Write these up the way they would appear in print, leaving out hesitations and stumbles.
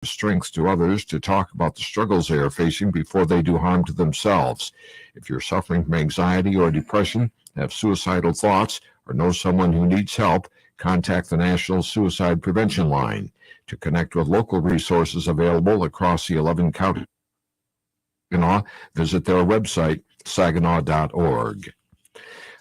strength to others to talk about the struggles they are facing before they do harm to themselves. If you're suffering from anxiety or depression, have suicidal thoughts, or know someone who needs help, contact the National Suicide Prevention Line. To connect with local resources available across the 11 counties, visit their website, saginaw.org.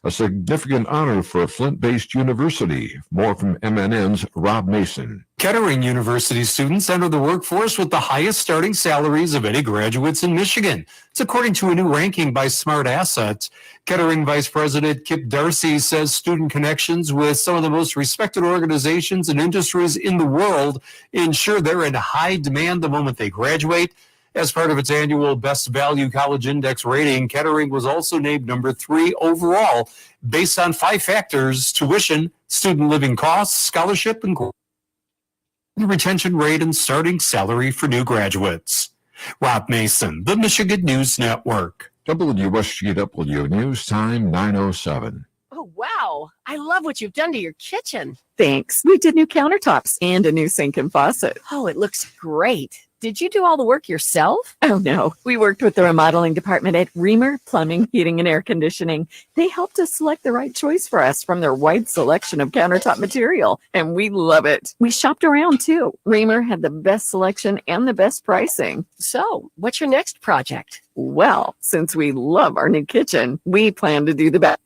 A significant honor for a Flint-based university. More from MNN's Rob Mason. Kettering University students enter the workforce with the highest starting salaries of any graduates in Michigan. It's according to a new ranking by Smart Assets. Kettering Vice President Kip Darcy says student connections with some of the most respected organizations and industries in the world ensure they're in high demand the moment they graduate. As part of its annual Best Value College Index rating, Kettering was also named number 3 overall based on 5 factors: tuition, student living costs, scholarship, and retention rate and starting salary for new graduates. Rob Mason, the Michigan News Network. WSGW News Time 9:07. Oh, wow. I love what you've done to your kitchen. Thanks. We did new countertops and a new sink and faucet. Oh, it looks great. Did you do all the work yourself? Oh, no. We worked with the remodeling department at Reamer Plumbing, Heating, and Air Conditioning. They helped us select the right choice for us from their wide selection of countertop material, and we love it. We shopped around, too. Reamer had the best selection and the best pricing. So, what's your next project? Well, since we love our new kitchen, we plan to do the best.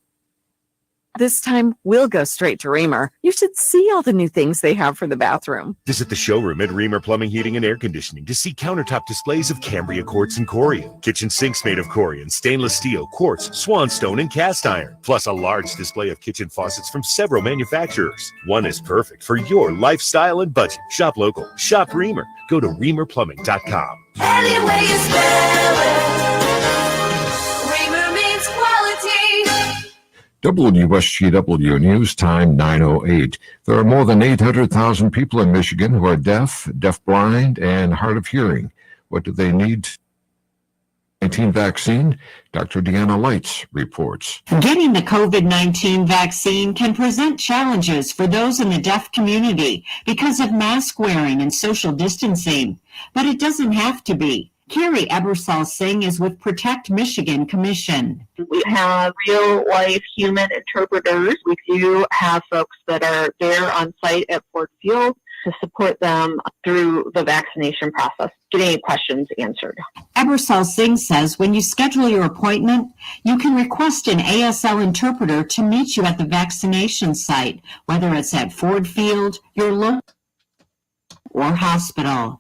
This time, we'll go straight to Reamer. You should see all the new things they have for the bathroom. Visit the showroom at Reamer Plumbing, Heating, and Air Conditioning to see countertop displays of Cambria quartz and Corian, kitchen sinks made of Corian, stainless steel, quartz, swanstone, and cast iron, plus a large display of kitchen faucets from several manufacturers. One is perfect for your lifestyle and budget. Shop local. Shop Reamer. Go to reamerplumbing.com. Any way you spell it, Reamer means quality. WSGW News Time 9:08. There are more than 800,000 people in Michigan who are deaf, deafblind, and hard of hearing. What do they need? COVID-19 vaccine? Dr. Deanna Lights reports. Getting the COVID-19 vaccine can present challenges for those in the deaf community because of mask wearing and social distancing, but it doesn't have to be. Carrie Ebersol Singh is with Protect Michigan Commission. We have real life human interpreters. We do have folks that are there on site at Ford Field to support them through the vaccination process, getting any questions answered. Ebersol Singh says when you schedule your appointment, you can request an ASL interpreter to meet you at the vaccination site, whether it's at Ford Field, your local or hospital.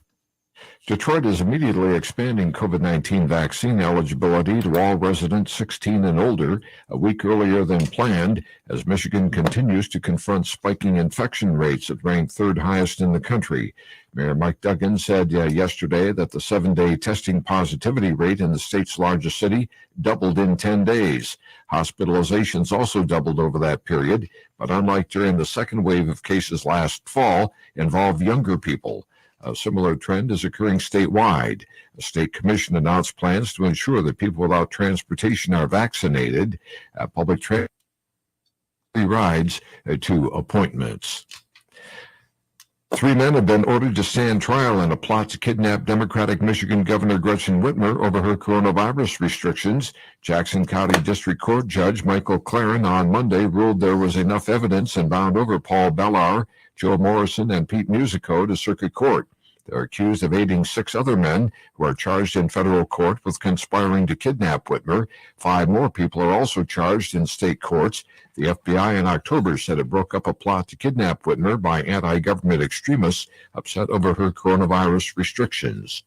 Detroit is immediately expanding COVID-19 vaccine eligibility to all residents 16 and older a week earlier than planned as Michigan continues to confront spiking infection rates that rank third highest in the country. Mayor Mike Duggan said yesterday that the 7-day testing positivity rate in the state's largest city doubled in 10 days. Hospitalizations also doubled over that period, but unlike during the second wave of cases last fall, involved younger people. A similar trend is occurring statewide. The state commission announced plans to ensure that people without transportation are vaccinated. Public transit rides to appointments. 3 men have been ordered to stand trial in a plot to kidnap Democratic Michigan Governor Gretchen Whitmer over her coronavirus restrictions. Jackson County District Court Judge Michael Claren on Monday ruled there was enough evidence and bound over Paul Bellar, Joe Morrison, and Pete Musico to circuit court. They're accused of aiding 6 other men who are charged in federal court with conspiring to kidnap Whitmer. 5 more people are also charged in state courts. The FBI in October said it broke up a plot to kidnap Whitmer by anti-government extremists upset over her coronavirus restrictions.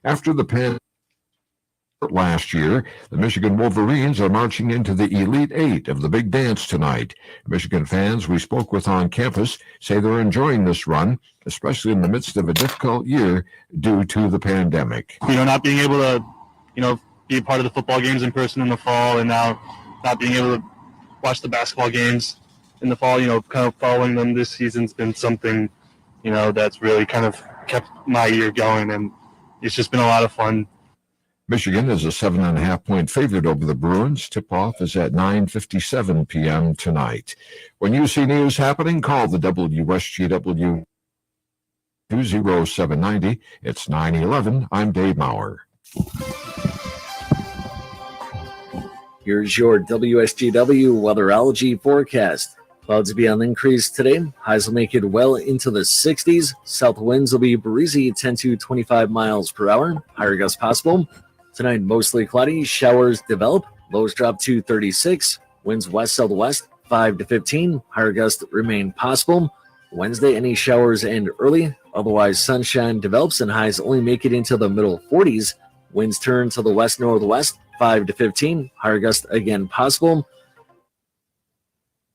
After the pandemic last year, the Michigan Wolverines are marching into the Elite Eight of the Big Dance tonight. Michigan fans we spoke with on campus say they're enjoying this run, especially in the midst of a difficult year due to the pandemic. Not being able to, be a part of the football games in person in the fall, and now not being able to watch the basketball games in the fall, kind of following them this season's been something, that's really kind of kept my year going, and it's just been a lot of fun. Michigan is a 7.5-point favorite over the Bruins. Tip-off is at 9:57 p.m. tonight. When you see news happening, call the WSGW 20790. It's 911. I'm Dave Maurer. Here's your WSGW weatherology forecast. Clouds will be on the increase today. Highs will make it well into the 60s. South winds will be breezy 10 to 25 miles per hour. Higher gusts possible. Tonight, mostly cloudy. Showers develop. Lows drop to 36. Winds west southwest 5 to 15. Higher gusts remain possible. Wednesday, any showers end early. Otherwise, sunshine develops and highs only make it into the middle 40s. Winds turn to the west northwest 5 to 15. Higher gusts again possible.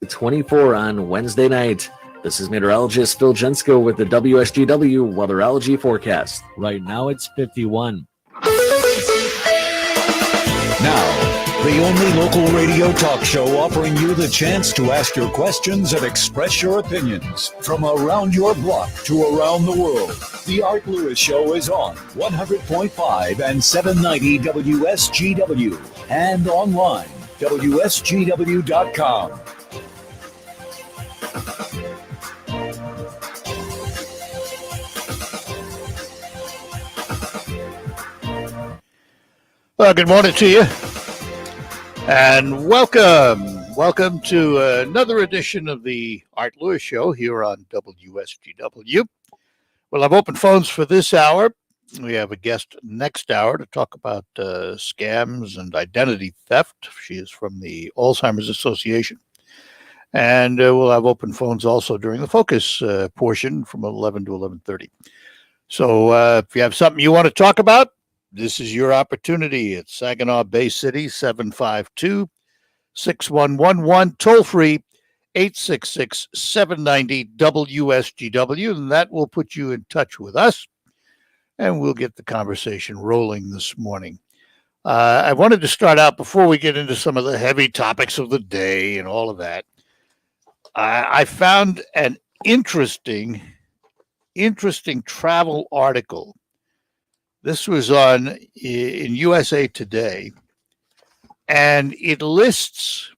24 on Wednesday night. This is meteorologist Phil Jensko with the WSGW weatherology forecast. Right now it's 51. Now, the only local radio talk show offering you the chance to ask your questions and express your opinions from around your block to around the world. The Art Lewis Show is on 100.5 and 790 WSGW and online, WSGW.com. Well, good morning to you, and welcome to another edition of the Art Lewis Show here on WSGW. We'll have open phones for this hour. We have a guest next hour to talk about scams and identity theft. She is from the Alzheimer's Association. And we'll have open phones also during the focus portion from 11 to 11:30. So if you have something you want to talk about, this is your opportunity. It's Saginaw Bay City, 752-6111, toll-free, 866-790-WSGW, and that will put you in touch with us, and we'll get the conversation rolling this morning. I wanted to start out, before we get into some of the heavy topics of the day and all of that, I found an interesting travel article. This was in USA Today, and it lists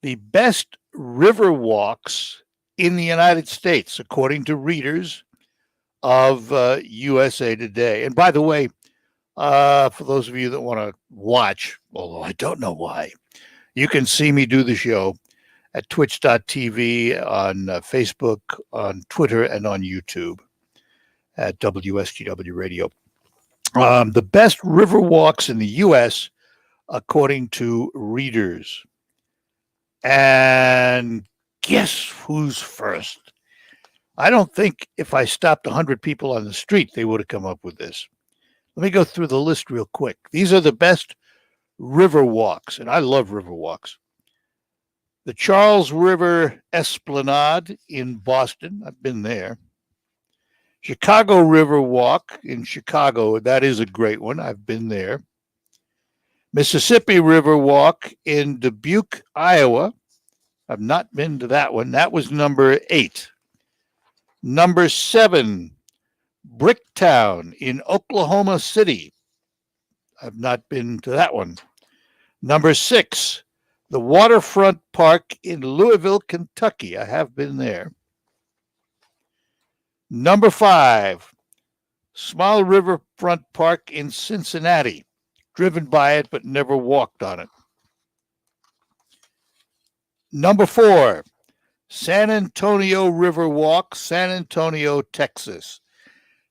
the best river walks in the United States, according to readers of USA Today. And by the way, for those of you that want to watch, although I don't know why, you can see me do the show at twitch.tv, on Facebook, on Twitter, and on YouTube at WSGW Radio. The best river walks in the U.S., according to readers. And guess who's first? I don't think if I stopped 100 people on the street, they would have come up with this. Let me go through the list real quick. These are the best river walks, and I love river walks. The Charles River Esplanade in Boston. I've been there. Chicago River Walk in Chicago. That is a great one. I've been there. Mississippi River Walk in Dubuque, Iowa. I've not been to that one. That was number 8. Number 7, Bricktown in Oklahoma City. I've not been to that one. Number 6, the Waterfront Park in Louisville, Kentucky. I have been there. Number 5, Small Riverfront Park in Cincinnati. Driven by it, but never walked on it. Number 4, San Antonio River Walk, San Antonio, Texas.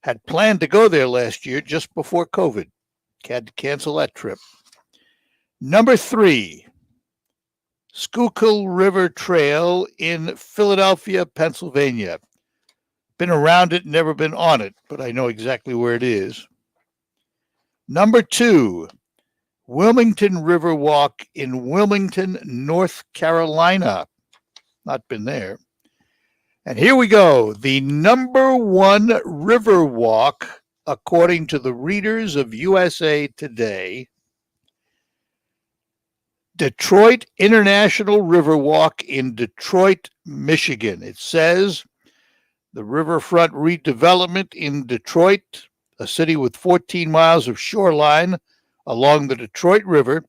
Had planned to go there last year just before COVID. Had to cancel that trip. Number 3, Schuylkill River Trail in Philadelphia, Pennsylvania. Been around it, never been on it, but I know exactly where it is. Number 2, Wilmington River Walk in Wilmington, North Carolina. Not been there. And here we go. The number 1 river walk, according to the readers of USA Today, Detroit International River Walk in Detroit, Michigan. It says the riverfront redevelopment in Detroit, a city with 14 miles of shoreline along the Detroit River,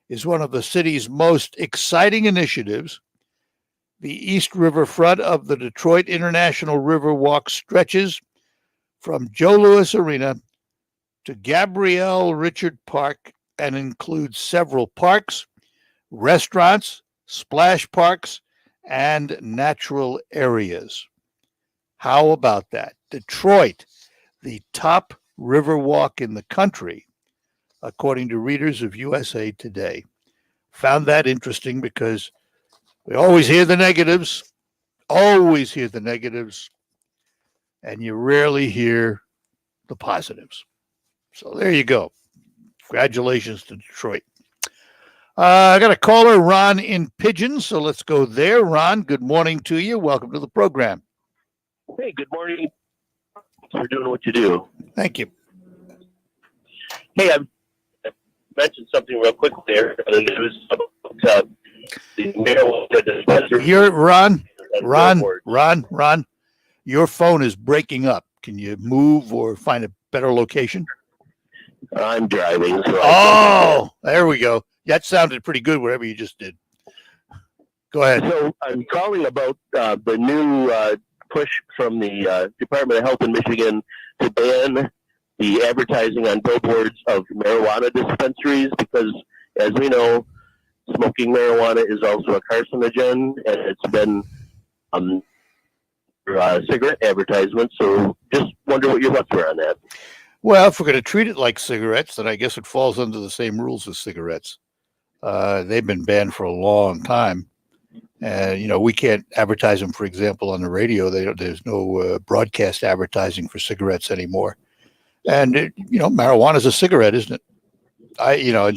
is one of the city's most exciting initiatives. The East River front of the Detroit International Riverwalk stretches from Joe Louis Arena to Gabrielle Richard Park and includes several parks, restaurants, splash parks, and natural areas. How about that? Detroit, the top river walk in the country, according to readers of USA Today. Found that interesting because we always hear the negatives, and you rarely hear the positives. So there you go. Congratulations to Detroit. I got a caller, Ron in Pigeon, so let's go there. Ron, good morning to you. Welcome to the program. Hey, good morning. Thanks for doing what you do. Thank you. Hey, I mentioned something real quick there on the news about the marijuana dispensary. You're Ron, your phone is breaking up. Can you move or find a better location? I'm driving. So there we go. That sounded pretty good, whatever you just did. Go ahead. So I'm calling about the new push from the Department of Health in Michigan to ban the advertising on billboards of marijuana dispensaries because, as we know, smoking marijuana is also a carcinogen, and it's been cigarette advertisements. So just wonder what your thoughts were on that. Well, if we're going to treat it like cigarettes, then I guess it falls under the same rules as cigarettes. They've been banned for a long time. And, we can't advertise them, for example, on the radio. There's no broadcast advertising for cigarettes anymore. And, marijuana is a cigarette, isn't it? In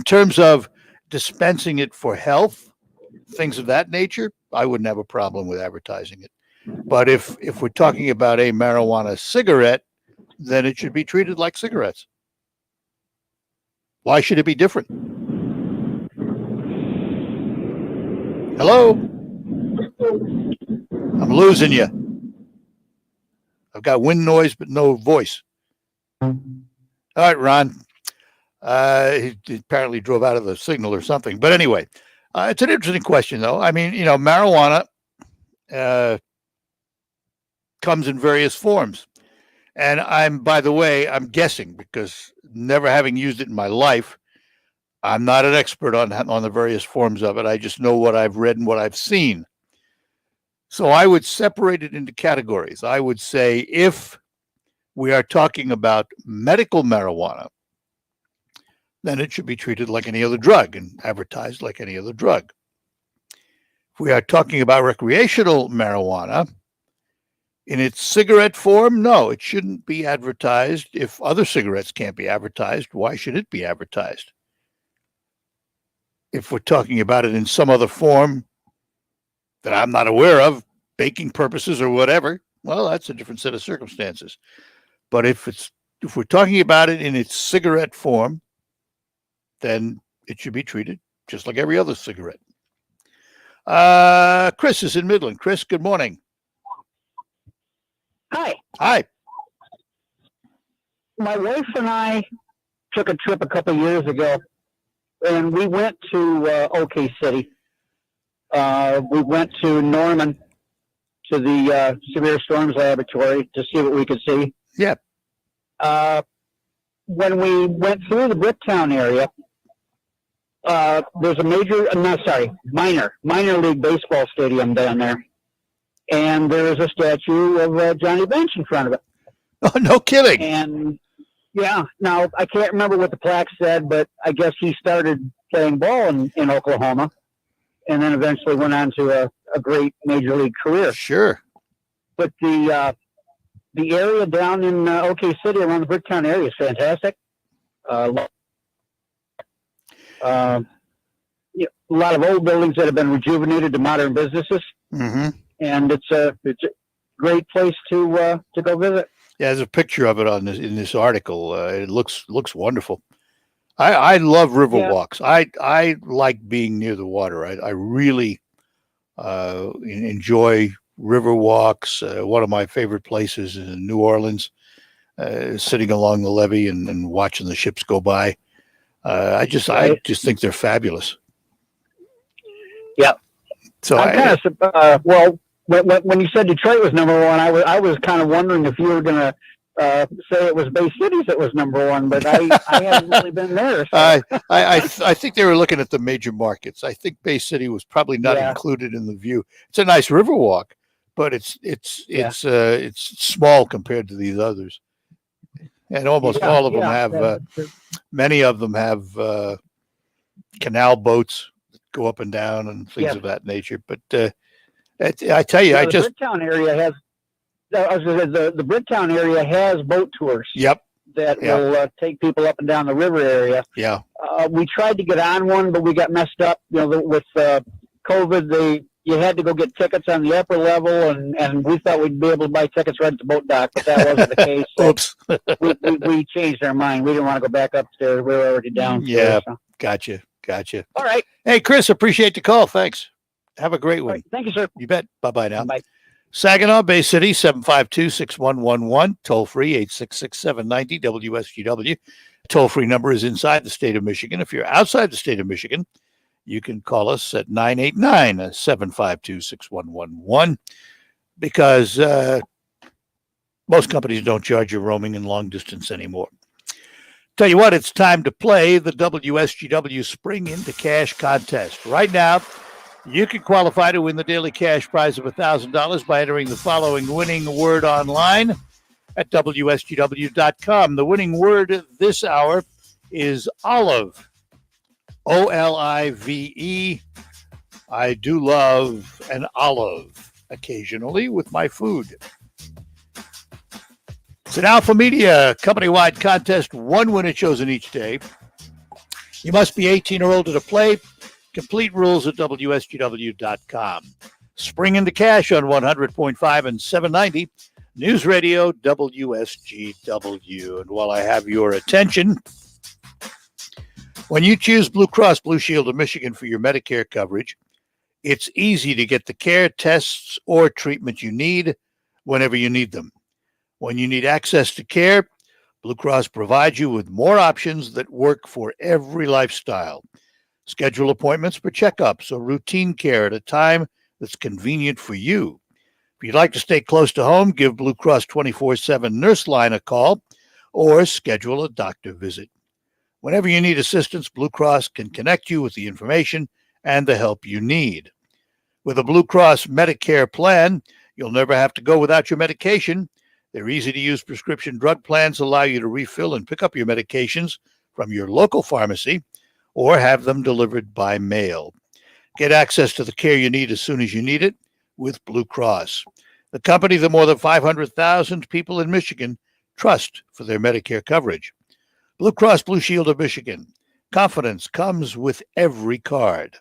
terms of dispensing it for health, things of that nature, I wouldn't have a problem with advertising it. But if we're talking about a marijuana cigarette, then it should be treated like cigarettes. Why should it be different? Hello? I'm losing you. I've got wind noise, but no voice. All right, Ron. He apparently drove out of the signal or something. But anyway, it's an interesting question, though. I mean, marijuana comes in various forms. And by the way, I'm guessing because never having used it in my life, I'm not an expert on the various forms of it. I just know what I've read and what I've seen. So I would separate it into categories. I would say if we are talking about medical marijuana, then it should be treated like any other drug and advertised like any other drug. If we are talking about recreational marijuana, in its cigarette form, no, it shouldn't be advertised. If other cigarettes can't be advertised, why should it be advertised? If we're talking about it in some other form that I'm not aware of, baking purposes or whatever, well, that's a different set of circumstances. But if we're talking about it in its cigarette form, then it should be treated just like every other cigarette. Chris is in Midland. Chris, good morning. Hi. Hi. My wife and I took a trip a couple years ago, and we went to OK City. We went to Norman, to the Severe Storms Laboratory to see what we could see. Yeah. When we went through the Bricktown area, there's a minor league baseball stadium down there. And there is a statue of Johnny Bench in front of it. Oh, no kidding. And yeah, now I can't remember what the plaque said, but I guess he started playing ball in Oklahoma and then eventually went on to a great major league career. Sure. But the area down in OK City around the Bricktown area is fantastic. A lot of old buildings that have been rejuvenated to modern businesses. Mm-hmm. And it's a great place to go visit. Yeah, there's a picture of it in this article. It looks wonderful. I love river walks. I like being near the water. I really enjoy river walks. One of my favorite places is in New Orleans, sitting along the levee and watching the ships go by. I just think they're fabulous. Yeah. So I'm kind of well. When you said Detroit was number one, I was kind of wondering if you were going to say it was Bay Cities that was number one, but I haven't really been there. So. I think they were looking at the major markets. I think Bay City was probably not included in the view. It's a nice river walk, but it's small compared to these others. And almost all of them have, many of them have canal boats that go up and down and things of that nature. But I tell you, the Bricktown area has. The Bricktown area has boat tours. Yep. That will take people up and down the river area. Yeah. We tried to get on one, but we got messed up. With COVID, you had to go get tickets on the upper level, and we thought we'd be able to buy tickets right at the boat dock, but that wasn't the case. So Oops. we changed our mind. We didn't want to go back upstairs. We were already down. Yeah. So. Gotcha. All right. Hey, Chris, appreciate the call. Thanks. Have a great one. Right. Thank you, sir. You bet. Bye-bye now. Bye. Saginaw Bay City, 752-6111, toll-free, 866-790-WSGW. Toll-free number is inside the state of Michigan. If you're outside the state of Michigan, you can call us at 989-752-6111 because most companies don't charge you roaming and long distance anymore. Tell you what, it's time to play the WSGW Spring Into Cash contest. Right now, you can qualify to win the daily cash prize of $1,000 by entering the following winning word online at WSGW.com. The winning word this hour is olive. OLIVE. I do love an olive occasionally with my food. It's an Alpha Media company-wide contest, one winner chosen each day. You must be 18 or older to play. Complete rules at WSGW.com. Spring Into Cash on 100.5 and 790. News Radio WSGW. And while I have your attention, when you choose Blue Cross Blue Shield of Michigan for your Medicare coverage, it's easy to get the care, tests, or treatment you need whenever you need them. When you need access to care, Blue Cross provides you with more options that work for every lifestyle. Schedule appointments for checkups or routine care at a time that's convenient for you. If you'd like to stay close to home, give Blue Cross 24/7 Nurse Line a call or schedule a doctor visit. Whenever you need assistance, Blue Cross can connect you with the information and the help you need. With a Blue Cross Medicare plan, you'll never have to go without your medication. Their easy-to-use prescription drug plans allow you to refill and pick up your medications from your local pharmacy or have them delivered by mail. Get access to the care you need as soon as you need it with Blue Cross, the company that more than 500,000 people in Michigan trust for their Medicare coverage. Blue Cross Blue Shield of Michigan. Confidence comes with every card.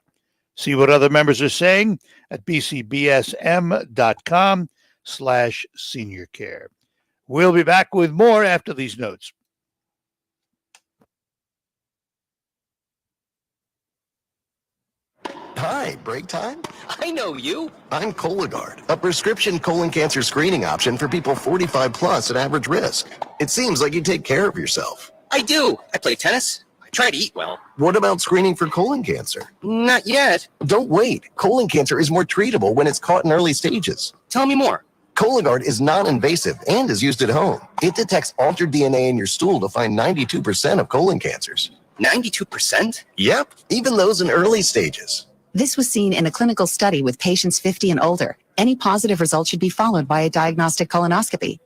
See what other members are saying at bcbsm.com/seniorcare. We'll be back with more after these notes. Hi, break time? I know you. I'm Cologuard, a prescription colon cancer screening option for people 45 plus at average risk. It seems like you take care of yourself. I do. I play tennis. I try to eat well. What about screening for colon cancer? Not yet. Don't wait. Colon cancer is more treatable when it's caught in early stages. Tell me more. Cologuard is non-invasive and is used at home. It detects altered DNA in your stool to find 92% of colon cancers. 92%? Yep, even those in early stages. This was seen in a clinical study with patients 50 and older. Any positive result should be followed by a diagnostic colonoscopy.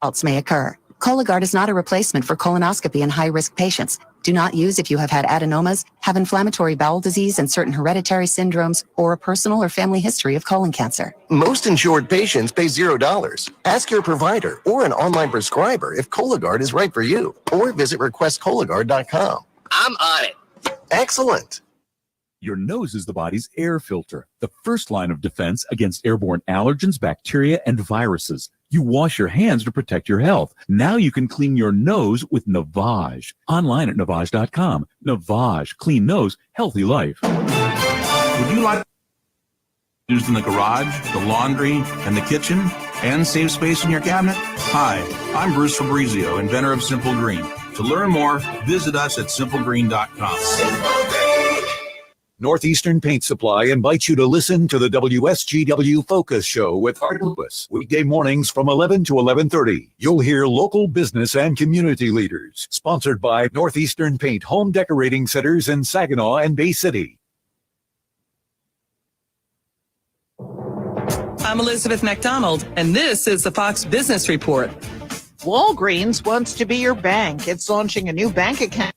Results may occur. Cologuard is not a replacement for colonoscopy in high-risk patients. Do not use if you have had adenomas, have inflammatory bowel disease and certain hereditary syndromes, or a personal or family history of colon cancer. Most insured patients pay $0. Ask your provider or an online prescriber if Cologuard is right for you, or visit requestcologuard.com. I'm on it. Excellent. Your nose is the body's air filter, the first line of defense against airborne allergens, bacteria, and viruses. You wash your hands to protect your health. Now you can clean your nose with Navage. Online at Navage.com. Navage. Clean nose, healthy life. Would you like used in the garage, the laundry, and the kitchen, and save space in your cabinet? Hi, I'm Bruce Fabrizio, inventor of Simple Green. To learn more, visit us at simplegreen.com. Simple Green. Northeastern Paint Supply invites you to listen to the WSGW Focus Show with Art Lewis, weekday mornings from 11 to 11:30. You'll hear local business and community leaders. Sponsored by Northeastern Paint Home Decorating Centers in Saginaw and Bay City. I'm Elizabeth McDonald, and this is the Fox Business Report. Walgreens wants to be your bank. It's launching a new bank account,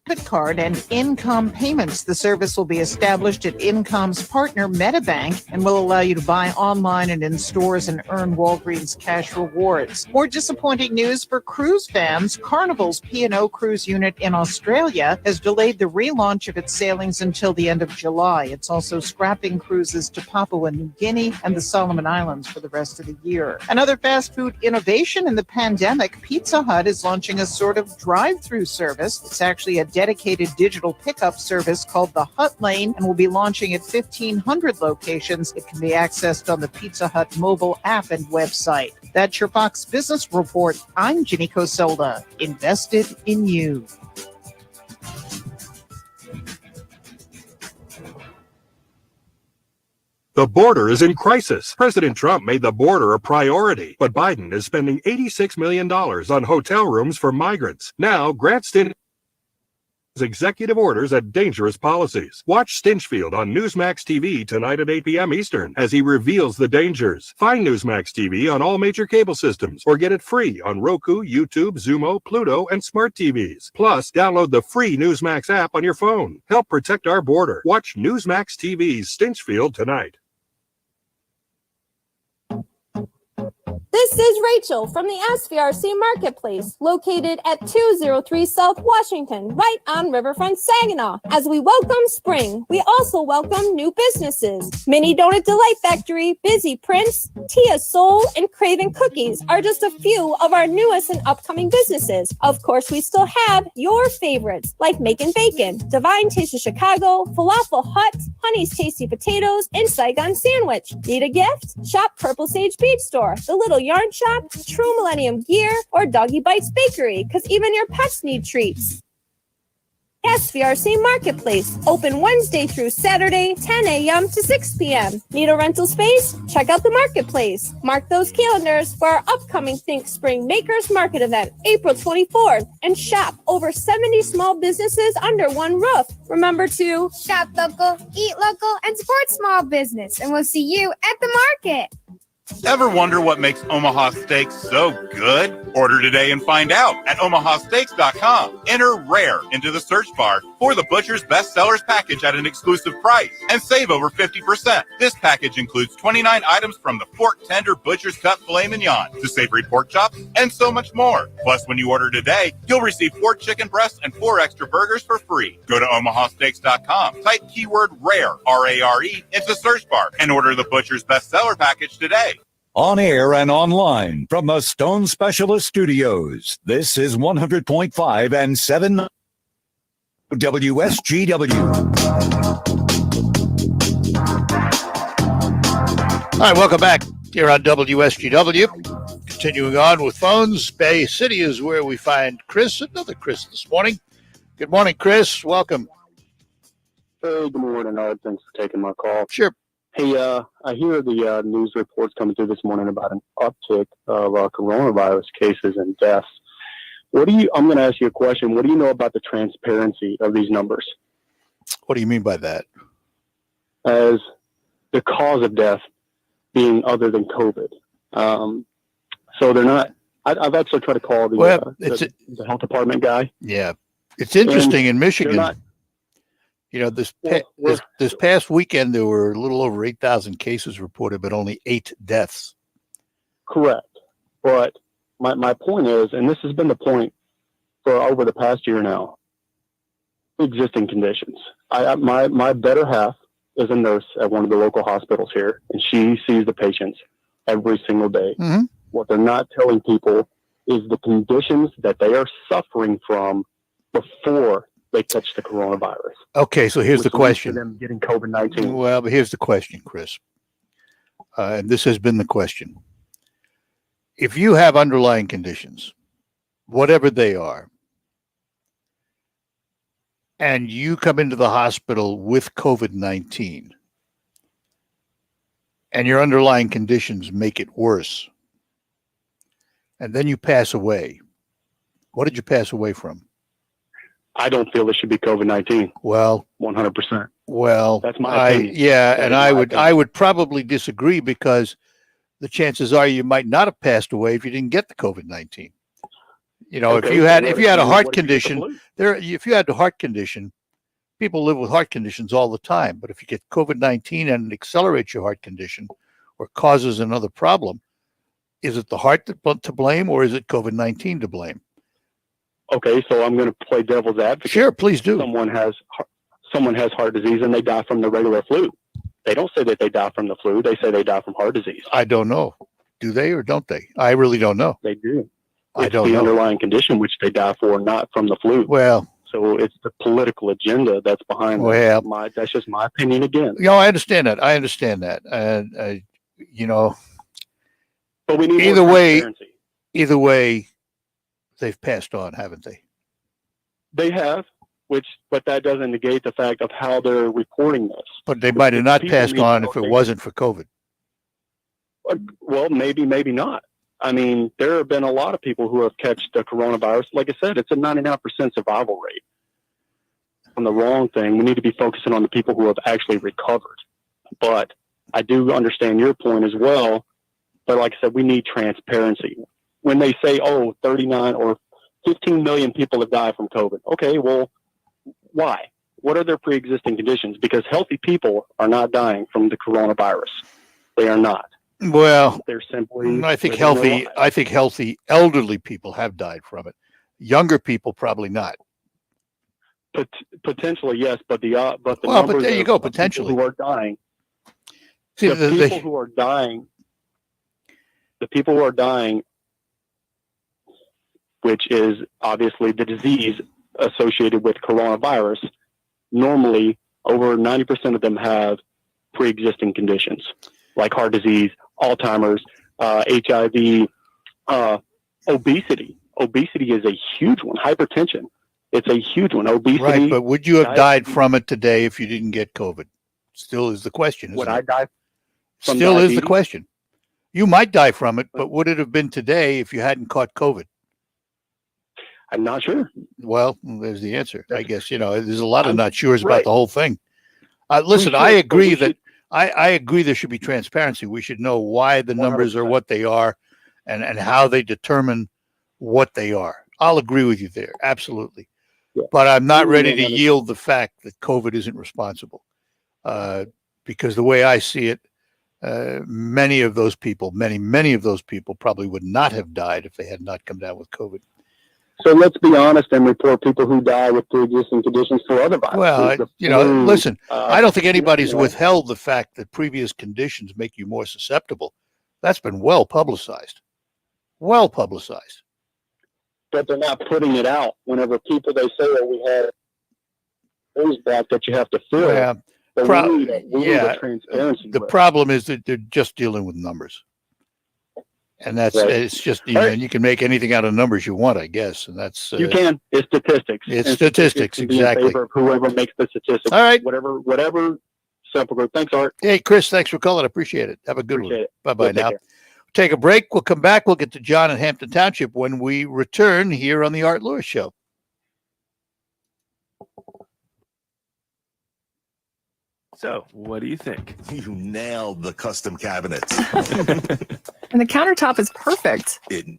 debit card, and income payments. The service will be established at Incom's partner MetaBank and will allow you to buy online and in stores and earn Walgreens cash rewards. More disappointing news for cruise fans. Carnival's P&O cruise unit in Australia has delayed the relaunch of its sailings until the end of July. It's also scrapping cruises to Papua New Guinea and the Solomon Islands for the rest of the year. Another fast food innovation in the pandemic, Pizza Hut is launching a sort of drive-through service. It's actually a dedicated digital pickup service called the Hut Lane and will be launching at 1,500 locations. It can be accessed on the Pizza Hut mobile app and website. That's your Fox Business Report. I'm Ginny Coselda. Invested in you. The border is in crisis. President Trump made the border a priority, but Biden is spending $86 million on hotel rooms for migrants. Now, Grant Stinch executive orders at dangerous policies. Watch Stinchfield on Newsmax TV tonight at 8 p.m. Eastern as he reveals the dangers. Find Newsmax TV on all major cable systems or get it free on Roku, YouTube, Zumo, Pluto, and smart TVs. Plus, download the free Newsmax app on your phone. Help protect our border. Watch Newsmax TV's Stinchfield tonight. This is Rachel from the SVRC Marketplace, located at 203 South Washington, right on Riverfront Saginaw. As we welcome spring, we also welcome new businesses. Mini Donut Delight Factory, Busy Prince, Tia Soul, and Craven Cookies are just a few of our newest and upcoming businesses. Of course, we still have your favorites, like Makin' Bacon, Divine Taste of Chicago, Falafel Hut, Honey's Tasty Potatoes, and Saigon Sandwich. Need a gift? Shop Purple Sage Beach Store, The Little Yarn Shop, True Millennium Gear, or Doggy Bites Bakery, because even your pets need treats. SVRC Marketplace, open Wednesday through Saturday, 10 a.m. to 6 p.m. Need a rental space? Check out the Marketplace. Mark those calendars for our upcoming Think Spring Makers Market event, April 24th, and shop over 70 small businesses under one roof. Remember to shop local, eat local, and support small business, and we'll see you at the market. Ever wonder what makes Omaha Steaks so good? Order today and find out at omahasteaks.com. Enter RARE into the search bar for the Butcher's Best Sellers package at an exclusive price and save over 50%. This package includes 29 items from the pork tender Butcher's Cut filet mignon to savory pork chops and so much more. Plus, when you order today, you'll receive 4 chicken breasts and 4 extra burgers for free. Go to omahasteaks.com, type keyword RARE, R-A-R-E, into the search bar and order the Butcher's Best Seller package today. On air and online from the Stone Specialist Studios. This is 100.5 and 7 WSGW. All right, welcome back here on WSGW. Continuing on with phones, Bay City is where we find Chris, another Chris this morning. Good morning, Chris. Welcome. Hey, good morning, Art. Thanks for taking my call. Sure. Hey, I hear the news reports coming through this morning about an uptick of coronavirus cases and deaths. I'm going to ask you a question. What do you know about the transparency of these numbers? What do you mean by that? As the cause of death being other than COVID. So they're not. I've actually tried to call the health department guy. Yeah, it's interesting in Michigan. You know, this past weekend, there were a little over 8,000 cases reported, but only 8 deaths. Correct. But my point is, and this has been the point for over the past year now, existing conditions. My better half is a nurse at one of the local hospitals here, and she sees the patients every single day. Mm-hmm. What they're not telling people is the conditions that they are suffering from before they catch the coronavirus. Okay, so here's the question. Them getting COVID-19. Well, but here's the question, Chris. And this has been the question. If you have underlying conditions, whatever they are, and you come into the hospital with COVID-19 and your underlying conditions make it worse, and then you pass away, what did you pass away from? I don't feel it should be COVID-19. Well, 100%. Well, That's my opinion. Yeah, That and is I my would opinion. probably disagree, because the chances are you might not have passed away if you didn't get the COVID-19. You know, Okay, if you so had what if you had a if- heart what if you get the condition, flu? if you had a heart condition, people live with heart conditions all the time. But if you get COVID-19 and it accelerates your heart condition or causes another problem, is it the heart to blame, or is it COVID-19 to blame? Okay, so I'm going to play devil's advocate. Sure, please do. Someone has heart disease and they die from the regular flu. They don't say that they die from the flu. They say they die from heart disease. I don't know. Do they or don't they? I really don't know. They do. I It's don't the know. underlying condition which they die for, not from the flu. Well, so it's the political agenda that's behind Well- that. That's just my opinion again. You know, I understand that. And you know, But we need either more way, transparency. they've passed on, haven't they? They have, but that doesn't negate the fact of how they're reporting this. But they might have not People passed need to on know if it they- wasn't for COVID. Well, maybe not. I mean, there have been a lot of people who have catched the coronavirus. Like I said, it's a 99% survival rate. On the wrong thing, we need to be focusing on the people who have actually recovered. But I do understand your point as well. But like I said, we need transparency. When they say, 39 or 15 million people have died from COVID. Okay, well, why? What are their pre-existing conditions? Because healthy people are not dying from the coronavirus. They are not. Well, They're simply. I think living their healthy. lives. I think healthy elderly people have died from it. Younger people probably not. Potentially, yes, but the Well, but numbers there you of- go, of people potentially. who are dying. See, the people who are dying, which is obviously the disease associated with coronavirus. Normally, over 90% of them have pre-existing conditions like heart disease, Alzheimer's, HIV, obesity. Obesity is a huge one. Hypertension. It's a huge one. Obesity. Right, but would you have died diabetes. from it today if you didn't get COVID? Still is the question. Would isn't I it? die from Still is the diabetes? question. You might die from it, but would it have been today if you hadn't caught COVID? I'm not sure. Well, there's the answer. I guess, you know, there's a lot of not sures about right. the whole thing. Listen, We I should, but agree we that should- I agree there should be transparency. We should know why the numbers are what they are and how they determine what they are. I'll agree with you there. Absolutely. But I'm not ready to yield the fact that COVID isn't responsible. Because the way I see it, many of those people probably would not have died if they had not come down with COVID. So let's be honest and report people who die with pre-existing conditions for other viruses. Well, The you know, flu, listen, I don't think anybody's you know, withheld the fact that previous conditions make you more susceptible. That's been well publicized. Well publicized. but they're not putting it out. Whenever people they say, we have things back that you have to fill. Yeah. But we need a transparency. The with. problem is that they're just dealing with numbers. And that's, Right. it's just, you know, Right. and you can make anything out of numbers you want, I guess. And that's, You can. It's statistics. It's And statistics, can be in exactly. favor of whoever makes the statistics. All right. Whatever sample group. Thanks, Art. Hey, Chris, thanks for calling. I appreciate it. Have a good Appreciate one. it. Bye-bye Yeah, take now. care. Take a break. We'll come back. We'll get to John in Hampton Township when we return here on the Art Lewis Show. So, what do you think? You nailed the custom cabinets. And the countertop is perfect. I'm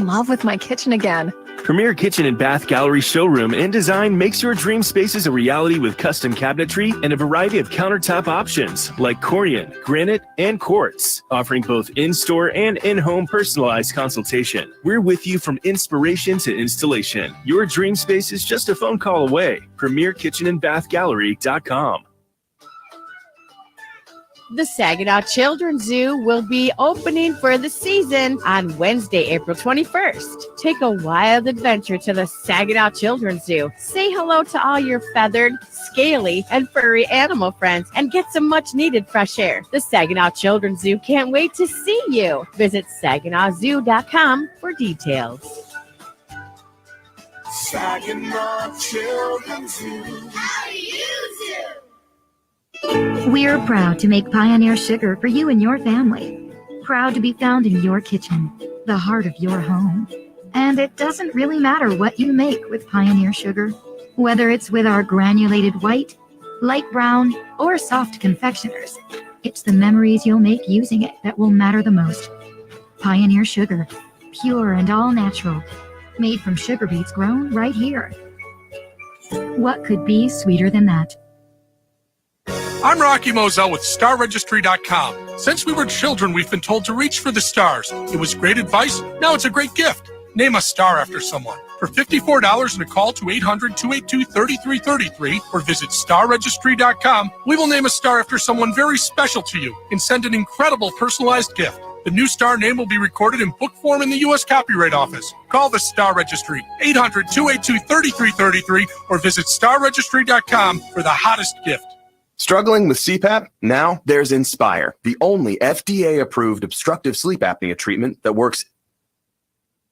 in love with my kitchen again. Premier Kitchen and Bath Gallery showroom and design makes your dream spaces a reality with custom cabinetry and a variety of countertop options like Corian, granite, and quartz, offering both in-store and in-home personalized consultation. We're with you from inspiration to installation. Your dream space is just a phone call away. PremierKitchenandBathGallery.com. The Saginaw Children's Zoo will be opening for the season on Wednesday, April 21st. Take a wild adventure to the Saginaw Children's Zoo. Say hello to all your feathered, scaly, and furry animal friends and get some much needed fresh air. The Saginaw Children's Zoo can't wait to see you. Visit SaginawZoo.com for details. Saginaw Children's Zoo. How do you do? We're proud to make Pioneer Sugar for you and your family. Proud to be found in your kitchen, the heart of your home. And it doesn't really matter what you make with Pioneer Sugar, whether it's with our granulated white, light brown, or soft confectioners. It's the memories you'll make using it that will matter the most. Pioneer Sugar, pure and all natural, made from sugar beets grown right here. What could be sweeter than that? I'm Rocky Moselle with StarRegistry.com. Since we were children, we've been told to reach for the stars. It was great advice. Now it's a great gift. Name a star after someone. For $54 and a call to 800-282-3333 or visit StarRegistry.com, we will name a star after someone very special to you and send an incredible personalized gift. The new star name will be recorded in book form in the U.S. Copyright Office. Call the Star Registry, 800-282-3333 or visit StarRegistry.com for the hottest gift. Struggling with CPAP? Now there's Inspire, the only FDA-approved obstructive sleep apnea treatment that works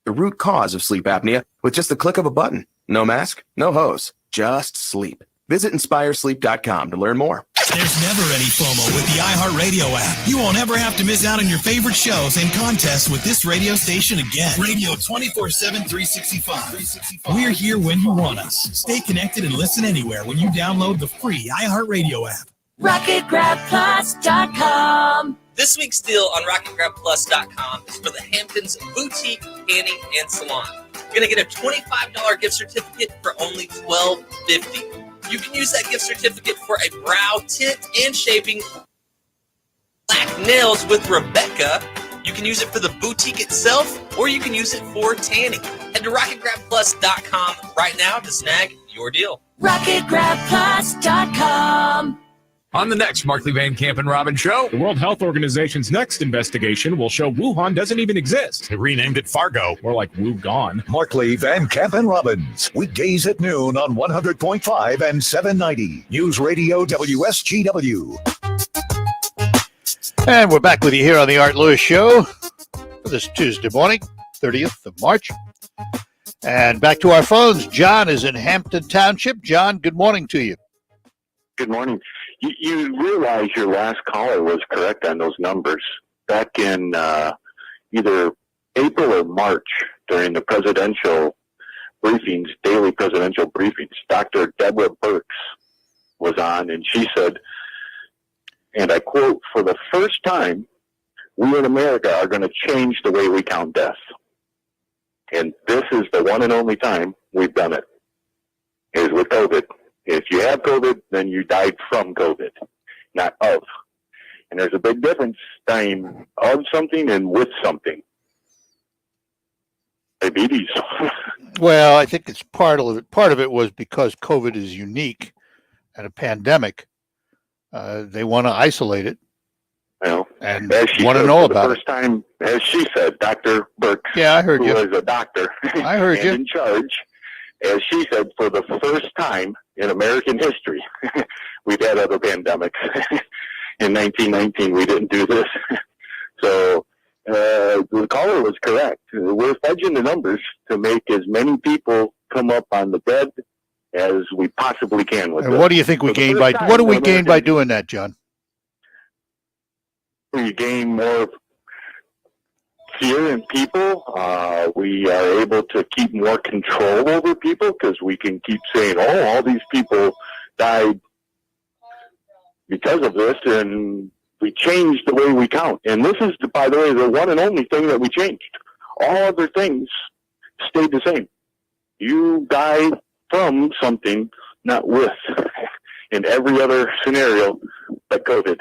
the root cause of sleep apnea with just the click of a button. No mask, no hose, just sleep. Visit InspireSleep.com to learn more. There's never any FOMO with the iHeartRadio app. You won't ever have to miss out on your favorite shows and contests with this radio station again. Radio 24/7, 365. We're here when you want us. Stay connected and listen anywhere when you download the free iHeartRadio app. RocketGrabPlus.com. This week's deal on RocketGrabPlus.com is for the Hamptons Boutique Tanning and Salon. You're going to get a $25 gift certificate for only $12.50. You can use that gift certificate for a brow tint and shaving, black nails with Rebecca. You can use it for the boutique itself, or you can use it for tanning. Head to RocketGrabPlus.com right now to snag your deal. RocketGrabPlus.com. On the next Markley Van Camp and Robbins show, the World Health Organization's next investigation will show Wuhan doesn't even exist. They renamed it Fargo, more like Wu Gone. Markley, Van Camp, and Robbins. Weekdays at noon on 100.5 and 790. News Radio WSGW. And we're back with you here on the Art Lewis Show for this Tuesday morning, 30th of March. And back to our phones. John is in Hampton Township. John, good morning to you. Good morning. You realize your last caller was correct on those numbers. Back in either April or March during the presidential briefings, daily presidential briefings, Dr. Deborah Birx was on, and she said, and I quote, "For the first time, we in America are going to change the way we count deaths. And this is the one and only time we've done it, is with COVID. If you have COVID, then you died from COVID, not of. And there's a big difference dying of something and with something. Diabetes." Well, I think it's part of it. Part of it was because COVID is unique and a pandemic. They want to isolate it. Well, and as she want to said, know for about the it. first time, as she said, Dr. Birx, Yeah, I heard who you. was a doctor, I heard and you. in charge, as she said, for the first time in American history, we've had other pandemics. In 1919, we didn't do this. So the caller was correct. We're fudging the numbers to make as many people come up on the bed as we possibly can with And this. what do you think we For the gain first by? time What do we in gain by American- doing that, John? We gain more fear in people. We are able to keep more control over people because we can keep saying, "Oh, all these people died because of this," and we changed the way we count. And this is, by the way, the one and only thing that we changed. All other things stayed the same. You die from something, not with, in every other scenario but COVID.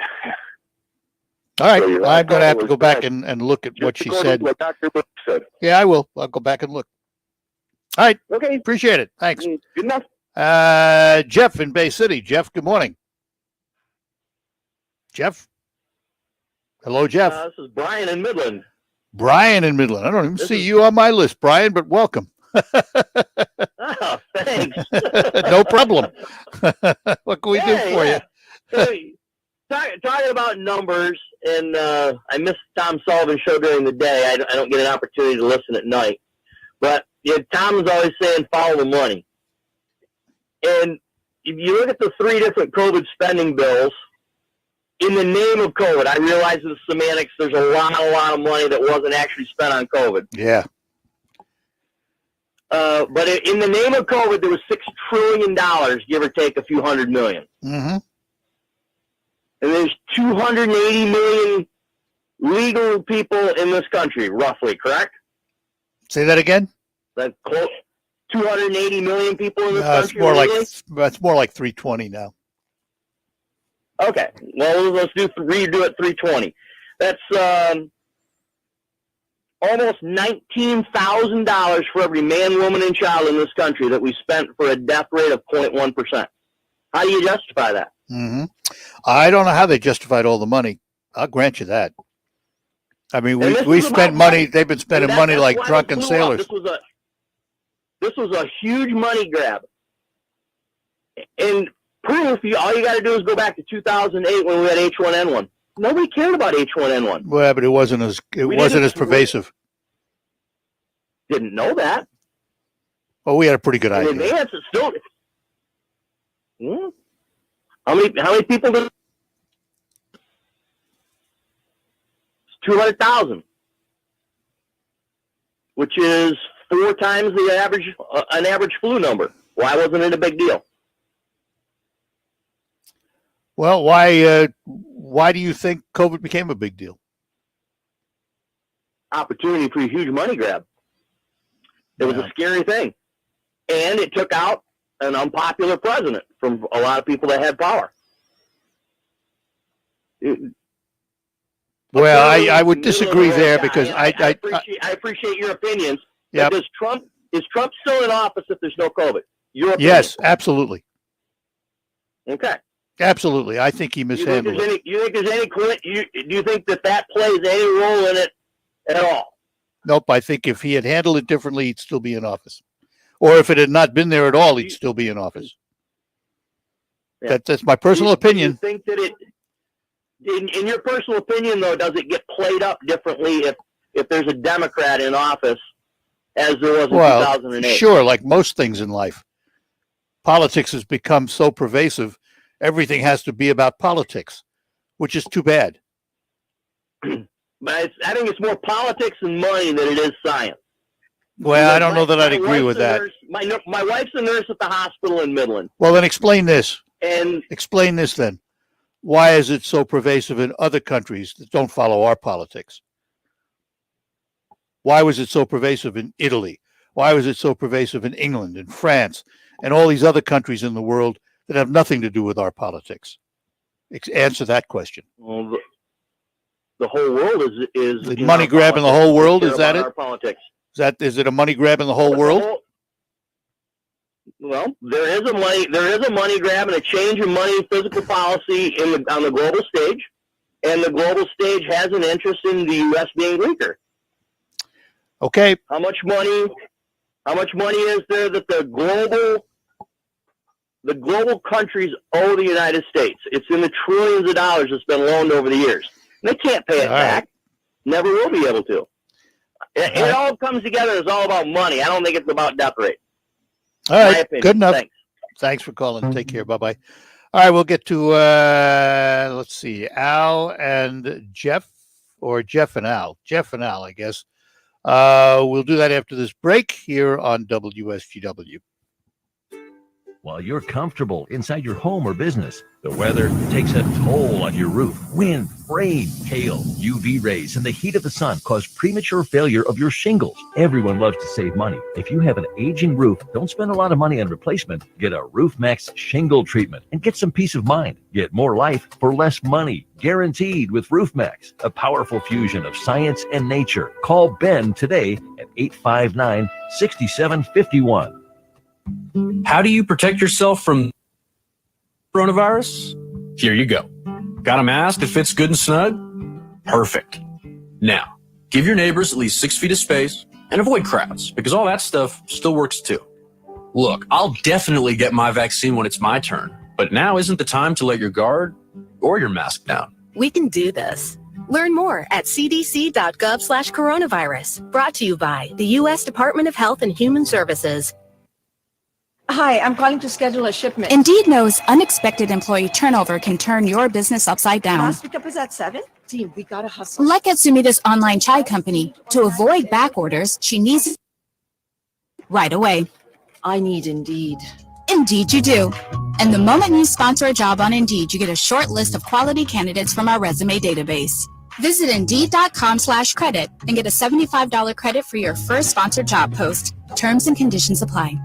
All right, So your I'm going to have to was go back correct. and look at what she According said. to what Dr. Birx said. Yeah, I will. I'll go back and look. All right. Okay. Appreciate it. Thanks. Good enough. Jeff in Bay City. Jeff, good morning. Jeff? Hello, Jeff. This is Brian in Midland. Brian in Midland. I don't even see you on my list, Brian, but welcome. Oh, thanks. No problem. What can we do for you? So, talking about numbers, and I missed Tom Sullivan's show during the day. I don't get an opportunity to listen at night. But Tom is always saying follow the money. And if you look at the 3 different COVID spending bills, in the name of COVID, I realize the semantics, there's a lot of money that wasn't actually spent on COVID. Yeah. But in the name of COVID, there was $6 trillion, give or take a few hundred million. Mm-hmm. And there's 280 million legal people in this country, roughly, correct? Say that again? That's close. 280 million people in this It's country. more legally? it's more like 320 now. Okay. Well, let's redo it 320. That's almost $19,000 for every man, woman, and child in this country that we spent for a death rate of 0.1%. How do you justify that? Mm-hmm. I don't know how they justified all the money. I'll grant you that. I mean, we spent money. They've been spending money like drunken sailors. This was a huge money grab. And proof, all you got to do is go back to 2008 when we had H1N1. Nobody cared about H1N1. Well, but it wasn't as pervasive. Didn't know that. Well, we had a pretty good In idea. advance, it's still. How many people did? 200,000, which is 4 times the average, an average flu number. Why wasn't it a big deal? Well, why do you think COVID became a big deal? Opportunity for a huge money grab. It was a scary thing, and it took out an unpopular president from a lot of people that had power. Well, I would disagree there because I appreciate your opinions. Yep. But is Trump still in office if there's no COVID? Your opinion. Yes, absolutely. Okay. Absolutely. I think he mishandled it. Do you think that plays any role in it at all? Nope. I think if he had handled it differently, he'd still be in office. Or if it had not been there at all, he'd still be in office. Yeah. That's my personal opinion. Do you think that in your personal opinion, though, does it get played up differently if there's a Democrat in office as there was in 2008? Sure, like most things in life. Politics has become so pervasive, everything has to be about politics, which is too bad. But I think it's more politics and money than it is science. Well, I don't know that I'd agree with that. My wife's a nurse at the hospital in Midland. Well, then explain this. And explain this then. Why is it so pervasive in other countries that don't follow our politics? Why was it so pervasive in Italy? Why was it so pervasive in England and France and all these other countries in the world that have nothing to do with our politics? Answer that question. Well, the whole world is the money grab in the whole world. Is that it? Our politics. Is it a money grab in the whole world? Well, there is a money grab and a change in money and physical policy on the global stage, and the global stage has an interest in the U.S. being weaker. Okay. How much money is there that the global countries owe the United States? It's in the trillions of dollars that's been loaned over the years. And they can't pay it back. Never will be able to. It all comes together. It's all about money. I don't think it's about death rate. All right, good enough. Thanks for calling. Take care. Bye-bye. All right, we'll get to, let's see, Al and Jeff, or Jeff and Al. Jeff and Al, I guess. We'll do that after this break here on WSGW. While you're comfortable inside your home or business, the weather takes a toll on your roof. Wind, rain, hail, UV rays, and the heat of the sun cause premature failure of your shingles. Everyone loves to save money. If you have an aging roof, don't spend a lot of money on replacement. Get a RoofMax shingle treatment and get some peace of mind. Get more life for less money. Guaranteed with RoofMax, a powerful fusion of science and nature. Call Ben today at 859-6751. How do you protect yourself from coronavirus? Here you go. Got a mask that fits good and snug? Perfect. Now, give your neighbors at least 6 feet of space and avoid crowds, because all that stuff still works too. Look, I'll definitely get my vaccine when it's my turn, but now isn't the time to let your guard or your mask down. We can do this. Learn more at cdc.gov/coronavirus. Brought to you by the U.S. Department of Health and Human Services. Hi, I'm calling to schedule a shipment. Indeed knows unexpected employee turnover can turn your business upside down. Last pickup is at 7? Team, we gotta hustle. Like at Sumita's online chai company, to avoid back orders, she needs it right away. I need Indeed. Indeed you do. And the moment you sponsor a job on Indeed, you get a short list of quality candidates from our resume database. Visit Indeed.com/credit and get a $75 credit for your first sponsored job post. Terms and conditions apply.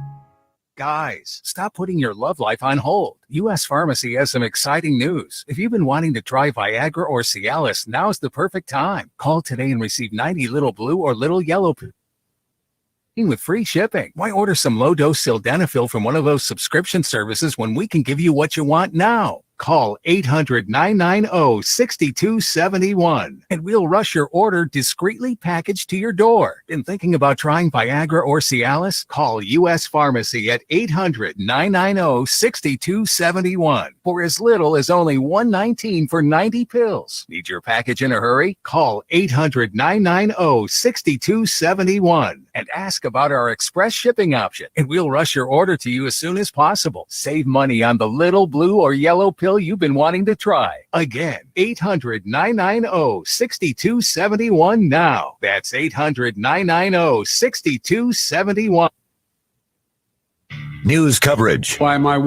Guys, stop putting your love life on hold. U.S. Pharmacy has some exciting news. If you've been wanting to try Viagra or Cialis, now's the perfect time. Call today and receive 90 little blue or little yellow with free shipping. Why order some low-dose sildenafil from one of those subscription services when we can give you what you want now? Call 800-990-6271 and we'll rush your order discreetly packaged to your door. Been thinking about trying Viagra or Cialis? Call U.S. Pharmacy at 800-990-6271 for as little as only $119 for 90 pills. Need your package in a hurry? Call 800-990-6271 and ask about our express shipping option, and we'll rush your order to you as soon as possible. Save money on the little blue or yellow pill you've been wanting to try. Again, 800-990-6271 now. That's 800-990-6271. News coverage. By my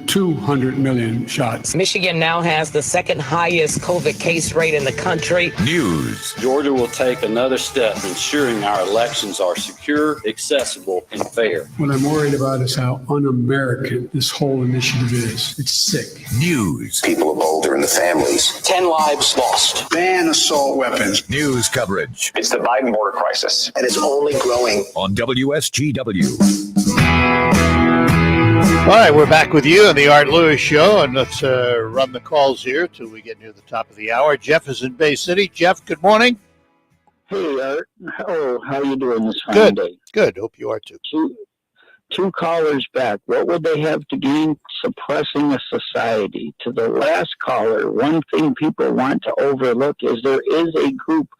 200 million shots. Michigan now has the second highest COVID case rate in the country. News. Georgia will take another step ensuring our elections are secure, accessible, and fair. What I'm worried about is how un-American this whole initiative is. It's sick. News. People are older and the families. 10 lives lost. Ban assault weapons. News coverage. It's the Biden border crisis, and it's only growing. On WSGW. All right, we're back with you on the Art Lewis Show, and let's run the calls here till we get near the top of the hour. Jeff is in Bay City. Jeff, good morning. Hey, Art. How are you doing this fine day? Good. Hope you are too. Two callers back. What would they have to gain suppressing a society? To the last caller, one thing people want to overlook is there is a group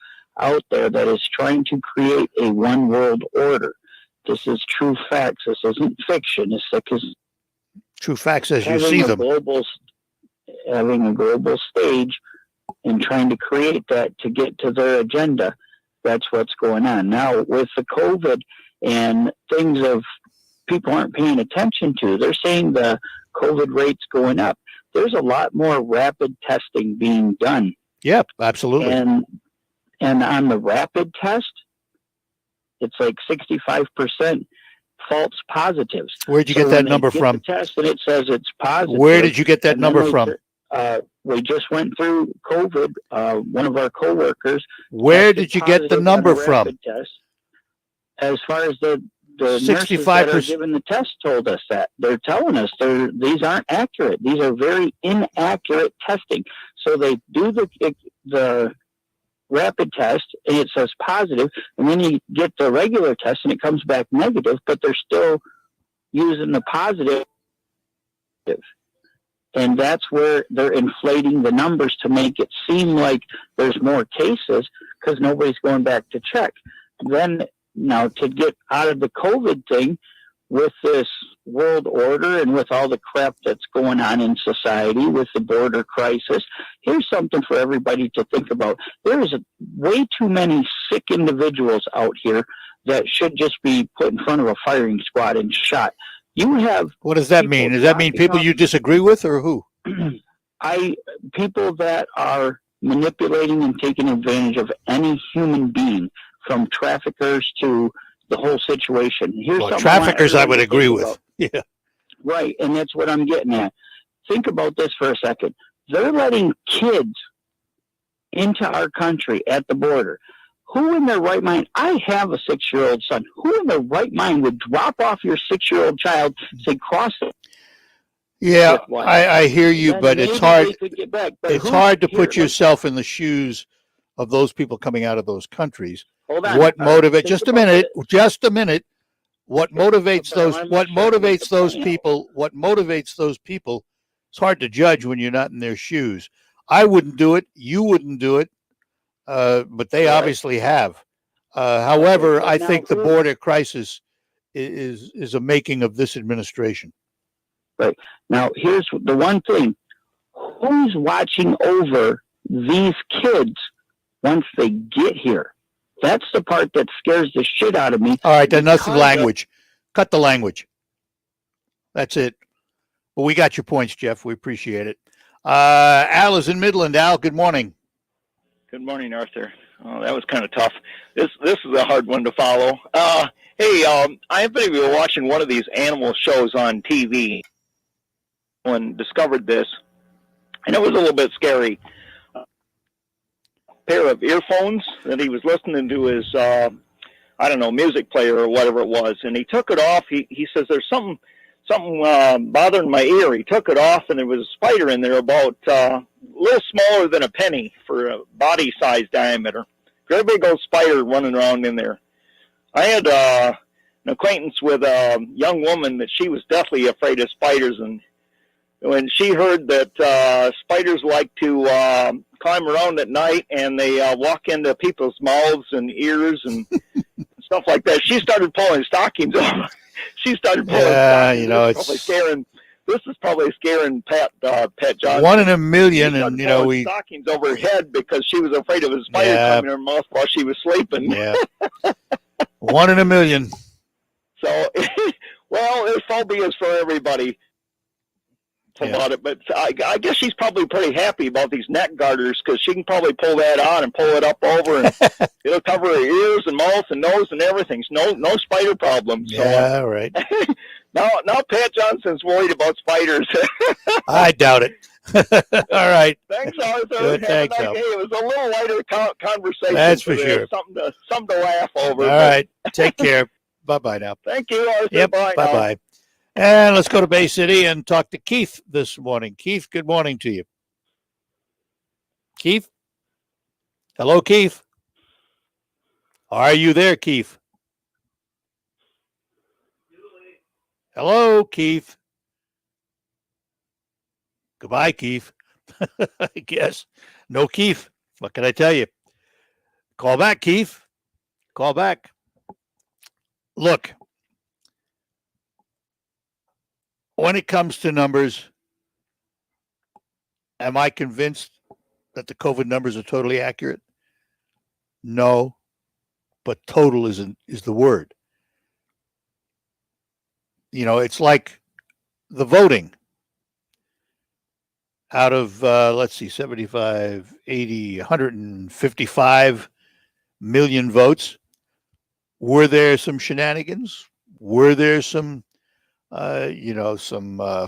out there that is trying to create a one world order. This is true facts. This isn't fiction. It's like true facts as you see them. Having a global stage and trying to create that to get to their agenda. That's what's going on. Now, with the COVID and things of people aren't paying attention to, they're saying the COVID rate's going up. There's a lot more rapid testing being done. Yep, absolutely. And on the rapid test, it's like 65% false positives. Where'd you get that number from? The test and it says it's positive. Where did you get that number from? We just went through COVID. One of our coworkers. Where did you get the number from? Test. As far as the 65% that are giving the test told us that. They're telling us these aren't accurate. These are very inaccurate testing. So they do the rapid test and it says positive, and then you get the regular test and it comes back negative, but they're still using the positive. And that's where they're inflating the numbers to make it seem like there's more cases because nobody's going back to check. Then now to get out of the COVID thing with this world order and with all the crap that's going on in society with the border crisis, here's something for everybody to think about. There is way too many sick individuals out here that should just be put in front of a firing squad and shot. You have. What does that mean? Does that mean people you disagree with, or who? People that are manipulating and taking advantage of any human being, from traffickers to the whole situation. Traffickers, I would agree with. Yeah. Right, and that's what I'm getting at. Think about this for a second. They're letting kids into our country at the border. Who in their right mind? I have a 6-year-old son. Who in their right mind would drop off your 6-year-old child, say, cross it? Yeah, I hear you, but it's hard. It's hard to put yourself in the shoes of those people coming out of those countries. Hold on. What motivates? Just a minute. What motivates those? What motivates those people? What motivates those people? It's hard to judge when you're not in their shoes. I wouldn't do it. You wouldn't do it. But they obviously have. However, I think the border crisis is a making of this administration. Right. Now, here's the one thing. Who's watching over these kids once they get here? That's the part that scares the shit out of me. All right, then that's the language. Cut the language. That's it. Well, we got your points, Jeff. We appreciate it. Al is in Midland. Al, good morning. Good morning, Arthur. Oh, that was kind of tough. This is a hard one to follow. Hey, I have been watching one of these animal shows on TV and discovered this, and it was a little bit scary. A pair of earphones that he was listening to his, music player or whatever it was, and he took it off. He says there's something bothering my ear. He took it off, and there was a spider in there about a little smaller than a penny for a body size diameter. Very big old spider running around in there. I had an acquaintance with a young woman that she was deathly afraid of spiders, and when she heard that spiders like to climb around at night and they walk into people's mouths and ears and stuff like that, she started pulling stockings over. She started pulling stockings. This is probably scaring Pat Johnson. 1 in a million, and stockings over her head because she was afraid of a spider coming in her mouth while she was sleeping. Yeah. 1 in a million. So, well, there's phobias for everybody about it, but I guess she's probably pretty happy about these neck garters because she can probably pull that on and pull it up over, and it'll cover her ears and mouth and nose and everything. So no spider problems. So, yeah, right. Now Pat Johnson's worried about spiders. I doubt it. All right. Thanks, Arthur. Good, thanks, Hey, it was a little lighter conversation. That's for sure. Something to laugh over. All right. Take care. Bye-bye now. Thank you, Arthur. Yep. Bye-bye. And let's go to Bay City and talk to Keith this morning. Keith, good morning to you. Keith? Hello, Keith. Are you there, Keith? Hello, Keith. Goodbye, Keith. I guess. No, Keith. What can I tell you? Call back, Keith. Call back. Look. When it comes to numbers, am I convinced that the COVID numbers are totally accurate? No, but total is the word. It's like the voting. Out of, 75, 80, 155 million votes, were there some shenanigans? Were there some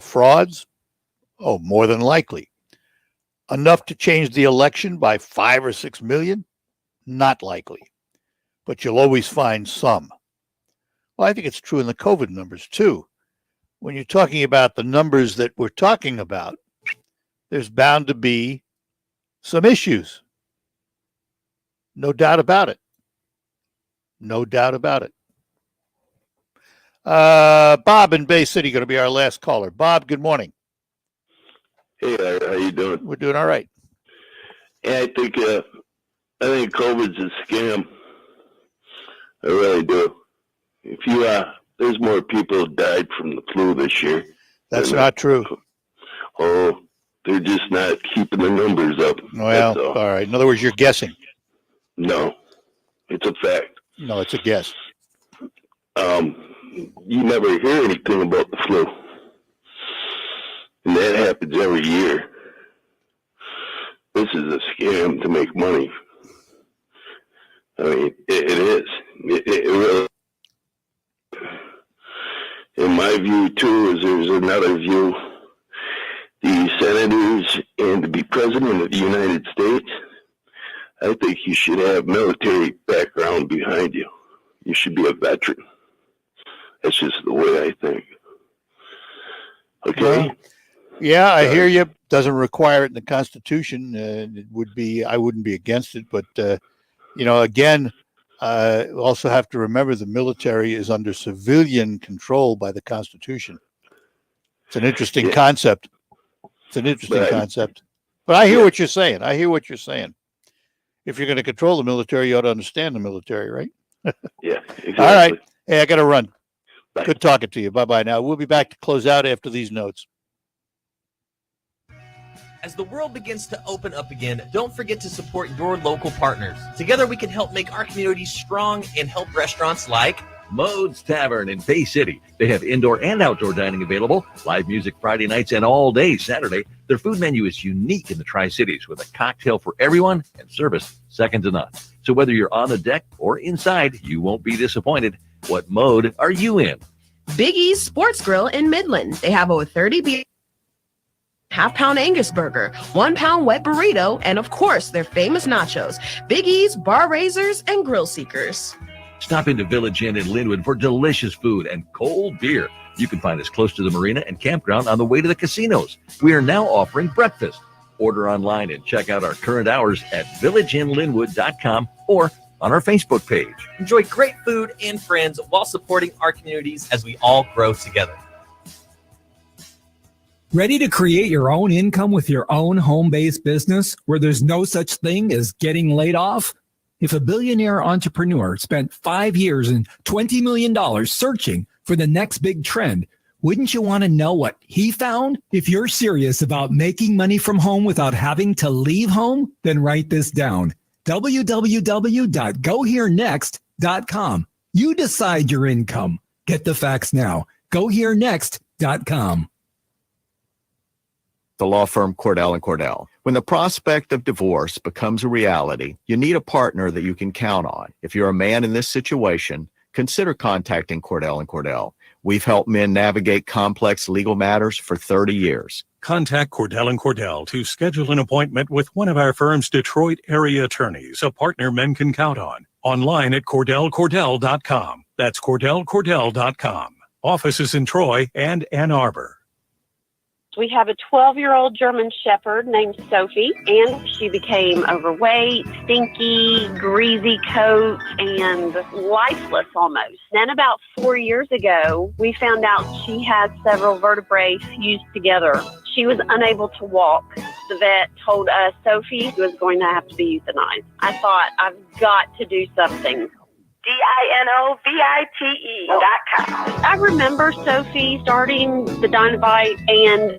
frauds? Oh, more than likely. Enough to change the election by 5 or 6 million? Not likely. But you'll always find some. Well, I think it's true in the COVID numbers too. When you're talking about the numbers that we're talking about, there's bound to be some issues. No doubt about it. No doubt about it. Bob in Bay City going to be our last caller. Bob, good morning. Hey, how you doing? We're doing all right. Yeah, I think COVID's a scam. I really do. There's more people died from the flu this year. That's not true. Oh, they're just not keeping the numbers up. Well, all right. In other words, you're guessing. No, it's a fact. No, it's a guess. You never hear anything about the flu. And that happens every year. This is a scam to make money. I mean, it is. It really. In my view, too, is there's another view. The senators and to be president of the United States, I think you should have military background behind you. You should be a veteran. That's just the way I think. Okay? Well, yeah, I hear you. Doesn't require it in the Constitution. It would be, I wouldn't be against it. But, again, also have to remember the military is under civilian control by the Constitution. It's an interesting concept. It's an interesting concept. But I hear what you're saying. I hear what you're saying. If you're going to control the military, you ought to understand the military, right? Yeah, exactly. All right. Hey, I got to run. Bye. Good talking to you. Bye-bye now. We'll be back to close out after these notes. As the world begins to open up again, don't forget to support your local partners. Together we can help make our communities strong and help restaurants like Mode's Tavern in Bay City. They have indoor and outdoor dining available, live music Friday nights and all day Saturday. Their food menu is unique in the Tri-Cities with a cocktail for everyone and service second to none. So whether you're on the deck or inside, you won't be disappointed. What mode are you in? Big E's Sports Grill in Midland. They have over 30 beers, half-pound Angus burger, 1-pound wet burrito, and of course, their famous nachos. Big E's, bar raisers, and grill seekers. Stop into Village Inn in Linwood for delicious food and cold beer. You can find us close to the marina and campground on the way to the casinos. We are now offering breakfast. Order online and check out our current hours at villageinlinwood.com or on our Facebook page. enjoy great food and friends while supporting our communities as we all grow together. Ready to create your own income with your own home-based business where there's no such thing as getting laid off? If a billionaire entrepreneur spent 5 years and $20 million searching for the next big trend, wouldn't you want to know what he found? If you're serious about making money from home without having to leave home, then write this down. www.goherenext.com. You decide your income. Get the facts now. Goherenext.com. The law firm Cordell & Cordell. When the prospect of divorce becomes a reality, you need a partner that you can count on. If you're a man in this situation, consider contacting Cordell & Cordell. We've helped men navigate complex legal matters for 30 years. Contact Cordell & Cordell to schedule an appointment with one of our firm's Detroit area attorneys, a partner men can count on. Online at CordellCordell.com. That's CordellCordell.com. Offices in Troy and Ann Arbor. We have a 12-year-old German Shepherd named Sophie, and she became overweight, stinky, greasy coat, and lifeless almost. Then about 4 years ago, we found out she had several vertebrae fused together. She was unable to walk. The vet told us Sophie was going to have to be euthanized. I thought, I've got to do something. DINOVITE.com. I remember Sophie starting the Dinovite and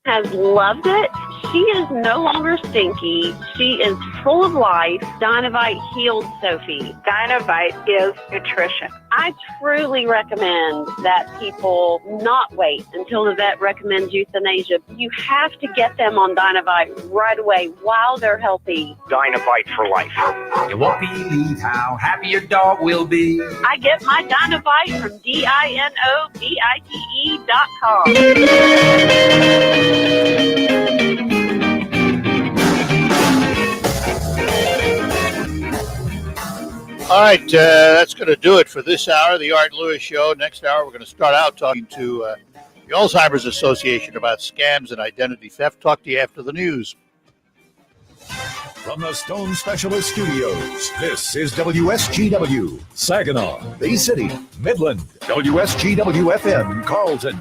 has loved it. She is no longer stinky. She is full of life. Dinovite healed Sophie. Dinovite is nutrition. I truly recommend that people not wait until the vet recommends euthanasia. You have to get them on Dinovite right away while they're healthy. Dinovite for life. You won't believe how happy your dog will be. I get my Dinovite from DINOVITE.com. All right, that's going to do it for this hour, the Art Lewis Show. Next hour, we're going to start out talking to the Alzheimer's Association about scams and identity theft. Talk to you after the news. From the Stone Specialist Studios, this is WSGW, Saginaw, Bay City, Midland, WSGW-FM, Carlton.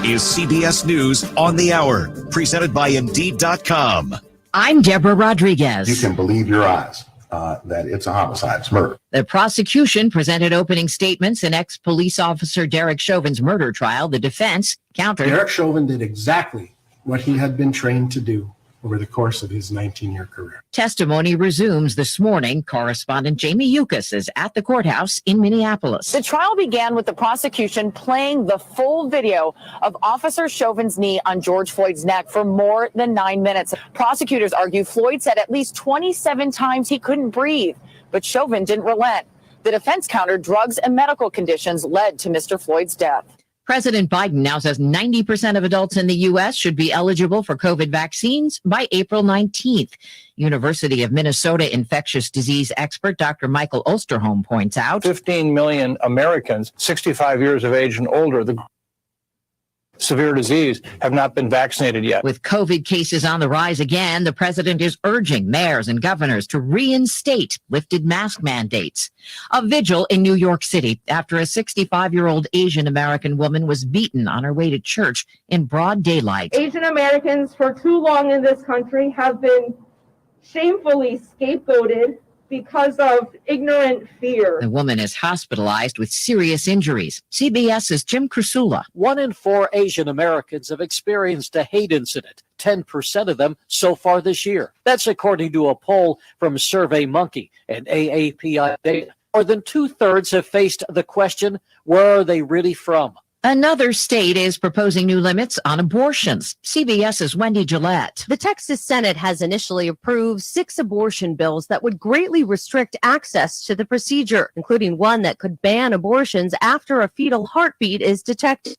Is CBS News on the Hour, presented by Indeed.com. I'm Deborah Rodriguez. You can believe your eyes that it's a homicide, it's murder. The prosecution presented opening statements in ex-police officer Derek Chauvin's murder trial. The defense countered. Derek Chauvin did exactly what he had been trained to do over the course of his 19-year career. Testimony resumes this morning. Correspondent Jamie Yukas is at the courthouse in Minneapolis. The trial began with the prosecution playing the full video of Officer Chauvin's knee on George Floyd's neck for more than 9 minutes. Prosecutors argue Floyd said at least 27 times he couldn't breathe, but Chauvin didn't relent. The defense countered drugs and medical conditions led to Mr. Floyd's death. President Biden now says 90% of adults in the U.S. should be eligible for COVID vaccines by April 19th. University of Minnesota infectious disease expert Dr. Michael Osterholm points out 15 million Americans 65 years of age and older. severe disease have not been vaccinated yet. With COVID cases on the rise again, the president is urging mayors and governors to reinstate lifted mask mandates. A vigil in New York City after a 65-year-old Asian American woman was beaten on her way to church in broad daylight. Asian Americans for too long in this country have been shamefully scapegoated because of ignorant fear. The woman is hospitalized with serious injuries. CBS's Jim Krasula. 1 in 4 Asian Americans have experienced a hate incident, 10% of them so far this year. That's according to a poll from SurveyMonkey and AAPI data. More than 2/3 have faced the question, where are they really from? Another state is proposing new limits on abortions. CBS's Wendy Gillette. The Texas Senate has initially approved 6 abortion bills that would greatly restrict access to the procedure, including one that could ban abortions after a fetal heartbeat is detected.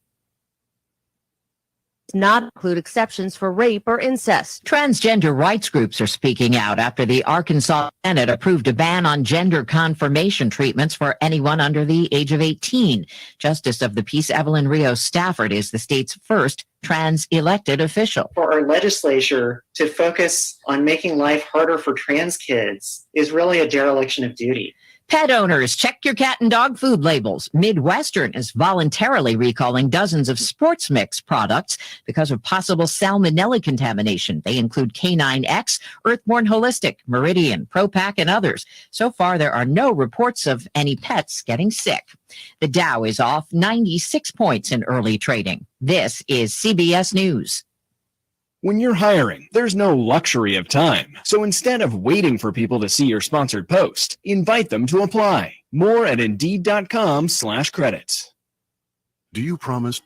Not include exceptions for rape or incest. Transgender rights groups are speaking out after the Arkansas Senate approved a ban on gender confirmation treatments for anyone under the age of 18. Justice of the Peace Evelyn Rios Stafford is the state's first trans elected official. For our legislature to focus on making life harder for trans kids is really a dereliction of duty. Pet owners, check your cat and dog food labels. Midwestern is voluntarily recalling dozens of sports mix products because of possible salmonella contamination. They include Canine X, Earthborn Holistic, Meridian, ProPack, and others. So far, there are no reports of any pets getting sick. The Dow is off 96 points in early trading. This is CBS News. When you're hiring, there's no luxury of time. So instead of waiting for people to see your sponsored post, invite them to apply. More at Indeed.com/credits. Do you promise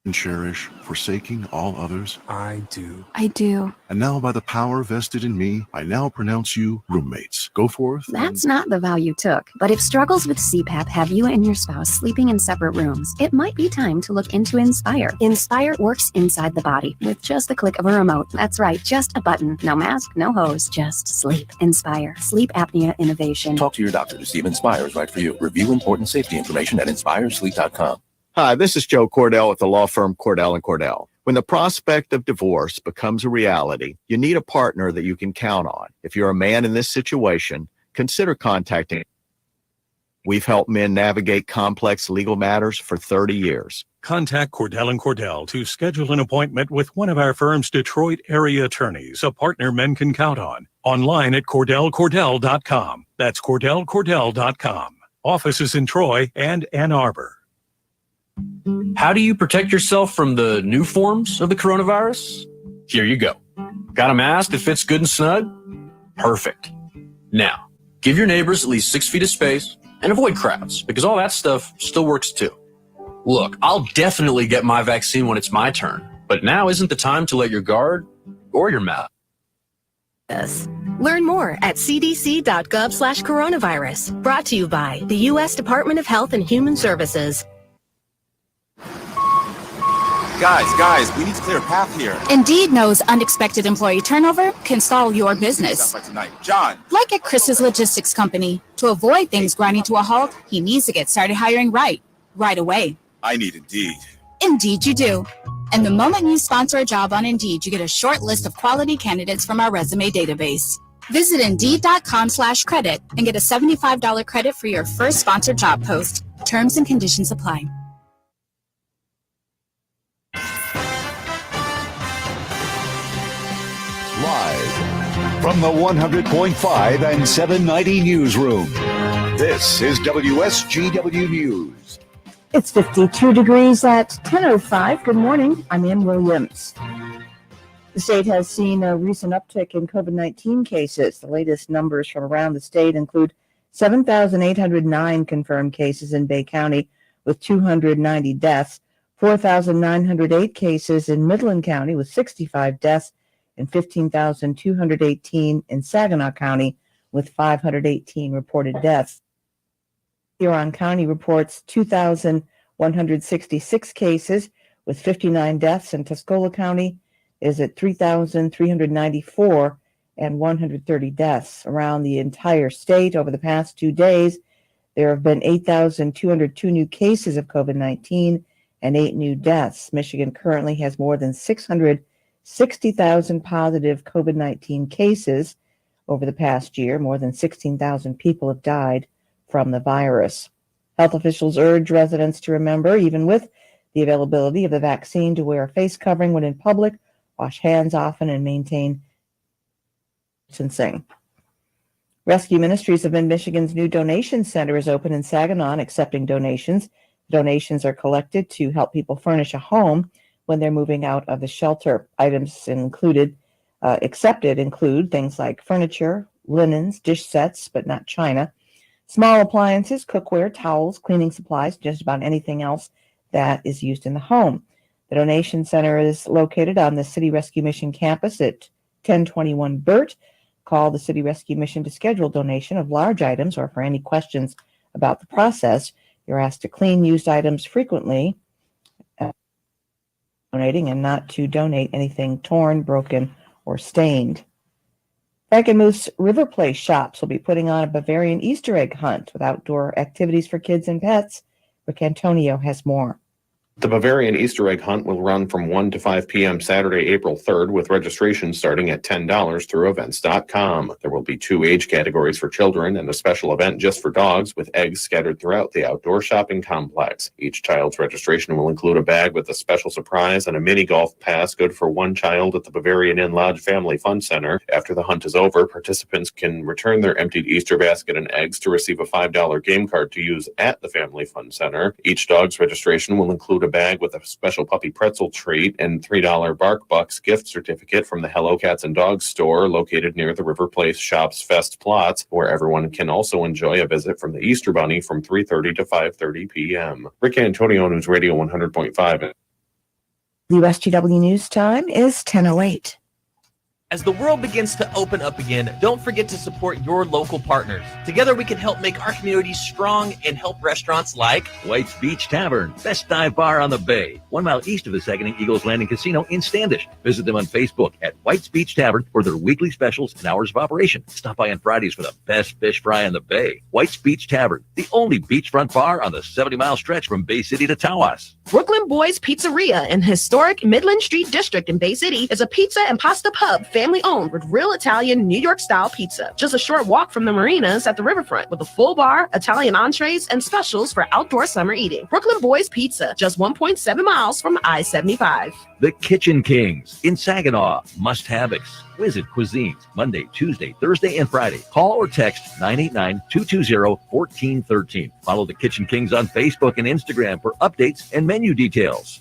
and cherish forsaking all others? I do. I do. And now by the power vested in me, I now pronounce you roommates. Go forth. That's not the vow you took. But if struggles with CPAP have you and your spouse sleeping in separate rooms, it might be time to look into Inspire. Inspire works inside the body with just the click of a remote. That's right, just a button. No mask, no hose, just sleep. Inspire. Sleep apnea innovation. Talk to your doctor to see if Inspire is right for you. Review important safety information at inspiresleep.com. Hi, this is Joe Cordell with the law firm Cordell & Cordell. When the prospect of divorce becomes a reality, you need a partner that you can count on. If you're a man in this situation, consider contacting. We've helped men navigate complex legal matters for 30 years. Contact Cordell & Cordell to schedule an appointment with one of our firm's Detroit area attorneys, a partner men can count on. Online at CordellCordell.com. That's CordellCordell.com. Offices in Troy and Ann Arbor. How do you protect yourself from the new forms of the coronavirus? Here you go. Got a mask that fits good and snug? Perfect. Now, give your neighbors at least 6 feet of space and avoid crowds, because all that stuff still works too. Look, I'll definitely get my vaccine when it's my turn, but now isn't the time to let your guard or your mouth. Learn more at cdc.gov/coronavirus. Brought to you by the U.S. Department of Health and Human Services. Guys, we need to clear a path here. Indeed knows unexpected employee turnover can stall your business. John. Like at Chris's Logistics Company. To avoid things grinding to a halt, he needs to get started hiring right away. I need Indeed. Indeed you do. And the moment you sponsor a job on Indeed, you get a short list of quality candidates from our resume database. Visit Indeed.com/credit and get a $75 credit for your first sponsored job post. Terms and conditions apply. Live from the 100.5 and 790 newsroom, this is WSGW News. It's 52 degrees at 10:05. Good morning. I'm Ann Williams. The state has seen a recent uptick in COVID-19 cases. The latest numbers from around the state include 7,809 confirmed cases in Bay County with 290 deaths, 4,908 cases in Midland County with 65 deaths, and 15,218 in Saginaw County with 518 reported deaths. Huron County reports 2,166 cases with 59 deaths, and Tuscola County is at 3,394 and 130 deaths. Around the entire state over the past 2 days, there have been 8,202 new cases of COVID-19 and 8 new deaths. Michigan currently has more than 660,000 positive COVID-19 cases. Over the past year, more than 16,000 people have died from the virus. Health officials urge residents to remember, even with the availability of the vaccine, to wear a face covering when in public, wash hands often, and maintain distancing. Rescue Ministries of Mid-Michigan's new donation center is open in Saginaw, accepting donations. Donations are collected to help people furnish a home when they're moving out of the shelter. Items accepted include things like furniture, linens, dish sets, but not china, small appliances, cookware, towels, cleaning supplies, just about anything else that is used in the home. The donation center is located on the City Rescue Mission campus at 1021 Burt. Call the City Rescue Mission to schedule donation of large items, or for any questions about the process. You're asked to clean used items frequently, donating, and not to donate anything torn, broken, or stained. Frankenmuth's River Place shops will be putting on a Bavarian Easter egg hunt with outdoor activities for kids and pets. Rick Antonio has more. The Bavarian Easter egg hunt will run from 1 to 5 p.m. Saturday, April 3rd, with registration starting at $10 through events.com. There will be 2 age categories for children and a special event just for dogs with eggs scattered throughout the outdoor shopping complex. Each child's registration will include a bag with a special surprise and a mini golf pass good for 1 child at the Bavarian Inn Lodge Family Fun Center. After the hunt is over, participants can return their emptied Easter basket and eggs to receive a $5 game card to use at the Family Fun Center. Each dog's registration will include a bag with a special puppy pretzel treat and $3 Bark Bucks gift certificate from the Hello Cats and Dogs store located near the River Place Shops Fest plots, where everyone can also enjoy a visit from the Easter Bunny from 3:30 to 5:30 p.m. Rick Antonio, News Radio 100.5. The USGW News Time is 10:08. As the world begins to open up again, don't forget to support your local partners. Together we can help make our communities strong and help restaurants like White's Beach Tavern, best dive bar on the bay, 1 mile east of the Saginaw Eagles Landing Casino in Standish. Visit them on Facebook at White's Beach Tavern for their weekly specials and hours of operation. Stop by on Fridays for the best fish fry on the bay. White's Beach Tavern, the only beachfront bar on the 70-mile stretch from Bay City to Tawas. Brooklyn Boys Pizzeria in historic Midland Street District in Bay City is a pizza and pasta pub, family-owned, with real Italian New York-style pizza. Just a short walk from the marinas at the riverfront with a full bar, Italian entrees, and specials for outdoor summer eating. Brooklyn Boys Pizza, just 1.7 miles from I-75. The Kitchen Kings in Saginaw, must-have exquisite cuisines, Monday, Tuesday, Thursday, and Friday. Call or text 989-220-1413. Follow the Kitchen Kings on Facebook and Instagram for updates and menu details.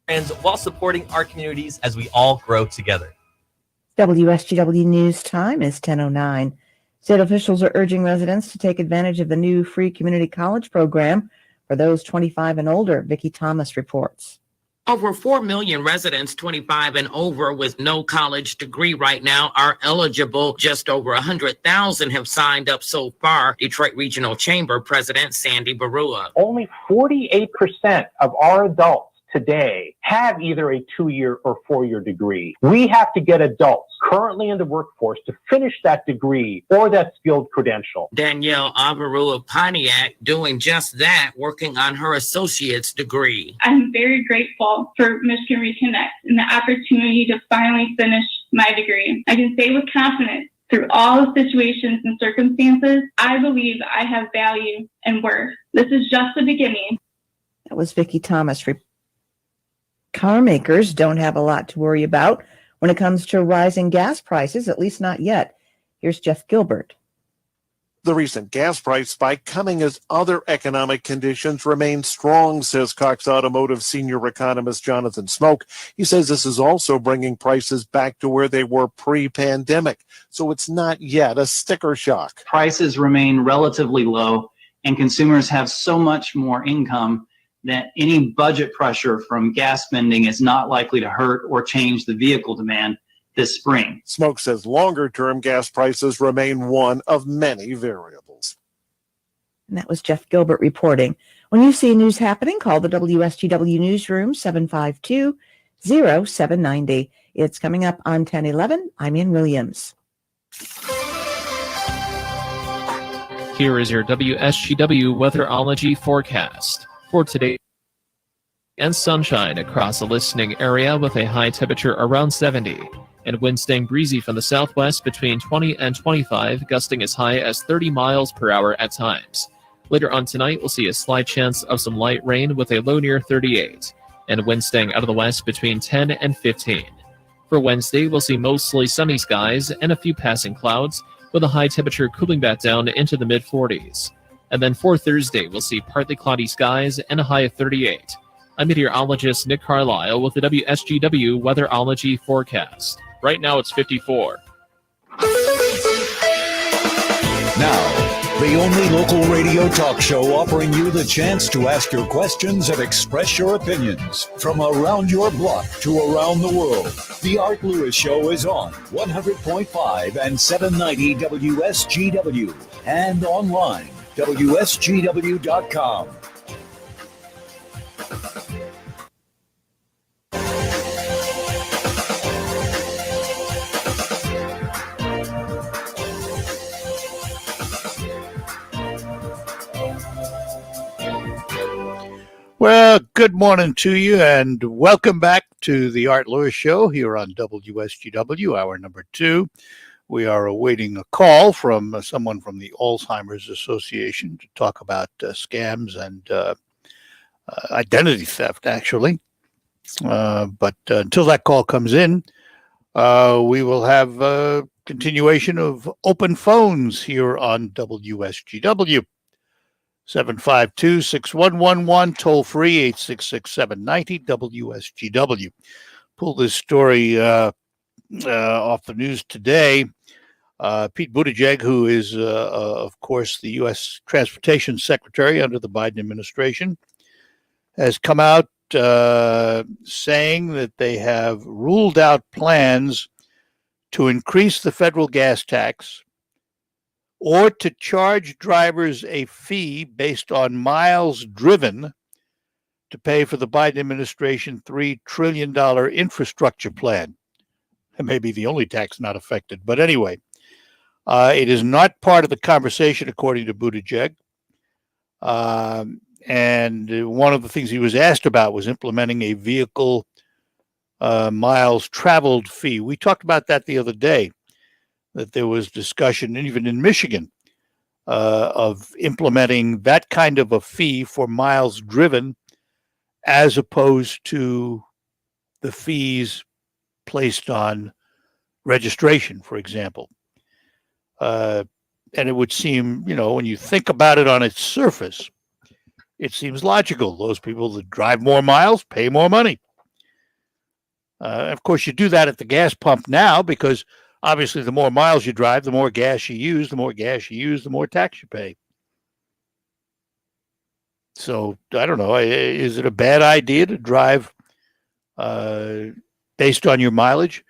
friends while supporting our communities as we all grow together. WSGW News Time is 10:09. State officials are urging residents to take advantage of the new free community college program for those 25 and older. Vicki Thomas reports. Over 4 million residents 25 and over with no college degree right now are eligible. Just over 100,000 have signed up so far. Detroit Regional Chamber President Sandy Barua. Only 48% of our adults today have either a 2-year or 4-year degree. We have to get adults currently in the workforce to finish that degree or that skilled credential. Danielle Avaru of Pontiac doing just that, working on her associate's degree. I'm very grateful for Michigan Reconnect and the opportunity to finally finish my degree. I can say with confidence, through all the situations and circumstances, I believe I have value and worth. This is just the beginning. That was Vicki Thomas. Car makers don't have a lot to worry about when it comes to rising gas prices, at least not yet. Here's Jeff Gilbert. The recent gas price spike coming as other economic conditions remain strong, says Cox Automotive senior economist Jonathan Smoke. He says this is also bringing prices back to where they were pre-pandemic, so it's not yet a sticker shock. Prices remain relatively low, and consumers have so much more income that any budget pressure from gas spending is not likely to hurt or change the vehicle demand this spring. Smoke says longer-term gas prices remain one of many variables. And that was Jeff Gilbert reporting. When you see news happening, call the WSGW Newsroom 752-0790. It's coming up on 10:11. I'm Ann Williams. Here is your WSGW weatherology forecast. For today, and sunshine across the listening area with a high temperature around 70. And winds staying breezy from the southwest between 20 and 25, gusting as high as 30 miles per hour at times. Later on tonight, we'll see a slight chance of some light rain with a low near 38, and winds staying out of the west between 10 and 15. For Wednesday, we'll see mostly sunny skies and a few passing clouds, with a high temperature cooling back down into the mid-40s. And then for Thursday, we'll see partly cloudy skies and a high of 38. I'm meteorologist Nick Carlisle with the WSGW Weatherology forecast. Right now it's 54. Now, the only local radio talk show offering you the chance to ask your questions and express your opinions from around your block to around the world. The Art Lewis Show is on 100.5 and 790 WSGW and online, WSGW.com. Well, good morning to you, and welcome back to the Art Lewis Show here on WSGW, hour number 2. We are awaiting a call from someone from the Alzheimer's Association to talk about scams and identity theft, actually. But until that call comes in, we will have a continuation of open phones here on WSGW. 752-6111, toll free, 866-790 WSGW. Pull this story off the news today. Pete Buttigieg, who is, of course, the U.S. Transportation Secretary under the Biden administration, has come out saying that they have ruled out plans to increase the federal gas tax or to charge drivers a fee based on miles driven to pay for the Biden administration $3 trillion infrastructure plan. It may be the only tax not affected. But anyway, it is not part of the conversation, according to Buttigieg. And one of the things he was asked about was implementing a vehicle miles traveled fee. We talked about that the other day, that there was discussion, even in Michigan, of implementing that kind of a fee for miles driven as opposed to the fees placed on registration, for example. And it would seem, when you think about it on its surface, it seems logical. Those people that drive more miles pay more money. Of course, you do that at the gas pump now because obviously, the more miles you drive, the more gas you use. The more gas you use, the more tax you pay. So, I don't know. Is it a bad idea to drive based on your mileage?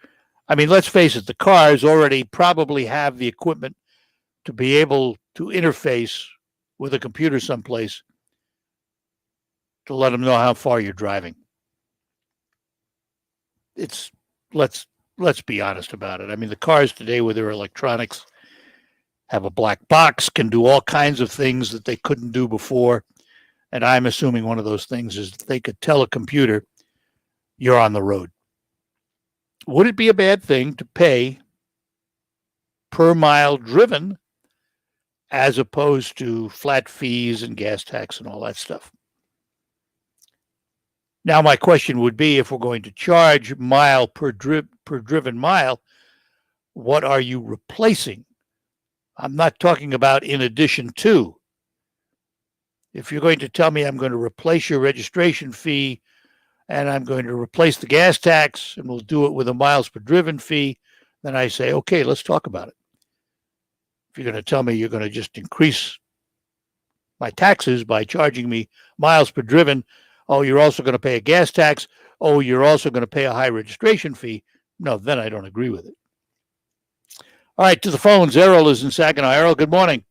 I mean, let's face it. The cars already probably have the equipment to be able to interface with a computer someplace to let them know how far you're driving. Let's be honest about it. I mean, the cars today with their electronics have a black box, can do all kinds of things that they couldn't do before. And I'm assuming one of those things is that they could tell a computer you're on the road. Would it be a bad thing to pay per mile driven as opposed to flat fees and gas tax and all that stuff? Now, my question would be, if we're going to charge mile per driven mile, what are you replacing? I'm not talking about in addition to. If you're going to tell me I'm going to replace your registration fee and I'm going to replace the gas tax and we'll do it with a miles per driven fee, then I say, okay, let's talk about it. If you're going to tell me you're going to just increase my taxes by charging me miles per driven, oh, you're also going to pay a gas tax. Oh, you're also going to pay a high registration fee. No, then I don't agree with it. All right, to the phones. Errol is in Saginaw. Errol, good morning.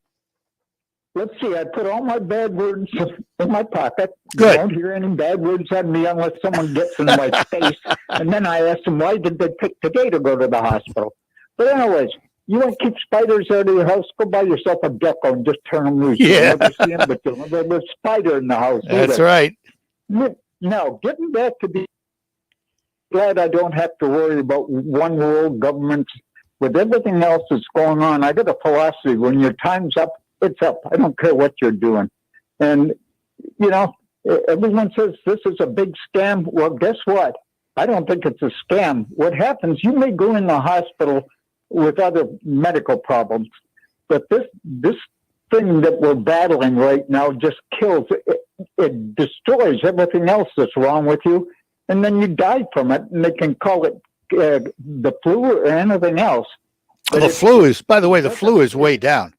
Let's see. I put all my bad words in my pocket. Good. I don't hear any bad words out of me unless someone gets in my face. And then I asked them, why did they pick today to go to the hospital? But anyways, you want to keep spiders out of your house? Go buy yourself a gecko and just turn them loose. Yeah. You'll never see them, but you'll never have a spider in the house. That's right. You Now, getting back to the glad I don't have to worry about one world governments with everything else that's going on. I got a philosophy: when your time's up, it's up. I don't care what you're doing. And you know, everyone says this is a big scam. Well, guess what? I don't think it's a scam. What happens? You may go in the hospital with other medical problems, but this thing that we're battling right now just kills. It destroys everything else that's wrong with you. And then you die from it, and they can call it the flu or anything else. Well, the flu is, by the way, the flu is way down.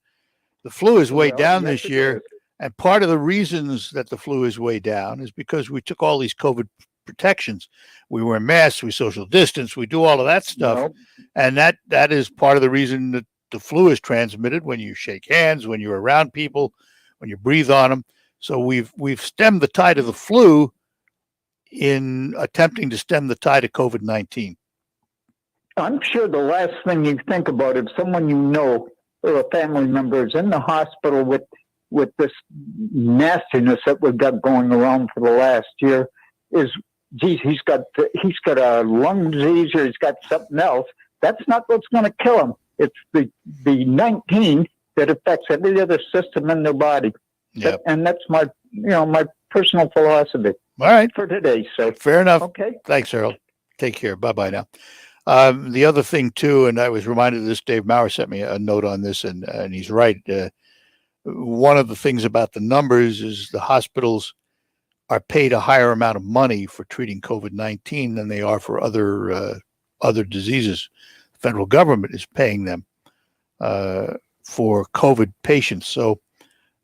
The flu is way down this year. And part of the reasons that the flu is way down is because we took all these COVID protections. We wear masks, we social distance, we do all of that stuff. And that is part of the reason that the flu is transmitted when you shake hands, when you're around people, when you breathe on them. So we've stemmed the tide of the flu in attempting to stem the tide of COVID-19. I'm sure the last thing you think about if someone you know or a family member is in the hospital with this nastiness that we've got going around for the last year is, geez, he's got a lung disease or he's got something else. That's not what's going to kill him. It's the 19 that affects every other system in their body. Yep. And that's my personal philosophy. All right. For today, so fair enough. Okay. Thanks, Harold. Take care. Bye-bye now. The other thing too, and I was reminded of this, Dave Maurer sent me a note on this, and he's right. One of the things about the numbers is the hospitals are paid a higher amount of money for treating COVID-19 than they are for other diseases. The federal government is paying them for COVID patients. So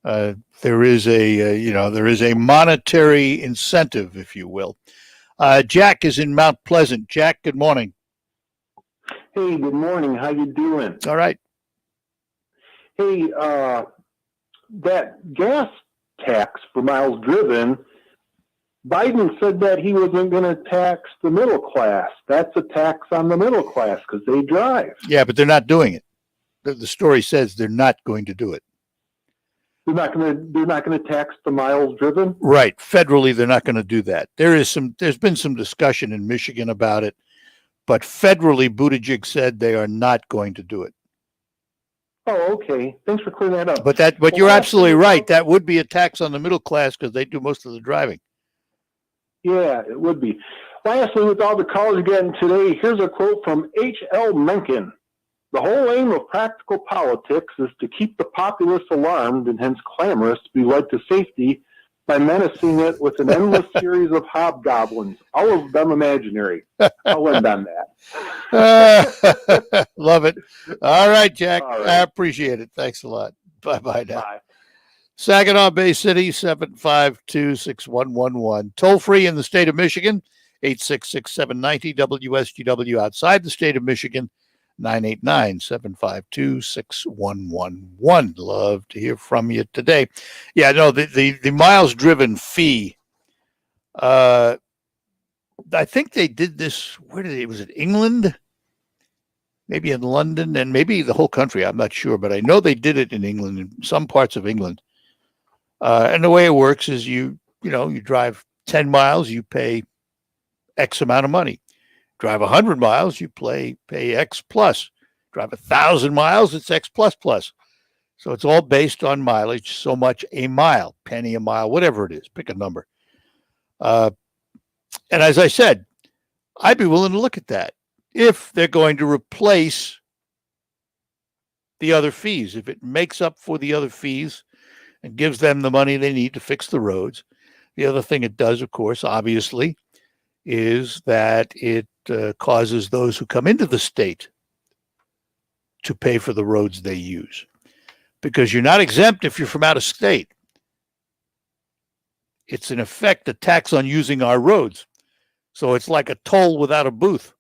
there is a monetary incentive, if you will. Jack is in Mount Pleasant. Jack, good morning. Hey, good morning. How you doing? All right. Hey, that gas tax for miles driven, Biden said that he wasn't going to tax the middle class. That's a tax on the middle class because they drive. Yeah, but they're not doing it. The story says they're not going to do it. They're not going to tax the miles driven. Right. Federally, they're not going to do that. There's been some discussion in Michigan about it, but federally, Buttigieg said they are not going to do it. Oh, okay. Thanks for clearing that up. But you're absolutely right. That would be a tax on the middle class because they do most of the driving. Yeah, it would be. Lastly, with all the calls you're getting today, here's a quote from H.L. Mencken. The whole aim of practical politics is to keep the populace alarmed and hence clamorous to be led to safety by menacing it with an endless series of hobgoblins, all of them imaginary. I'll end on that. Love it. All right, Jack. All right. I appreciate it. Thanks a lot. Bye-bye now. Bye. Saginaw Bay City, 752-6111. Toll free in the state of Michigan, 866-790-WSGW. Outside the state of Michigan, 989-752-6111. Love to hear from you today. Yeah, no, the miles driven fee. I think they did this. Was it England? Maybe in London and maybe the whole country. I'm not sure, but I know they did it in England, in some parts of England. And the way it works is you drive 10 miles, you pay X amount of money. Drive 100 miles, you pay X plus. Drive 1,000 miles, it's X plus plus. So it's all based on mileage, so much a mile, penny a mile, whatever it is, pick a number. And as I said, I'd be willing to look at that if they're going to replace the other fees. If it makes up for the other fees and gives them the money they need to fix the roads. The other thing it does, of course, obviously, is that it causes those who come into the state to pay for the roads they use. Because you're not exempt if you're from out of state. It's in effect a tax on using our roads. So it's like a toll without a booth.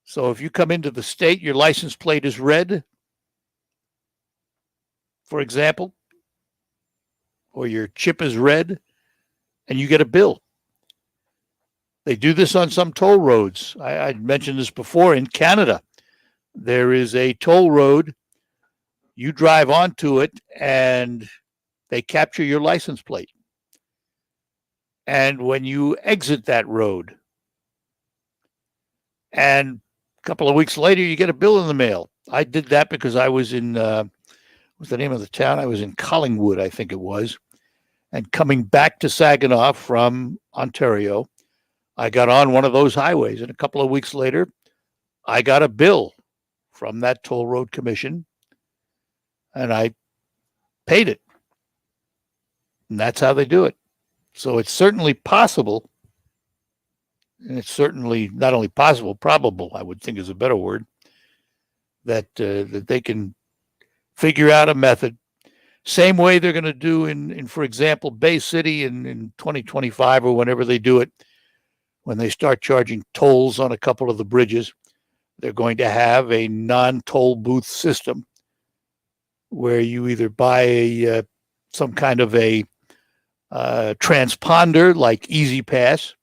So if you come into the state, your license plate is red, for example, or your chip is red, and you get a bill. They do this on some toll roads. I mentioned this before. In Canada, there is a toll road. You drive onto it, and they capture your license plate. and when you exit that road. And a couple of weeks later, you get a bill in the mail. I did that because I was in, what's the name of the town? I was in Collingwood, I think it was. And coming back to Saginaw from Ontario, I got on one of those highways. And a couple of weeks later, I got a bill from that toll road commission, and I paid it. And that's how they do it. So it's certainly possible, and it's certainly not only possible, probable, I would think is a better word, that that they can figure out a method. Same way they're going to do in, for example, Bay City in 2025 or whenever they do it, when they start charging tolls on a couple of the bridges, they're going to have a non-toll booth system where you either buy some kind of a transponder like Easy Pass,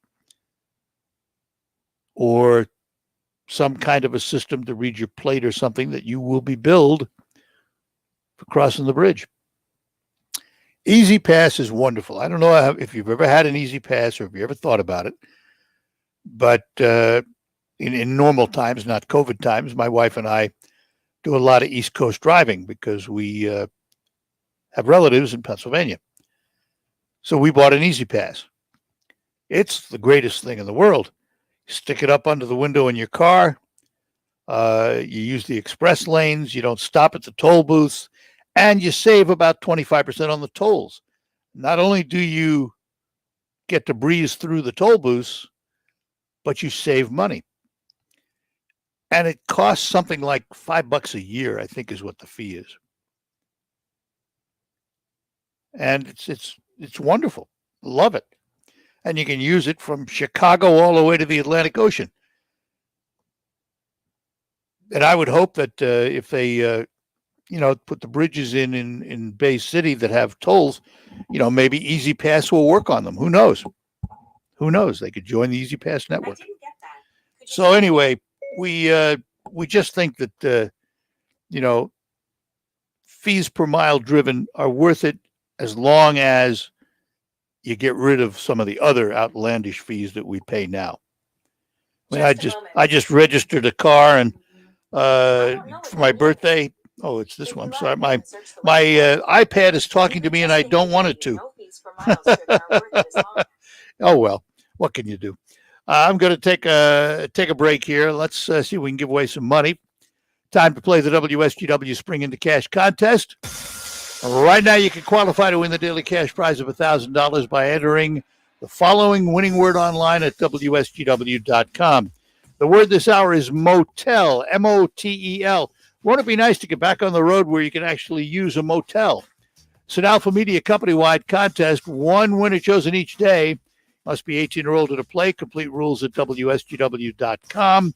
or some kind of a system to read your plate or something that you will be billed for crossing the bridge. Easy Pass is wonderful. I don't know if you've ever had an Easy Pass or if you ever thought about it, but in normal times, not COVID times, my wife and I do a lot of East Coast driving because we have relatives in Pennsylvania. So we bought an Easy Pass. It's the greatest thing in the world. Stick it up under the window in your car. You use the express lanes. You don't stop at the toll booths, and you save about 25% on the tolls. Not only do you get to breeze through the toll booths, but you save money. And it costs something like $5 a year, I think is what the fee is. And it's wonderful. Love it. And you can use it from Chicago all the way to the Atlantic Ocean. And I would hope that if they, put the bridges in Bay City that have tolls, maybe Easy Pass will work on them. Who knows? Who knows? They could join the Easy Pass network. So anyway, we just think that, fees per mile driven are worth it as long as you get rid of some of the other outlandish fees that we pay now. I just registered a car and for my birthday. Oh, it's this one. I'm sorry. My iPad is talking to me and I don't want it to. Oh, well, what can you do? I'm going to take a break here. Let's see if we can give away some money. Time to play the WSGW Spring into Cash contest. Right now, you can qualify to win the daily cash prize of $1,000 by entering the following winning word online at WSGW.com. The word this hour is motel, M-O-T-E-L. Won't it be nice to get back on the road where you can actually use a motel? It's an Alpha Media company-wide contest. One winner chosen each day. Must be 18 or older to play. Complete rules at WSGW.com.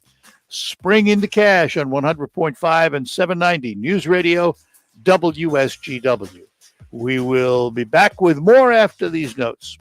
Spring into cash on 100.5 and 790 News Radio WSGW. We will be back with more after these notes.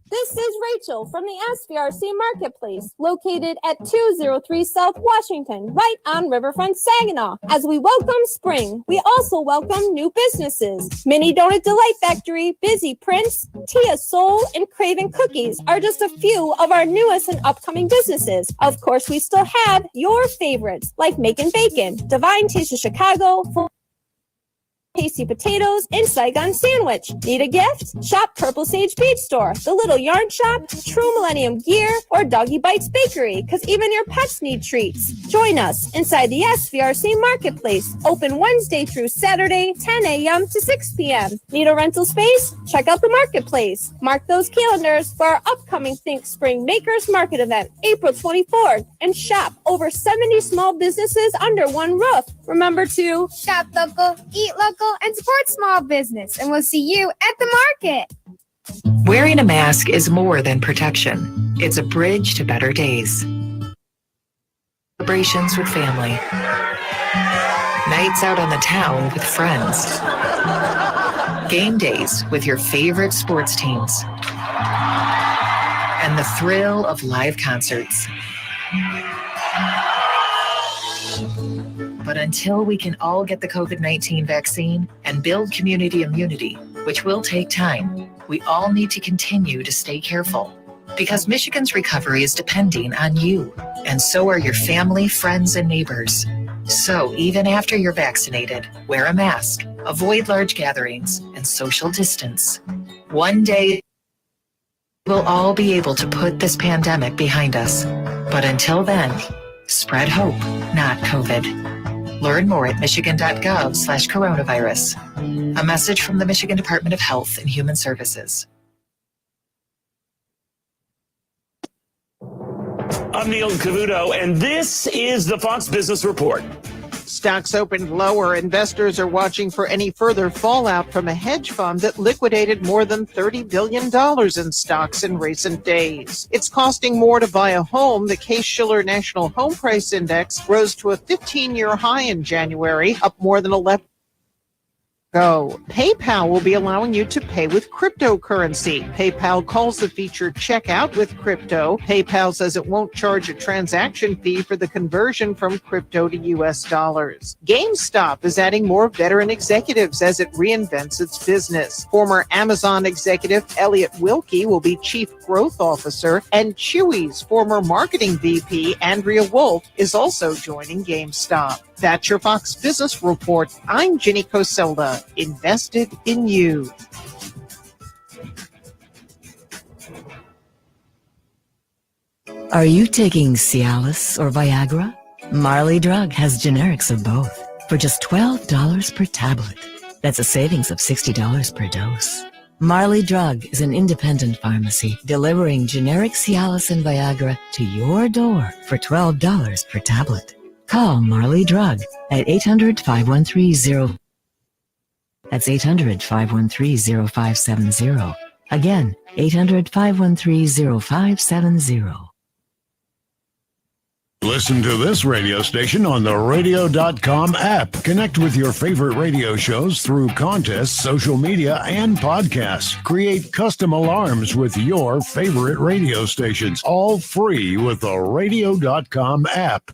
This is Rachel from the SVRC Marketplace, located at 203 South Washington, right on Riverfront Saginaw. As we welcome spring, we also welcome new businesses. Mini Donut Delight Factory, Busy Prince, Tia Soul, and Craven Cookies are just a few of our newest and upcoming businesses. Of course, we still have your favorites, like Makin' Bacon, Divine Taste of Chicago, Tasty Potatoes, and Saigon Sandwich. Need a gift? Shop Purple Sage Beach Store, The Little Yarn Shop, True Millennium Gear, or Doggy Bites Bakery, because even your pets need treats. Join us inside the SVRC Marketplace, open Wednesday through Saturday, 10 a.m. to 6 p.m. Need a rental space? Check out the Marketplace. Mark those calendars for our upcoming Think Spring Makers Market event, April 24th, and shop over 70 small businesses under one roof. Remember to shop local, eat local, and support small business. And we'll see you at the market. Wearing a mask is more than protection. It's a bridge to better days. Celebrations with family. Nights out on the town with friends. Game days with your favorite sports teams. And the thrill of live concerts. But until we can all get the COVID-19 vaccine and build community immunity, which will take time, we all need to continue to stay careful. Because Michigan's recovery is depending on you, and so are your family, friends, and neighbors. So even after you're vaccinated, wear a mask, avoid large gatherings, and social distance. One day, we'll all be able to put this pandemic behind us. But until then, spread hope, not COVID. Learn more at michigan.gov/coronavirus. A message from the Michigan Department of Health and Human Services. I'm Neil Cavuto, and this is the Fox Business Report. Stocks opened lower. Investors are watching for any further fallout from a hedge fund that liquidated more than $30 billion in stocks in recent days. It's costing more to buy a home. The Case-Shiller National Home Price Index rose to a 15-year high in January, up more than 11%. PayPal will be allowing you to pay with cryptocurrency. PayPal calls the feature checkout with crypto. PayPal says it won't charge a transaction fee for the conversion from crypto to U.S. dollars. GameStop is adding more veteran executives as it reinvents its business. Former Amazon executive Elliot Wilkie will be Chief Growth Officer, and Chewy's former Marketing VP Andrea Wolf is also joining GameStop. That's your Fox Business Report. I'm Ginny Coselda, invested in you. Are you taking Cialis or Viagra? Marley Drug has generics of both for just $12 per tablet. That's a savings of $60 per dose. Marley Drug is an independent pharmacy delivering generic Cialis and Viagra to your door for $12 per tablet. Call Marley Drug at 800-513-0. That's 800-513-0570. Again, 800-513-0570. Listen to this radio station on the radio.com app. Connect with your favorite radio shows through contests, social media, and podcasts. Create custom alarms with your favorite radio stations, all free with the radio.com app.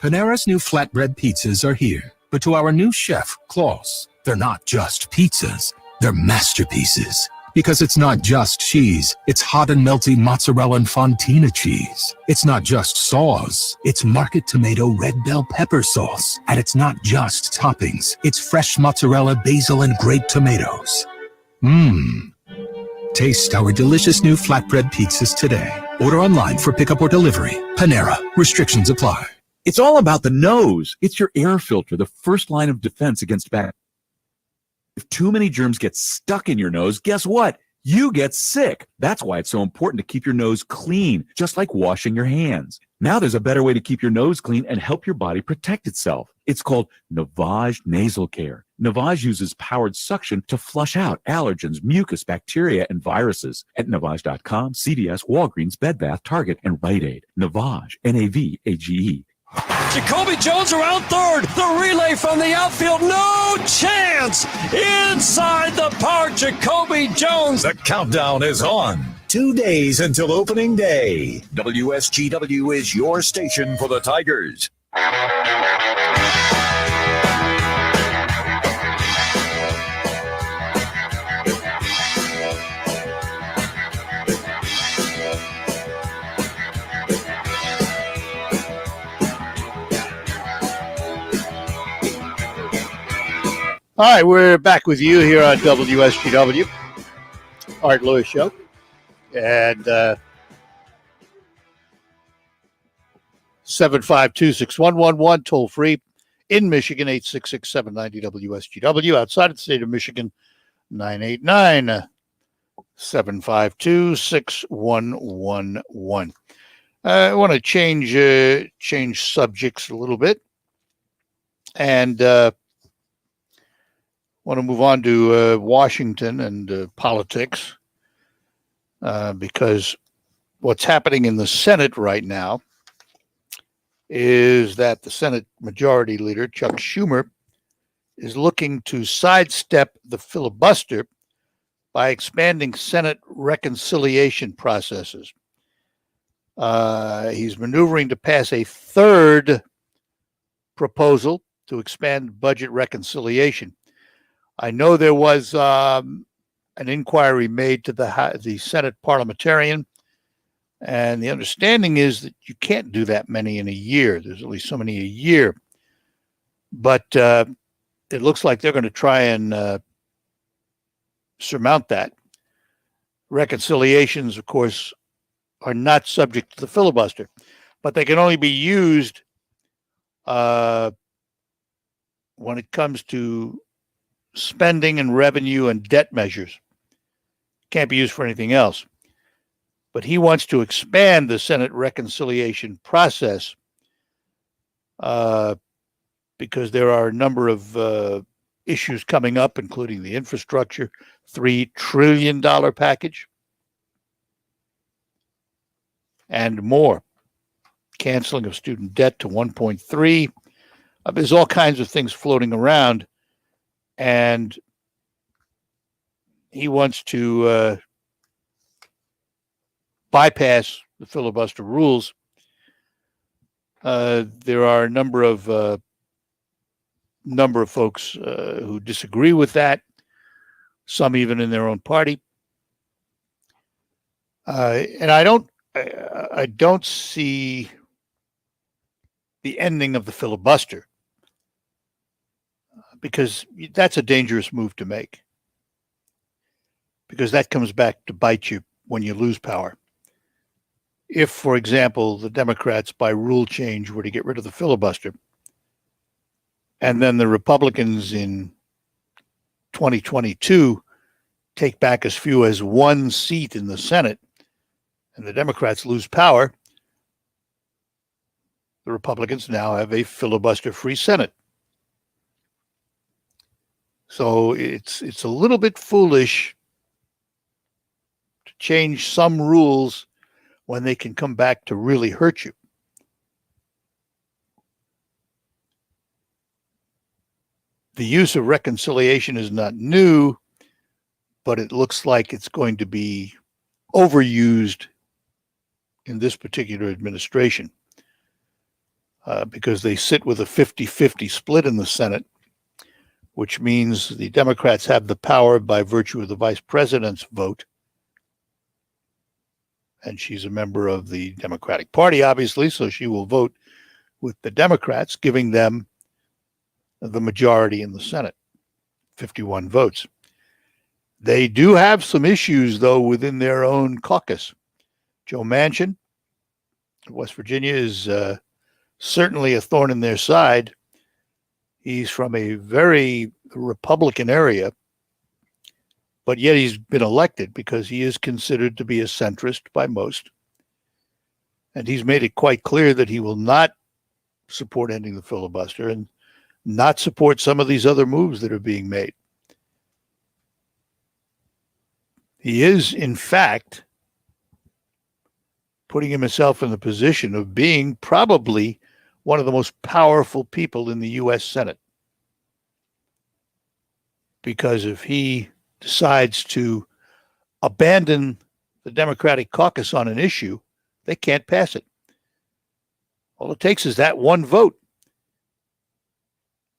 Panera's new flatbread pizzas are here. But to our new chef, Klaus, they're not just pizzas. They're masterpieces. Because it's not just cheese. It's hot and melty mozzarella and fontina cheese. It's not just sauce. It's market tomato red bell pepper sauce. And it's not just toppings. It's fresh mozzarella, basil, and grape tomatoes. Taste our delicious new flatbread pizzas today. Order online for pickup or delivery. Panera. Restrictions apply. It's all about the nose. It's your air filter, the first line of defense against bacteria. If too many germs get stuck in your nose, guess what? You get sick. That's why it's so important to keep your nose clean, just like washing your hands. Now there's a better way to keep your nose clean and help your body protect itself. It's called Navage Nasal Care. Navage uses powered suction to flush out allergens, mucus, bacteria, and viruses. At Navage.com, CVS, Walgreens, Bed Bath, Target, and Rite Aid. Navage, N-A-V-A-G-E. Jacoby Jones around third. The relay from the outfield. No chance. Inside the park, Jacoby Jones. The countdown is on. 2 days until opening day. WSGW is your station for the Tigers. All right, we're back with you here on WSGW, Art Lewis Show, and 752-6111, toll free in Michigan, 866-790-WSGW, outside of the state of Michigan, 989-752-6111. I want to change subjects a little bit, and want to move on to Washington and politics because what's happening in the Senate right now is that the Senate Majority Leader, Chuck Schumer, is looking to sidestep the filibuster by expanding Senate reconciliation processes. He's maneuvering to pass a third proposal to expand budget reconciliation. I know there was an inquiry made to the Senate parliamentarian, and the understanding is that you can't do that many in a year. There's at least so many a year. But it looks like they're going to try and surmount that. Reconciliations, of course, are not subject to the filibuster, but they can only be used when it comes to spending and revenue and debt measures. Can't be used for anything else. But he wants to expand the Senate reconciliation process because there are a number of issues coming up, including the infrastructure, $3 trillion package, and more. Canceling of student debt to 1.3. There's all kinds of things floating around, and he wants to bypass the filibuster rules. There are a number of folks who disagree with that, some even in their own party. And I don't see the ending of the filibuster, because that's a dangerous move to make, because that comes back to bite you when you lose power. If, for example, the Democrats by rule change were to get rid of the filibuster, and then the Republicans in 2022 take back as few as one seat in the Senate, and the Democrats lose power, the Republicans now have a filibuster-free Senate. So it's a little bit foolish to change some rules when they can come back to really hurt you. The use of reconciliation is not new, but it looks like it's going to be overused in this particular administration because they sit with a 50-50 split in the Senate, which means the Democrats have the power by virtue of the vice president's vote. And she's a member of the Democratic Party, obviously, so she will vote with the Democrats, giving them the majority in the Senate, 51 votes. They do have some issues, though, within their own caucus. Joe Manchin of West Virginia is certainly a thorn in their side. He's from a very Republican area, but yet he's been elected because he is considered to be a centrist by most. And he's made it quite clear that he will not support ending the filibuster and not support some of these other moves that are being made. He is, in fact, putting himself in the position of being probably one of the most powerful people in the U.S. Senate. Because if he decides to abandon the Democratic caucus on an issue, they can't pass it. All it takes is that one vote.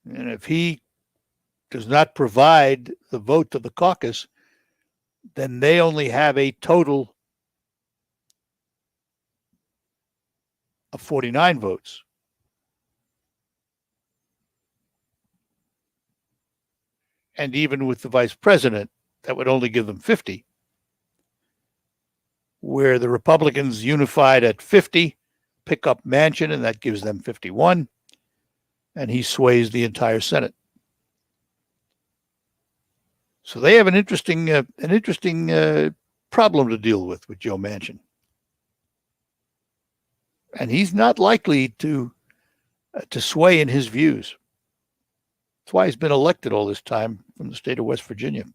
And if he does not provide the vote to the caucus, then they only have a total of 49 votes. And even with the vice president, that would only give them 50. Where the Republicans unified at 50, pick up Manchin, and that gives them 51. And he sways the entire Senate. So they have an interesting problem to deal with Joe Manchin. And he's not likely to sway in his views. That's why he's been elected all this time from the state of West Virginia.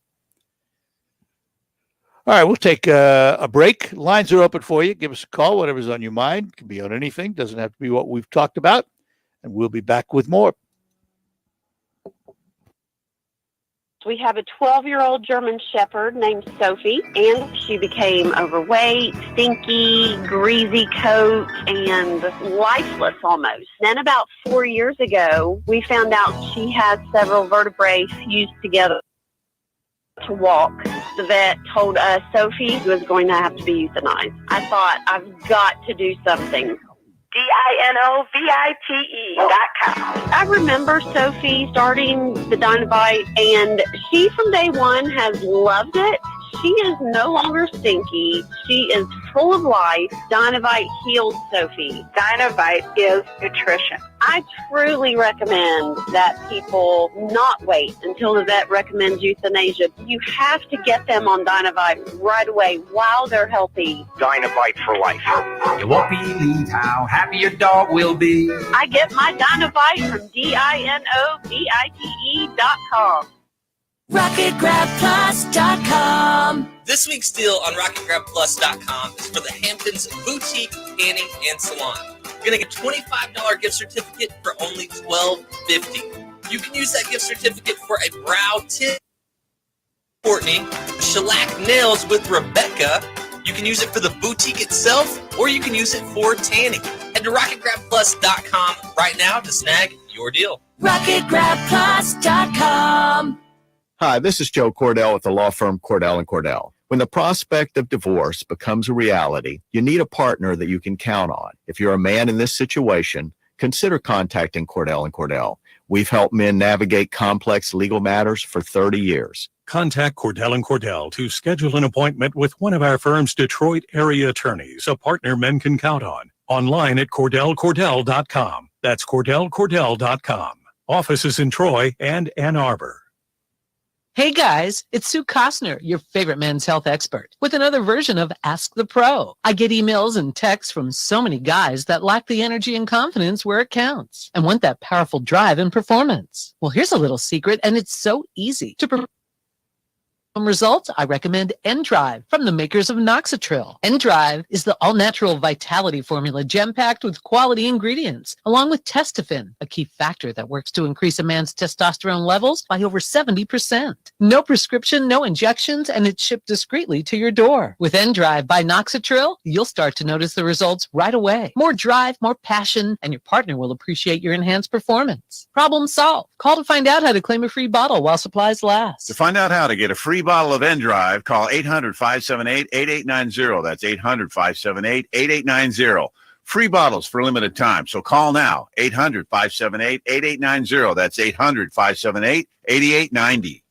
All right, we'll take a break. Lines are open for you. Give us a call, whatever's on your mind. It can be on anything. Doesn't have to be what we've talked about. And we'll be back with more. We have a 12-year-old German Shepherd named Sophie, and she became overweight, stinky, greasy coat, and lifeless almost. Then about 4 years ago, we found out she had several vertebrae fused together to walk. The vet told us Sophie was going to have to be euthanized. I thought, I've got to do something. DINOVITE.com. I remember Sophie starting the Dinovite, and she from day one has loved it. She is no longer stinky. She is full of life. Dinovite healed Sophie. Dinovite is nutrition. I truly recommend that people not wait until the vet recommends euthanasia. You have to get them on Dinovite right away while they're healthy. Dinovite for life. You won't believe how happy your dog will be. I get my Dinovite from DINOVITE.com. RocketGrabPlus.com. This week's deal on RocketGrabPlus.com is for the Hamptons Boutique Tanning and Salon. You're going to get a $25 gift certificate for only $12.50. You can use that gift certificate for a brow tint, Courtney, shellac nails with Rebecca. You can use it for the boutique itself, or you can use it for tanning. Head to RocketGrabPlus.com right now to snag your deal. RocketGrabPlus.com. Hi, this is Joe Cordell with the law firm Cordell & Cordell. When the prospect of divorce becomes a reality, you need a partner that you can count on. If you're a man in this situation, consider contacting Cordell & Cordell. We've helped men navigate complex legal matters for 30 years. Contact Cordell & Cordell to schedule an appointment with one of our firm's Detroit area attorneys, a partner men can count on. Online at CordellCordell.com. That's CordellCordell.com. Offices in Troy and Ann Arbor. Hey guys, it's Sue Costner, your favorite men's health expert, with another version of Ask the Pro. I get emails and texts from so many guys that lack the energy and confidence where it counts and want that powerful drive and performance. Well, here's a little secret, and it's so easy to results, I recommend N-Drive from the makers of Noxitril. N-Drive is the all-natural vitality formula gem-packed with quality ingredients, along with Testofen, a key factor that works to increase a man's testosterone levels by over 70%. No prescription, no injections, and it's shipped discreetly to your door. With N-Drive by Noxitril, you'll start to notice the results right away. More drive, more passion, and your partner will appreciate your enhanced performance. Problem solved. Call to find out how to claim a free bottle while supplies last. To find out how to get a free bottle of N-Drive, call 800-578-8890. That's 800-578-8890. Free bottles for a limited time. So call now, 800-578-8890. That's 800-578-8890.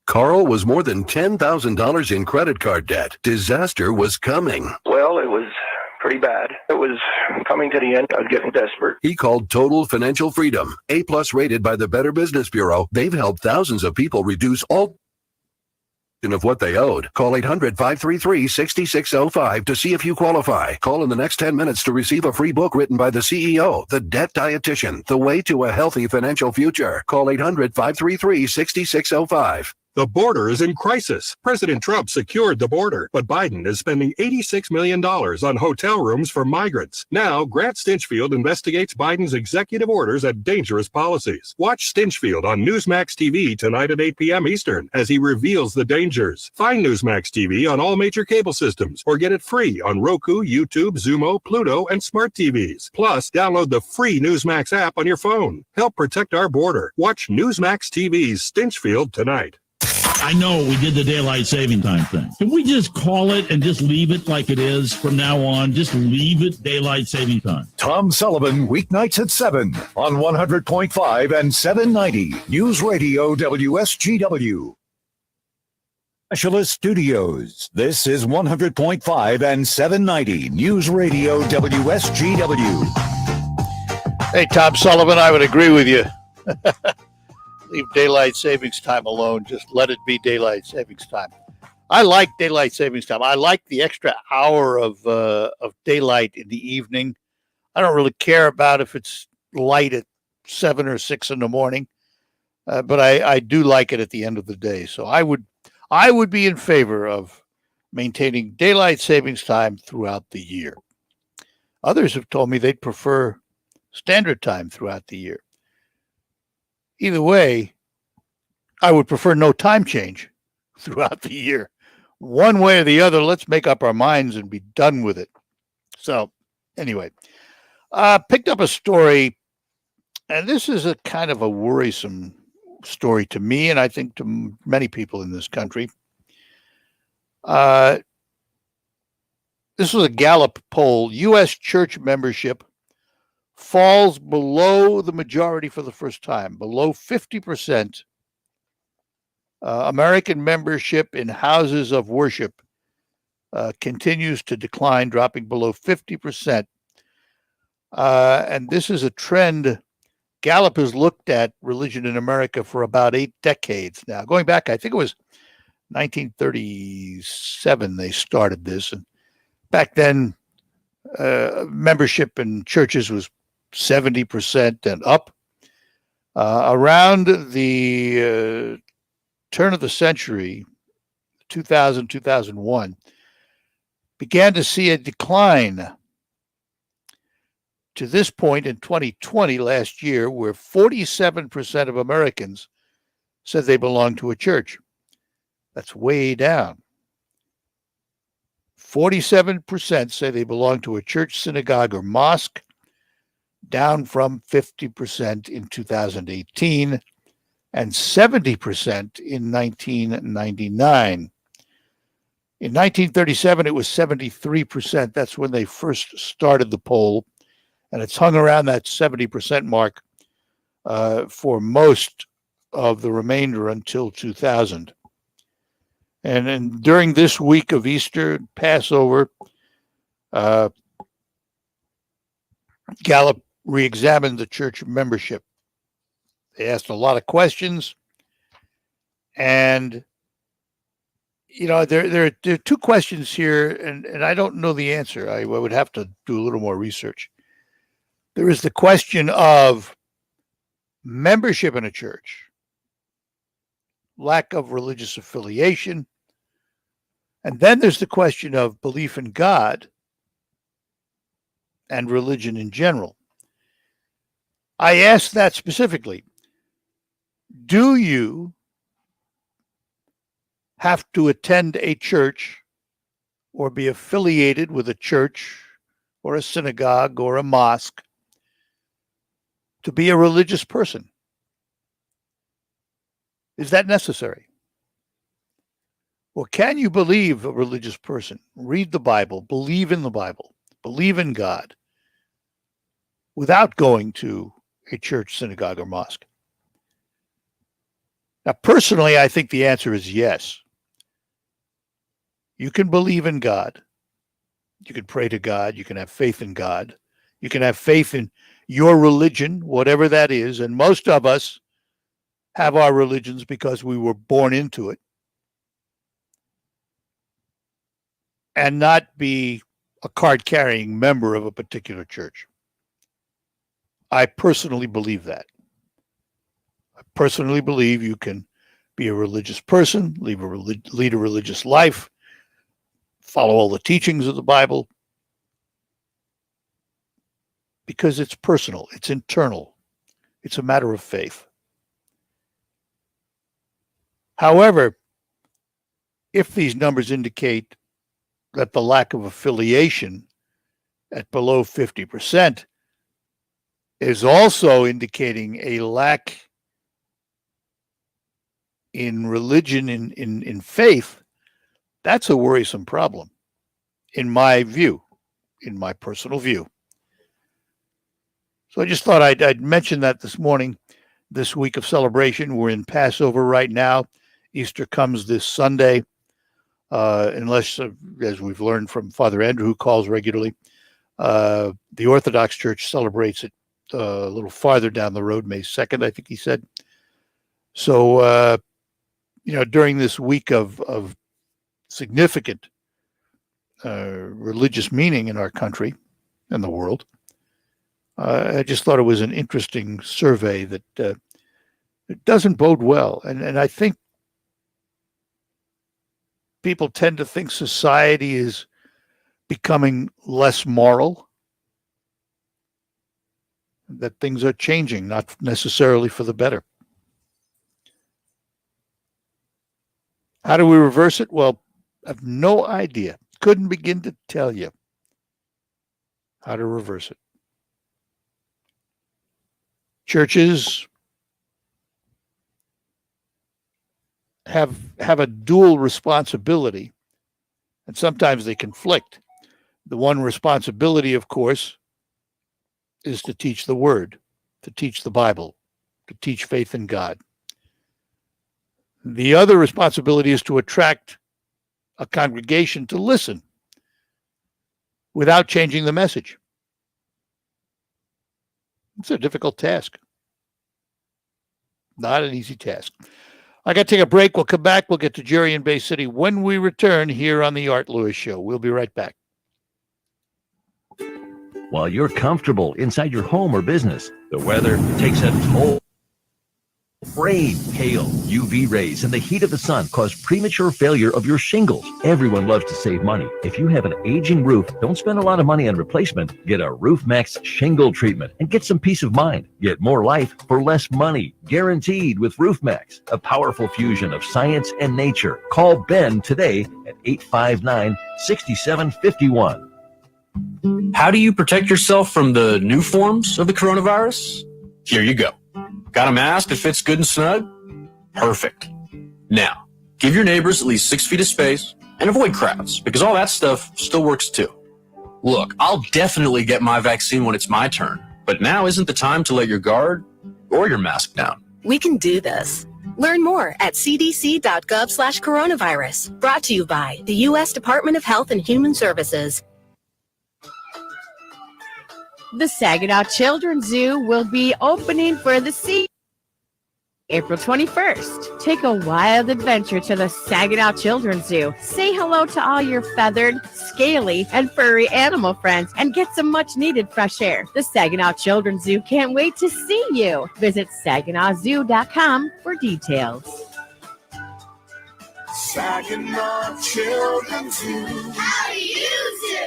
Carl was more than $10,000 in credit card debt. Disaster was coming. Well, it was pretty bad. It was coming to the end. I was getting desperate. He called Total Financial Freedom, A+ rated by the Better Business Bureau. They've helped thousands of people reduce all of what they owed. Call 800-533-6605 to see if you qualify. Call in the next 10 minutes to receive a free book written by the CEO, The Debt Dietitian, The Way to a Healthy Financial Future. Call 800-533-6605. The border is in crisis. President Trump secured the border, but Biden is spending $86 million on hotel rooms for migrants. Now, Grant Stinchfield investigates Biden's executive orders and dangerous policies. Watch Stinchfield on Newsmax TV tonight at 8 p.m. Eastern as he reveals the dangers. Find Newsmax TV on all major cable systems or get it free on Roku, YouTube, Xumo, Pluto, and smart TVs. Plus, download the free Newsmax app on your phone. Help protect our border. Watch Newsmax TV's Stinchfield tonight. I know we did the daylight saving time thing. Can we just call it and just leave it like it is from now on? Just leave it daylight saving time. Tom Sullivan, weeknights at 7 on 100.5 and 790 News Radio WSGW. Specialist Studios. This is 100.5 and 790 News Radio WSGW. Hey, Tom Sullivan, I would agree with you. Leave daylight savings time alone. Just let it be daylight savings time. I like daylight savings time. I like the extra hour of daylight in the evening. I don't really care about if it's light at 7 or 6 in the morning, but I do like it at the end of the day. So I would be in favor of maintaining daylight savings time throughout the year. Others have told me they'd prefer standard time throughout the year. Either way, I would prefer no time change throughout the year. One way or the other, let's make up our minds and be done with it. So anyway, picked up a story, and this is a kind of a worrisome story to me, and I think to many people in this country. This was a Gallup poll. U.S. church membership falls below the majority for the first time, below 50%. American membership in houses of worship continues to decline, dropping below 50%. And this is a trend. Gallup has looked at religion in America for about 8 decades now. Going back, I think it was 1937 they started this. And back then, membership in churches was 70% and up. Around the turn of the century, 2000, 2001, began to see a decline to this point in 2020, last year, where 47% of Americans said they belong to a church. That's way down. 47% say they belong to a church, synagogue, or mosque, down from 50% in 2018 and 70% in 1999. In 1937, it was 73%. That's when they first started the poll, and it's hung around that 70% mark for most of the remainder until 2000. And during this week of Easter, Passover, Gallup re-examined the church membership. They asked a lot of questions, and there are 2 questions here, and I don't know the answer. I would have to do a little more research. There is the question of membership in a church, lack of religious affiliation, and then there's the question of belief in God and religion in general. I asked that specifically. Do you have to attend a church or be affiliated with a church or a synagogue or a mosque to be a religious person? Is that necessary? Or can you believe a religious person, read the Bible, believe in the Bible, believe in God, without going to a church, synagogue, or mosque? Now, personally, I think the answer is yes. You can believe in God. You can pray to God. You can have faith in God. You can have faith in your religion, whatever that is. And most of us have our religions because we were born into it, and not be a card-carrying member of a particular church. I personally believe that. I personally believe you can be a religious person, lead a religious life, follow all the teachings of the Bible, because it's personal, it's internal, it's a matter of faith. However, if these numbers indicate that the lack of affiliation at below 50% is also indicating a lack in religion, in faith, that's a worrisome problem, in my view, in my personal view. So I just thought I'd mention that this morning, this week of celebration. We're in Passover right now. Easter comes this Sunday. Unless, as we've learned from Father Andrew, who calls regularly, the Orthodox Church celebrates it a little farther down the road, May 2nd, I think he said. So, during this week of significant religious meaning in our country and the world, I just thought it was an interesting survey that it doesn't bode well. And I think people tend to think society is becoming less moral, that things are changing, not necessarily for the better. How do we reverse it? Well, I have no idea. Couldn't begin to tell you how to reverse it. Churches have a dual responsibility, and sometimes they conflict. The one responsibility, of course, is to teach the Word, to teach the Bible, to teach faith in God. The other responsibility is to attract a congregation to listen without changing the message. It's a difficult task. Not an easy task. I got to take a break. We'll come back. We'll get to Jerry in Bay City when we return here on the Art Lewis Show. We'll be right back. While you're comfortable inside your home or business, the weather takes a toll. Rain, hail, UV rays, and the heat of the sun cause premature failure of your shingles. Everyone loves to save money. If you have an aging roof, don't spend a lot of money on replacement. Get a RoofMax shingle treatment and get some peace of mind. Get more life for less money. Guaranteed with RoofMax, a powerful fusion of science and nature. Call Ben today at 859-6751. How do you protect yourself from the new forms of the coronavirus? Here you go. Got a mask that fits good and snug? Perfect. Now, give your neighbors at least 6 feet of space and avoid crowds, because all that stuff still works too. Look, I'll definitely get my vaccine when it's my turn, but now isn't the time to let your guard or your mask down. We can do this. Learn more at cdc.gov/coronavirus. Brought to you by the U.S. Department of Health and Human Services. The Saginaw Children's Zoo will be opening for the season April 21st. Take a wild adventure to the Saginaw Children's Zoo. Say hello to all your feathered, scaly, and furry animal friends and get some much-needed fresh air. The Saginaw Children's Zoo can't wait to see you. Visit SaginawZoo.com for details. Saginaw Children's Zoo. How do you do?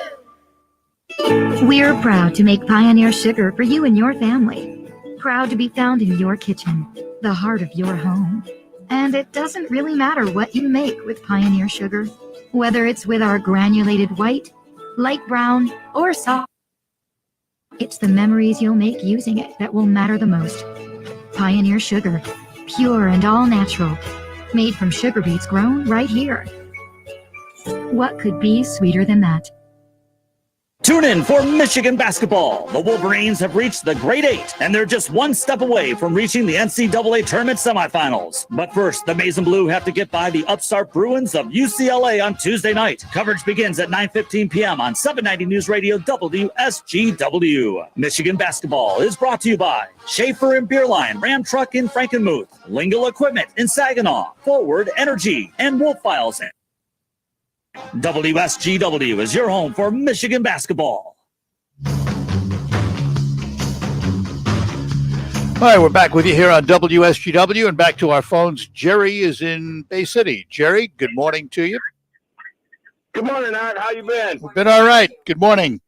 We're proud to make Pioneer Sugar for you and your family. Proud to be found in your kitchen, the heart of your home. And it doesn't really matter what you make with Pioneer Sugar, whether it's with our granulated white, light brown, or soft. It's the memories you'll make using it that will matter the most. Pioneer Sugar, pure and all natural, made from sugar beets grown right here. What could be sweeter than that? Tune in for Michigan basketball. The Wolverines have reached the Grade 8, and they're just one step away from reaching the NCAA tournament semifinals. But first, the Maize and Blue have to get by the upstart Bruins of UCLA on Tuesday night. Coverage begins at 9:15 p.m. on 790 News Radio WSGW. Michigan basketball is brought to you by Schaefer and Beerline, Ram Truck in Frankenmuth, Lingle Equipment in Saginaw, Forward Energy, and Wolf Files. WSGW is your home for Michigan basketball. All right, we're back with you here on WSGW and back to our phones. Jerry is in Bay City. Jerry, good morning to you. Good morning, Art. How you been? We've been all right. Good morning.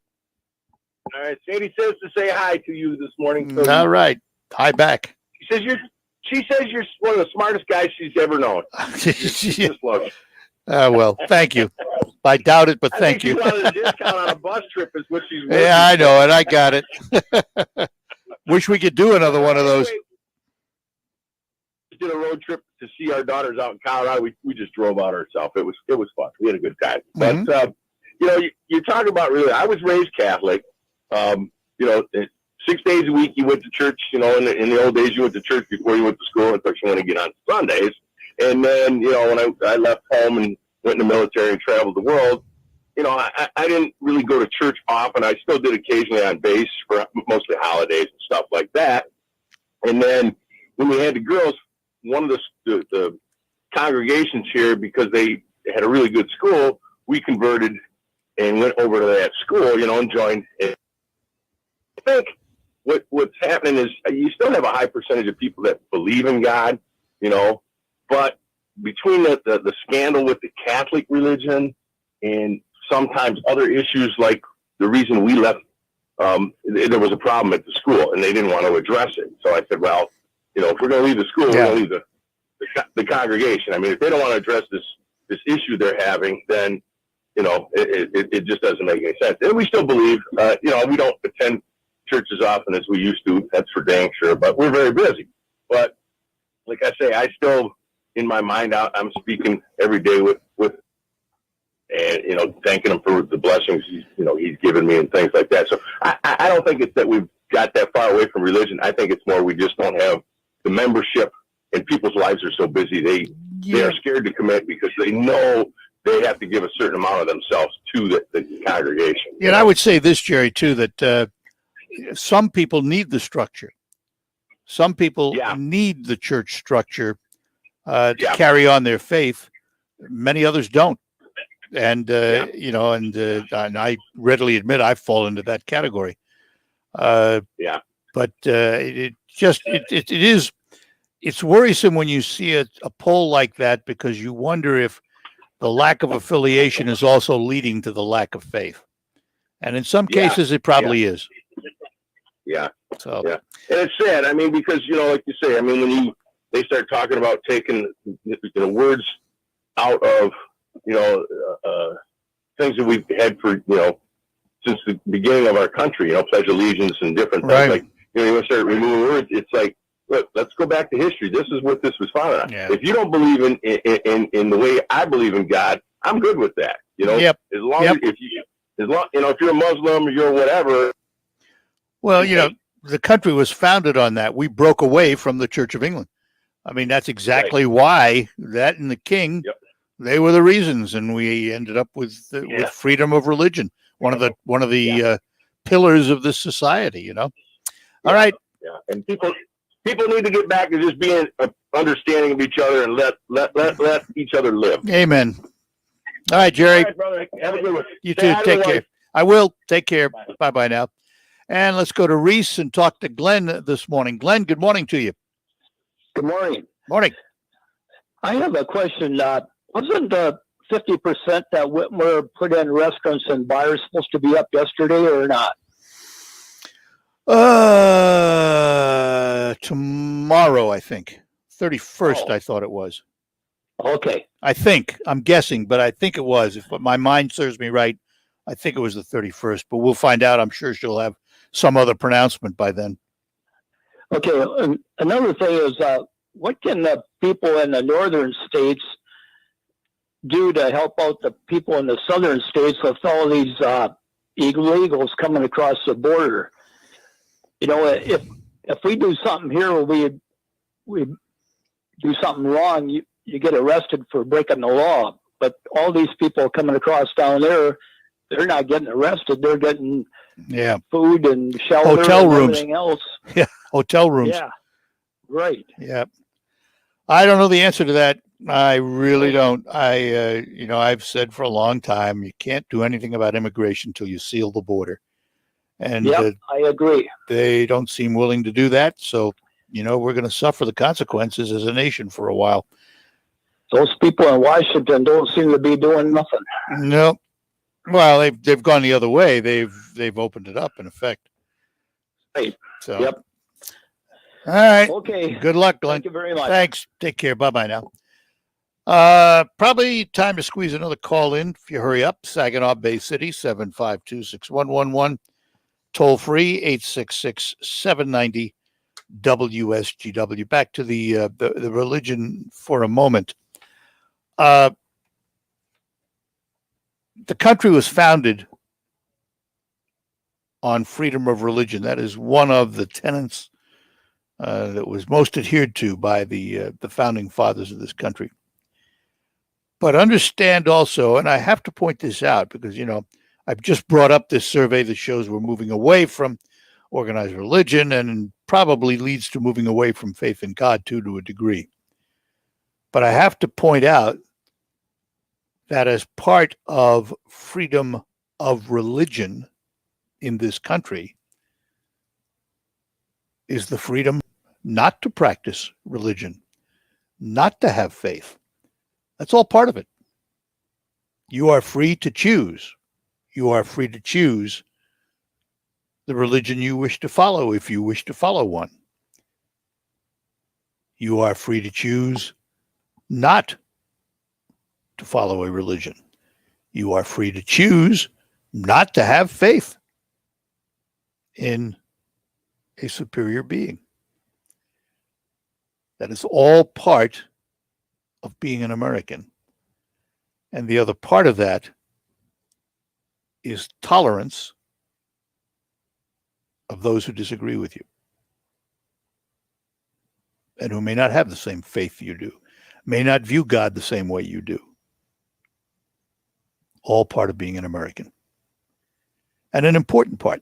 All right. Sadie says to say hi to you this morning. So all right. Hi back. She says you're one of the smartest guys she's ever known. Just love you. Well, thank you. I doubt it, but thank you. I think she wanted a discount on a bus trip is what she's working. Yeah, I know it. I got it. Wish we could do another one of those. We did a road trip to see our daughters out in Colorado. We just drove out ourselves. It was fun. We had a good time. Mm-hmm. But you talk about really. I was raised Catholic. 6 days a week you went to church. In the old days you went to church before you went to school. Of course, you want to get on Sundays. And then, when I left home and went in the military and traveled the world, I didn't really go to church often. I still did occasionally on base for mostly holidays and stuff like that. And then when we had the girls, one of the congregations here, because they had a really good school, we converted and went over to that school, and joined it. I think what's happening is you still have a high percentage of people that believe in God, but between the scandal with the Catholic religion and sometimes other issues like the reason we left, there was a problem at the school and they didn't want to address it. So I said, well, if we're going to leave the school, we're going to leave the congregation. I mean, if they don't want to address this this issue they're having, then, you know, it just doesn't make any sense. And we still believe, you know, we don't attend church as often as we used to. That's for dang sure, but we're very busy. But like I say, I still, in my mind, I'm speaking every day with, and, you know, thanking him for the blessings he's given me and things like that. So I don't think it's that we've got that far away from religion. I think it's more we just don't have the membership, and people's lives are so busy they are scared to commit because they know they have to give a certain amount of themselves to the congregation. Yeah, and I would say this, Jerry, too, that some people need the structure. Some people need the church structure to carry on their faith. Many others don't. And, you know, and I readily admit I fall into that category. But it's worrisome when you see a poll like that, because you wonder if the lack of affiliation is also leading to the lack of faith. And in some cases, it probably is. Yeah. So, and it's sad. I mean, because, you know, like you say, I mean, when they start talking about taking, you know, words out of, you know, things that we've had for, you know, since the beginning of our country, you know, Pledge of Allegiance and different things, like, you know, you start removing words. It's like, look, let's go back to history. This is what this was founded on. Yeah. If you don't believe in the way I believe in God, I'm good with that. You know, as long as you know, if you're a Muslim or you're whatever. Well, you know, the country was founded on that. We broke away from the Church of England. I mean, that's exactly why that and the king, they were the reasons, and we ended up with freedom of religion, one of the pillars of this society. You know. All right. Yeah, and people need to get back to just being understanding of each other and let each other live. Amen. All right, Jerry. All right, brother. Have a good one. You too. Take care. I will. Take care. Bye now. And let's go to Reese and talk to Glenn this morning. Glenn, good morning to you. Good morning. Morning. I have a question. Wasn't the 50% that Whitmer put in restaurants and bars supposed to be up yesterday or not? Tomorrow, I think. 31st, I thought it was. Okay. I think. I'm guessing, but I think it was. If my mind serves me right, I think it was the 31st, but we'll find out. I'm sure she'll have some other pronouncement by then. Okay. Another thing is, what can the people in the northern states do to help out the people in the southern states with all these illegals coming across the border? You know, if we do something here where we do something wrong, you get arrested for breaking the law. But all these people coming across down there, they're not getting arrested. They're getting food and shelter, hotel and rooms, everything else. Yeah, hotel rooms. Yeah, right. Yeah, I don't know the answer to that. I really don't. I've said for a long time, you can't do anything about immigration until you seal the border. And I agree. They don't seem willing to do that. So, you know, we're going to suffer the consequences as a nation for a while. Those people in Washington don't seem to be doing nothing. No. Well, they've gone the other way. They've opened it up in effect. Right. So. Yep. All right. Okay. Good luck, Glenn. Thank you very much. Thanks. Take care. Bye-bye now. Probably time to squeeze another call in if you hurry up. Saginaw Bay City, 752-6111. Toll free, 866-790-WSGW. Back to the religion for a moment. The country was founded on freedom of religion. That is one of the tenets that was most adhered to by the founding fathers of this country. But understand also, and I have to point this out because, you know, I've just brought up this survey that shows we're moving away from organized religion and probably leads to moving away from faith in God too, to a degree. But I have to point out that as part of freedom of religion in this country is the freedom not to practice religion, not to have faith. That's all part of it. You are free to choose. You are free to choose the religion you wish to follow if you wish to follow one. You are free to choose not to follow a religion. You are free to choose not to have faith in a superior being. That is all part of being an American. And the other part of that is tolerance of those who disagree with you and who may not have the same faith you do, may not view God the same way you do. All part of being an American. And an important part,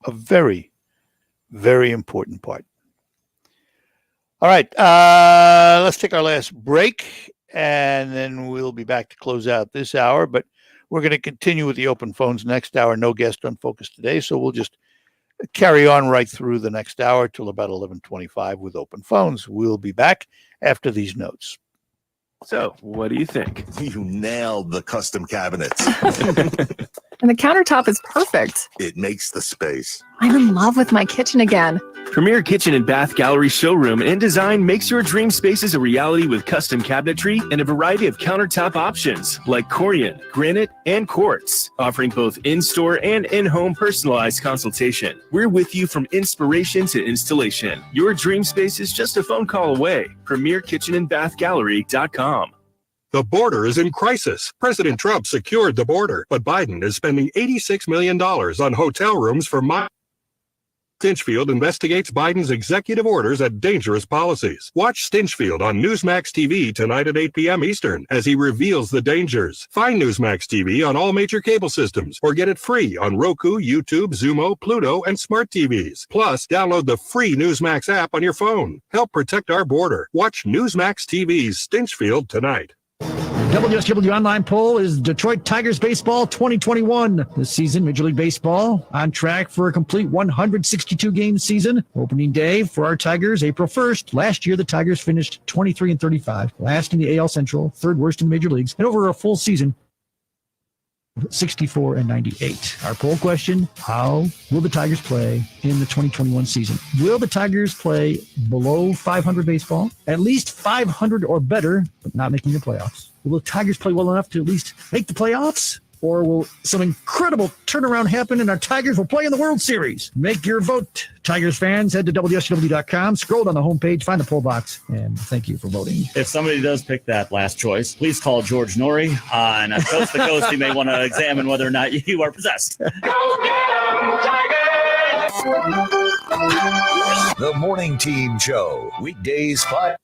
a very, very important part. All right, let's take our last break, and then we'll be back to close out this hour. But we're going to continue with the open phones next hour. No guest on Focus today, so we'll just carry on right through the next hour till about 11:25 with open phones. We'll be back after these notes. So, what do you think? You nailed the custom cabinets. And the countertop is perfect. It makes the space. I'm in love with my kitchen again. Premier Kitchen and Bath Gallery Showroom and Design makes your dream spaces a reality with custom cabinetry and a variety of countertop options like Corian, granite, and quartz, offering both in-store and in-home personalized consultation. We're with you from inspiration to installation. Your dream space is just a phone call away. PremierKitchenandBathGallery.com. The border is in crisis. President Trump secured the border, but Biden is spending $86 million on hotel rooms for Stinchfield investigates Biden's executive orders at dangerous policies. Watch Stinchfield on Newsmax TV tonight at 8 p.m. Eastern as he reveals the dangers. Find Newsmax TV on all major cable systems or get it free on Roku, YouTube, Xumo, Pluto, and smart TVs. Plus, download the free Newsmax app on your phone. Help protect our border. Watch Newsmax TV's Stinchfield tonight. WSW Online poll is Detroit Tigers baseball 2021. This season, Major League Baseball on track for a complete 162-game season. Opening day for our Tigers, April 1st. Last year, the Tigers finished 23-35, last in the AL Central, third worst in major leagues, and over a full season, 64-98. Our poll question, how will the Tigers play in the 2021 season? Will the Tigers play below 500 baseball, at least 500 or better, but not making the playoffs? Will the Tigers play well enough to at least make the playoffs? Or will some incredible turnaround happen and our Tigers will play in the World Series? Make your vote. Tigers fans, head to WSW.com, scroll down the homepage, find the poll box, and thank you for voting. If somebody does pick that last choice, please call George Norrie on Coast to Coast. You may want to examine whether or not you are possessed. The Morning Team Show, weekdays 5.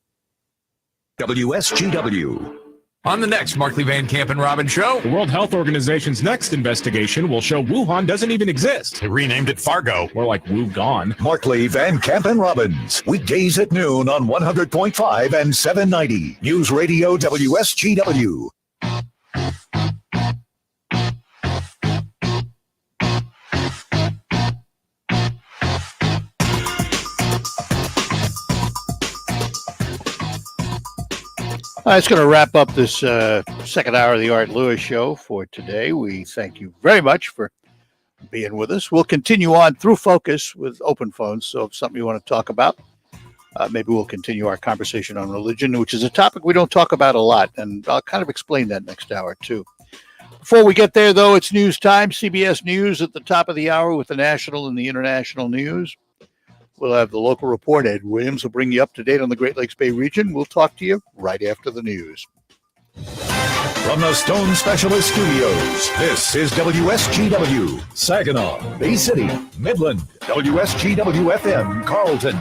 WSGW. On the next Markley Van Camp and Robbins show, the World Health Organization's next investigation will show Wuhan doesn't even exist. They renamed it Fargo, more like Wu Gone. Markley, Van Camp, and Robbins, weekdays at noon on 100.5 and 790. News Radio WSGW. It's going to wrap up this second hour of the Art Lewis Show for today. We thank you very much for being with us. We'll continue on through Focus with open phones. So if something you want to talk about, maybe we'll continue our conversation on religion, which is a topic we don't talk about a lot. And I'll kind of explain that next hour, too. Before we get there, though, it's news time. CBS News at the top of the hour with the national and the international news. We'll have the local report. Ed Williams will bring you up to date on the Great Lakes Bay region. We'll talk to you right after the news. From the Stone Specialist Studios, this is WSGW, Saginaw, Bay City, Midland, WSGW-FM, Carlton.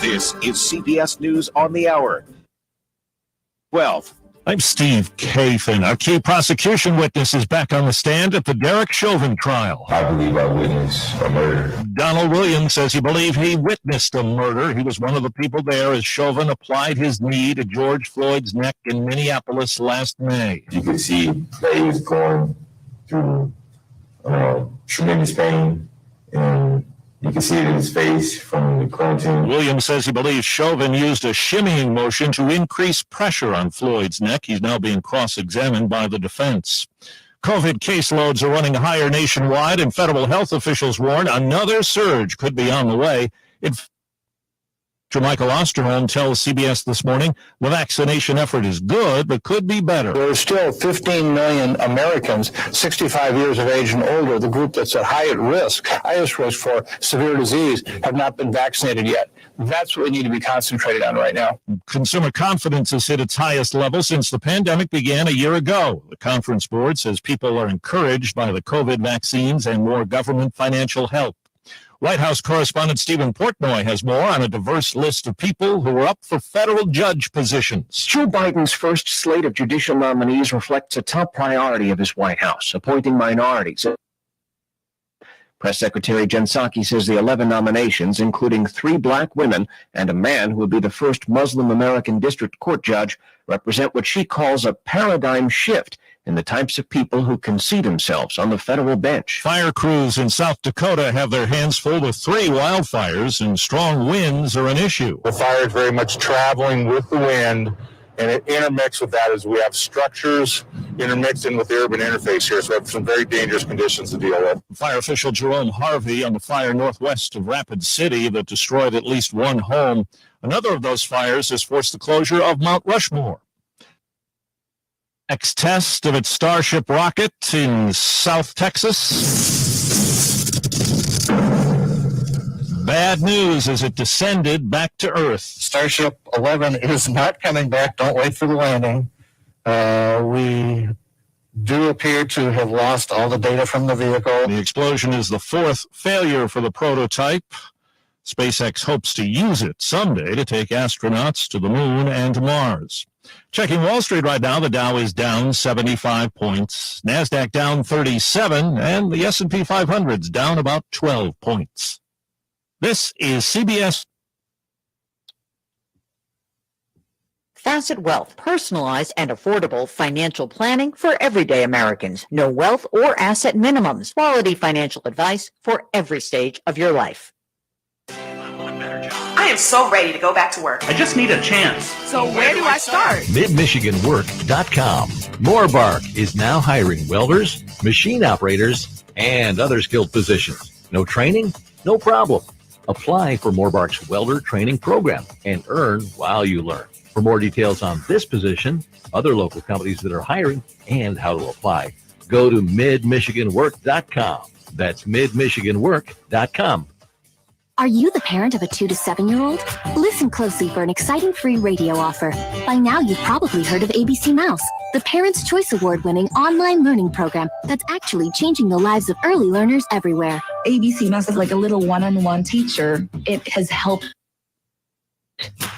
This is CBS News on the Hour. 12. I'm Steve Kathan. Our key prosecution witness is back on the stand at the Derek Chauvin trial. I believe I witnessed a murder. Donald Williams says he believes he witnessed a murder. He was one of the people there as Chauvin applied his knee to George Floyd's neck in Minneapolis last May. You could see that he was going through tremendous pain, and you can see it in his face from the quarantine. Williams says he believes Chauvin used a shimmying motion to increase pressure on Floyd's neck. He's now being cross-examined by the defense. COVID caseloads are running higher nationwide, and federal health officials warn another surge could be on the way. Michael Osterholm tells CBS This Morning the vaccination effort is good, but could be better. There are still 15 million Americans 65 years of age and older, the group that's at highest risk for severe disease, have not been vaccinated yet. That's what we need to be concentrated on right now. Consumer confidence has hit its highest level since the pandemic began a year ago. The Conference Board says people are encouraged by the COVID vaccines and more government financial help. White House correspondent Stephen Portnoy has more on a diverse list of people who are up for federal judge positions. Joe Biden's first slate of judicial nominees reflects a top priority of his White House, appointing minorities. Press Secretary Jen Psaki says the 11 nominations, including 3 black women and a man who will be the first Muslim American district court judge, represent what she calls a paradigm shift in the types of people who can seat themselves on the federal bench. Fire crews in South Dakota have their hands full with 3 wildfires, and strong winds are an issue. The fire is very much traveling with the wind, and it intermixed with that as we have structures intermixed in with the urban interface here, so we have some very dangerous conditions to deal with. Fire official Jerome Harvey on the fire northwest of Rapid City that destroyed at least 1 home. Another of those fires has forced the closure of Mount Rushmore. Next test of its Starship rocket in South Texas. Bad news as it descended back to Earth. Starship 11 is not coming back. Don't wait for the landing. We do appear to have lost all the data from the vehicle. The explosion is the 4th failure for the prototype. SpaceX hopes to use it someday to take astronauts to the moon and to Mars. Checking Wall Street right now, the Dow is down 75 points, NASDAQ down 37, and the S&P 500's down about 12 points. This is CBS. Facet Wealth, personalized and affordable financial planning for everyday Americans. No wealth or asset minimums. Quality financial advice for every stage of your life. I am so ready to go back to work. I just need a chance. So where do I start? MidMichiganWork.com. Moorbark is now hiring welders, machine operators, and other skilled positions. No training? No problem. Apply for Moorbark's welder training program and earn while you learn. For more details on this position, other local companies that are hiring, and how to apply, go to MidMichiganWork.com. That's MidMichiganWork.com. Are you the parent of a 2 to 7-year-old? Listen closely for an exciting free radio offer. By now, you've probably heard of ABC Mouse, the Parents' Choice Award-winning online learning program that's actually changing the lives of early learners everywhere. ABC Mouse is like a little one-on-one teacher. It has helped.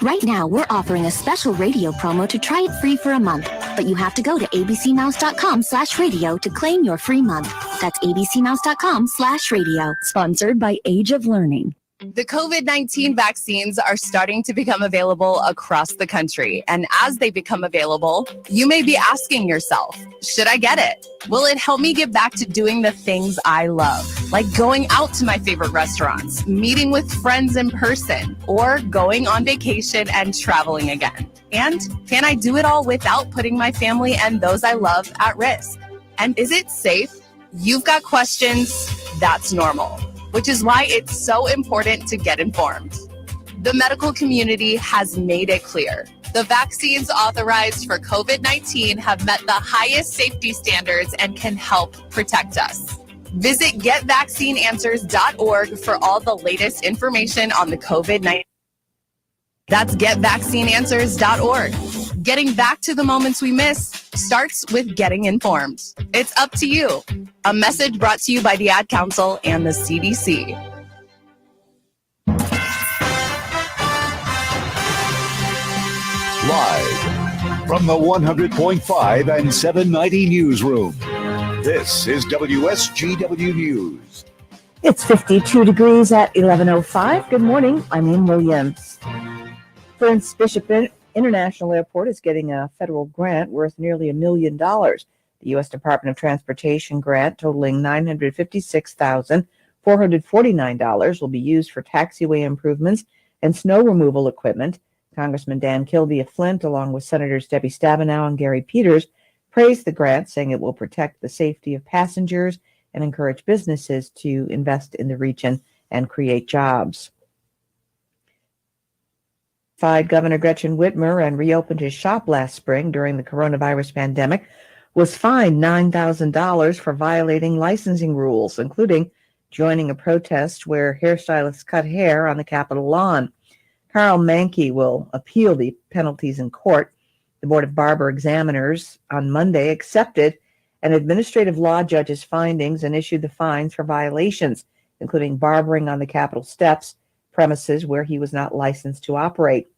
Right now, we're offering a special radio promo to try it free for a month, but you have to go to abcmouse.com/radio to claim your free month. That's abcmouse.com/radio. Sponsored by Age of Learning. The COVID-19 vaccines are starting to become available across the country. And as they become available, you may be asking yourself, should I get it? Will it help me get back to doing the things I love? Like going out to my favorite restaurants, meeting with friends in person, or going on vacation and traveling again? And can I do it all without putting my family and those I love at risk? And is it safe? You've got questions. That's normal. Which is why it's so important to get informed. The medical community has made it clear. The vaccines authorized for COVID-19 have met the highest safety standards and can help protect us. Visit GetVaccineAnswers.org for all the latest information on the COVID-19. That's GetVaccineAnswers.org. Getting back to the moments we miss starts with getting informed. It's up to you. A message brought to you by the Ad Council and the CDC. Live from the 100.5 and 790 newsroom, this is WSGW News. It's 52 degrees at 11:05. Good morning. I'm Ian Williams. Prince Bishop International Airport is getting a federal grant worth nearly $1 million. The U.S. Department of Transportation grant totaling $956,449 will be used for taxiway improvements and snow removal equipment. Congressman Dan Kildee of Flint, along with Senators Debbie Stabenow and Gary Peters, praised the grant, saying it will protect the safety of passengers and encourage businesses to invest in the region and create jobs. Governor Gretchen Whitmer and reopened his shop last spring during the coronavirus pandemic, was fined $9,000 for violating licensing rules, including joining a protest where hairstylists cut hair on the Capitol lawn. Carl Mankey will appeal the penalties in court. The Board of Barber Examiners on Monday accepted an administrative law judge's findings and issued the fines for violations, including barbering on the Capitol steps, premises where he was not licensed to operate.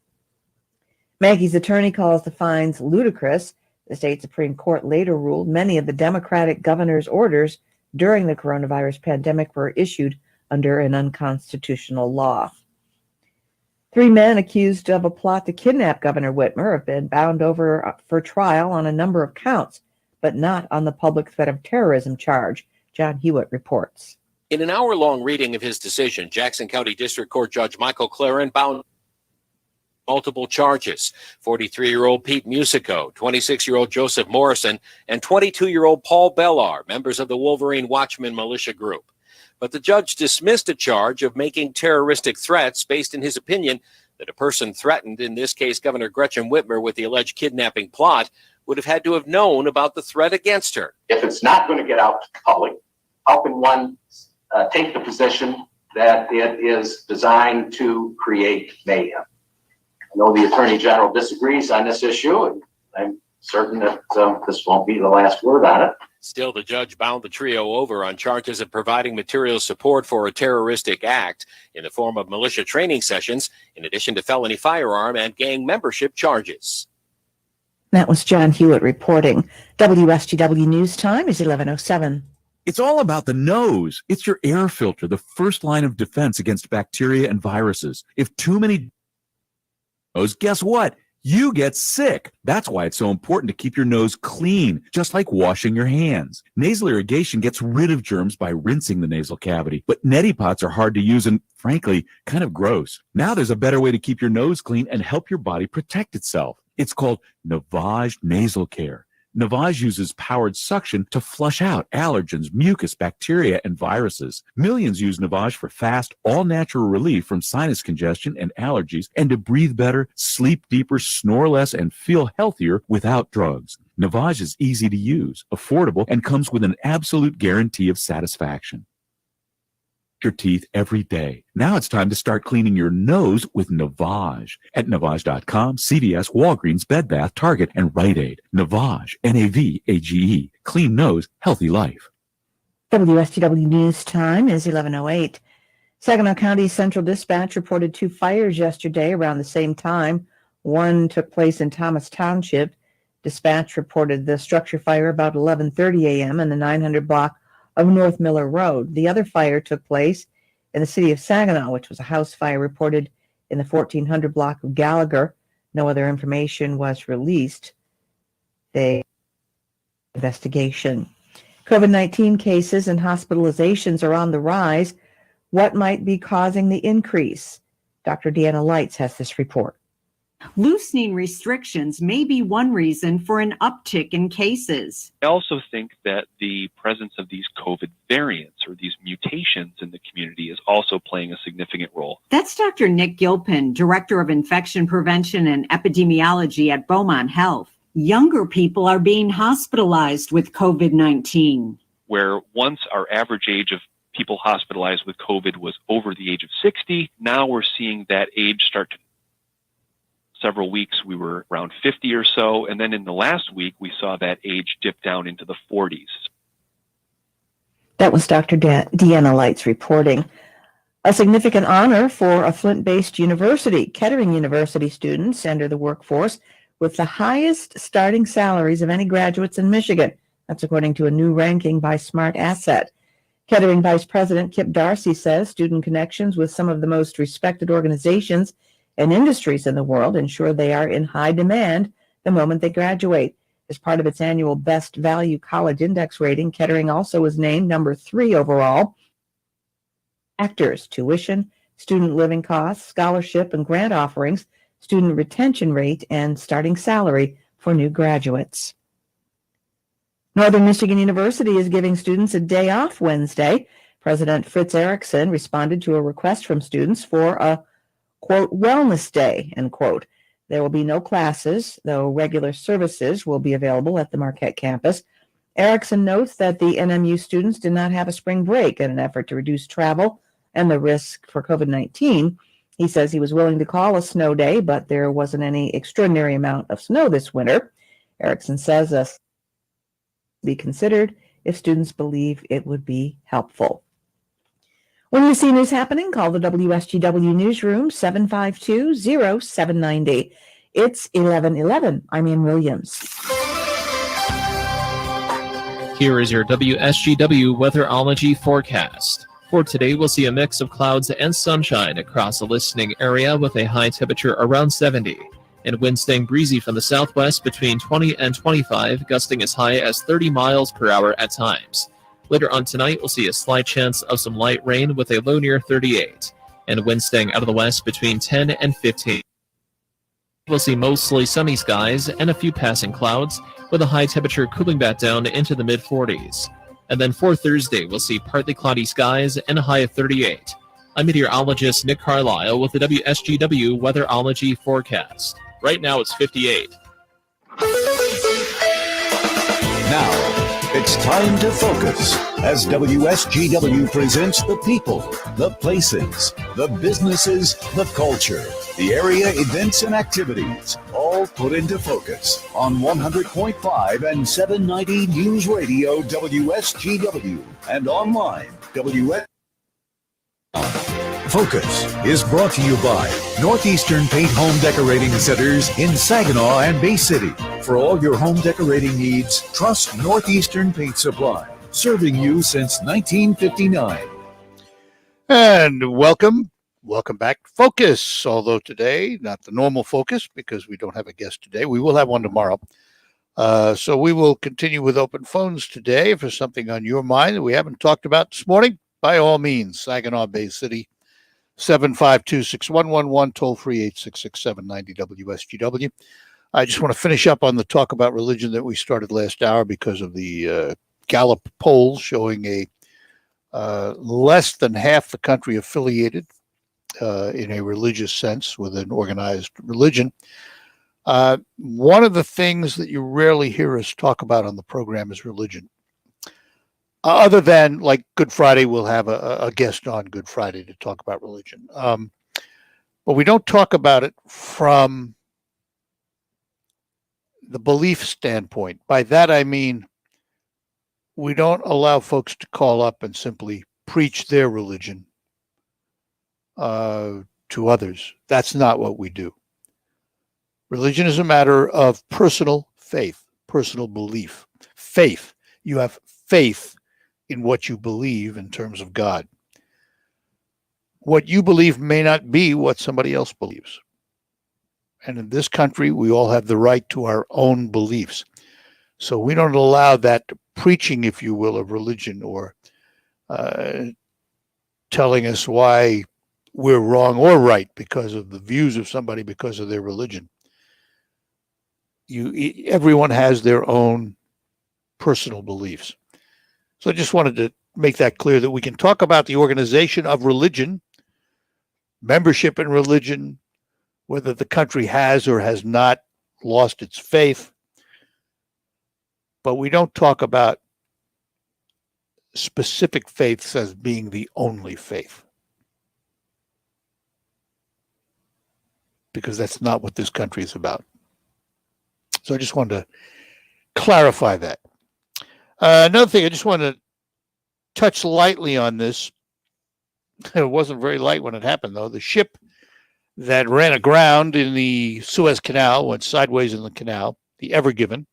Mankey's attorney calls the fines ludicrous. The state Supreme Court later ruled many of the Democratic governor's orders during the coronavirus pandemic were issued under an unconstitutional law. 3 men accused of a plot to kidnap Governor Whitmer have been bound over for trial on a number of counts, but not on the public threat of terrorism charge. John Hewitt reports. In an hour-long reading of his decision, Jackson County District Court Judge Michael Claren bound multiple charges: 43-year-old Pete Musico, 26-year-old Joseph Morrison, and 22-year-old Paul Bellar, members of the Wolverine Watchman militia group. But the judge dismissed a charge of making terroristic threats based in his opinion that a person threatened, in this case Governor Gretchen Whitmer, with the alleged kidnapping plot, would have had to have known about the threat against her. If it's not going to get out to the public, how can one take the position that it is designed to create mayhem? I know the Attorney General disagrees on this issue, and I'm certain that this won't be the last word on it. Still, the judge bound the trio over on charges of providing material support for a terroristic act in the form of militia training sessions, in addition to felony firearm and gang membership charges. That was John Hewitt reporting. WSGW News Time is 11:07. It's all about the nose. It's your air filter, the first line of defense against bacteria and viruses. If too many nose, guess what? You get sick. That's why it's so important to keep your nose clean, just like washing your hands. Nasal irrigation gets rid of germs by rinsing the nasal cavity, but neti pots are hard to use and, frankly, kind of gross. Now there's a better way to keep your nose clean and help your body protect itself. It's called Navage Nasal Care. Navage uses powered suction to flush out allergens, mucus, bacteria, and viruses. Millions use Navage for fast, all-natural relief from sinus congestion and allergies, and to breathe better, sleep deeper, snore less, and feel healthier without drugs. Navage is easy to use, affordable, and comes with an absolute guarantee of satisfaction. Your teeth every day. Now it's time to start cleaning your nose with Navage at Navage.com, CVS, Walgreens, Bed Bath, Target, and Rite Aid. Navage, N-A-V-A-G-E. Clean nose, healthy life. WSTW News Time is 11:08. Saginaw County Central Dispatch reported 2 fires yesterday around the same time. One took place in Thomas Township. Dispatch reported the structure fire about 11:30 a.m. in the 900 block of North Miller Road. The other fire took place in the city of Saginaw, which was a house fire reported in the 1400 block of Gallagher. No other information was released. The investigation. COVID-19 cases and hospitalizations are on the rise. What might be causing the increase? Dr. Deanna Lights has this report. Loosening restrictions may be one reason for an uptick in cases. I also think that the presence of these COVID variants or these mutations in the community is also playing a significant role. That's Dr. Nick Gilpin, Director of Infection Prevention and Epidemiology at Beaumont Health. Younger people are being hospitalized with COVID-19. Where once our average age of people hospitalized with COVID was over the age of 60, now we're seeing that age start to several weeks we were around 50 or so, and then in the last week we saw that age dip down into the 40s. That was Dr. Deanna Lights reporting. A significant honor for a Flint-based university. Kettering University students enter the workforce with the highest starting salaries of any graduates in Michigan. That's according to a new ranking by Smart Asset. Kettering Vice President Kip Darcy says student connections with some of the most respected organizations and industries in the world ensure they are in high demand the moment they graduate. As part of its annual Best Value College Index rating, Kettering also was named number 3 overall. Factors: tuition, student living costs, scholarship and grant offerings, student retention rate, and starting salary for new graduates. Northern Michigan University is giving students a day off Wednesday. President Fritz Erickson responded to a request from students for a quote, wellness day, end quote. There will be no classes, though regular services will be available at the Marquette campus. Erickson notes that the NMU students did not have a spring break in an effort to reduce travel and the risk for COVID-19. He says he was willing to call a snow day, but there wasn't any extraordinary amount of snow this winter. Erickson says this be considered if students believe it would be helpful. When you see news happening, call the WSGW newsroom 752-0790. It's 11:11. I'm Ann Williams. Here is your WSGW weatherology forecast. For today, we'll see a mix of clouds and sunshine across the listening area with a high temperature around 70. And winds staying breezy from the southwest between 20 and 25, gusting as high as 30 miles per hour at times. Later on tonight, we'll see a slight chance of some light rain with a low near 38. And winds staying out of the west between 10 and 15. We'll see mostly sunny skies and a few passing clouds, with a high temperature cooling back down into the mid-40s. And then for Thursday, we'll see partly cloudy skies and a high of 38. I'm meteorologist Nick Carlisle with the WSGW weatherology forecast. Right now it's 58. Now, it's time to focus as WSGW presents the people, the places, the businesses, the culture, the area events and activities, all put into focus on 100.5 and 790 News Radio WSGW and online WS. Focus is brought to you by Northeastern Paint Home Decorating Centers in Saginaw and Bay City. For all your home decorating needs, trust Northeastern Paint Supply, serving you since 1959. And welcome back to Focus. Although today, not the normal Focus because we don't have a guest today. We will have one tomorrow. So we will continue with open phones today. If there's something on your mind that we haven't talked about this morning, by all means, Saginaw Bay City, 752-6111, toll free 866-790 WSGW. I just want to finish up on the talk about religion that we started last hour because of the Gallup poll showing a less than half the country affiliated in a religious sense with an organized religion. One of the things that you rarely hear us talk about on the program is religion. Other than like Good Friday, we'll have a guest on Good Friday to talk about religion. But we don't talk about it from the belief standpoint. By that, I mean, we don't allow folks to call up and simply preach their religion to others. That's not what we do. Religion is a matter of personal faith, personal belief. Faith. You have faith in what you believe in terms of God. What you believe may not be what somebody else believes. And in this country, we all have the right to our own beliefs. So we don't allow that preaching, if you will, of religion or telling us why we're wrong or right because of the views of somebody because of their religion. Everyone has their own personal beliefs. So I just wanted to make that clear that we can talk about the organization of religion, membership in religion, whether the country has or has not lost its faith, but we don't talk about specific faiths as being the only faith, because that's not what this country is about. So I just wanted to clarify that. Another thing, I just want to touch lightly on this. It wasn't very light when it happened, though. The ship that ran aground in the Suez Canal, went sideways in the canal, the Ever Given,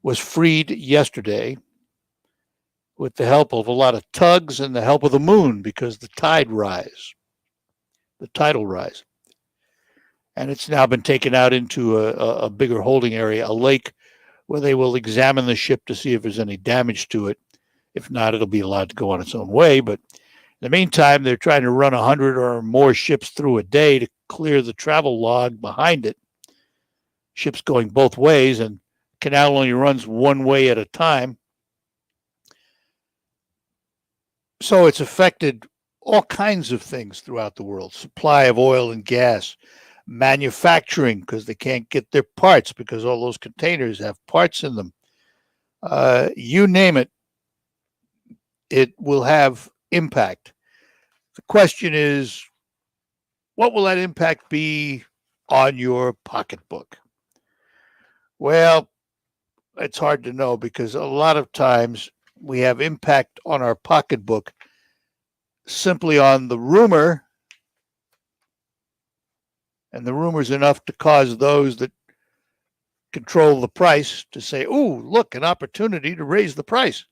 was freed yesterday with the help of a lot of tugs and the help of the moon because the tidal rise. And it's now been taken out into a bigger holding area, a lake, where they will examine the ship to see if there's any damage to it. If not, it'll be allowed to go on its own way. But in the meantime, they're trying to run 100 or more ships through a day to clear the travel log behind it. Ships going both ways, and canal only runs one way at a time. So it's affected all kinds of things throughout the world. Supply of oil and gas, manufacturing, because they can't get their parts because all those containers have parts in them. You name it, it will have impact. The question is, what will that impact be on your pocketbook? Well, it's hard to know because a lot of times we have impact on our pocketbook simply on the rumor, and the rumor's enough to cause those that control the price to say, "Ooh, look, an opportunity to raise the price."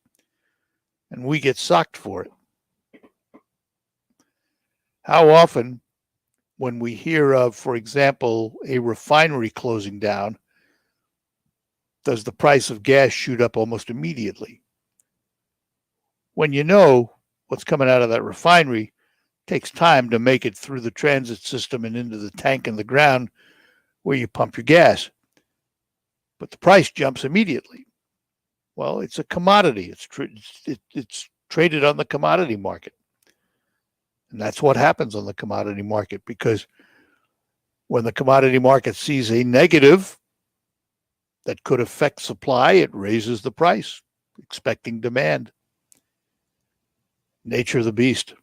And we get socked for it. How often, when we hear of, for example, a refinery closing down, does the price of gas shoot up almost immediately? When you know what's coming out of that refinery, it takes time to make it through the transit system and into the tank in the ground where you pump your gas. But the price jumps immediately. Well, it's a commodity. It's traded on the commodity market. And that's what happens on the commodity market, because when the commodity market sees a negative that could affect supply, it raises the price, expecting demand. Nature of the beast.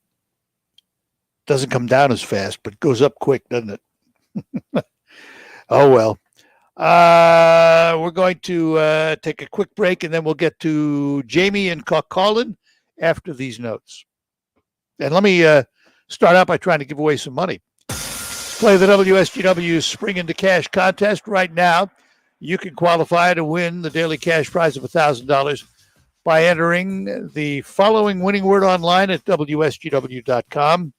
Doesn't come down as fast, but goes up quick, doesn't it? Oh, well. We're going to take a quick break, and then we'll get to Jamie and Colin after these notes. And let me start out by trying to give away some money. Play the WSGW Spring into Cash contest right now. You can qualify to win the daily cash prize of $1,000 by entering the following winning word online at WSGW.com.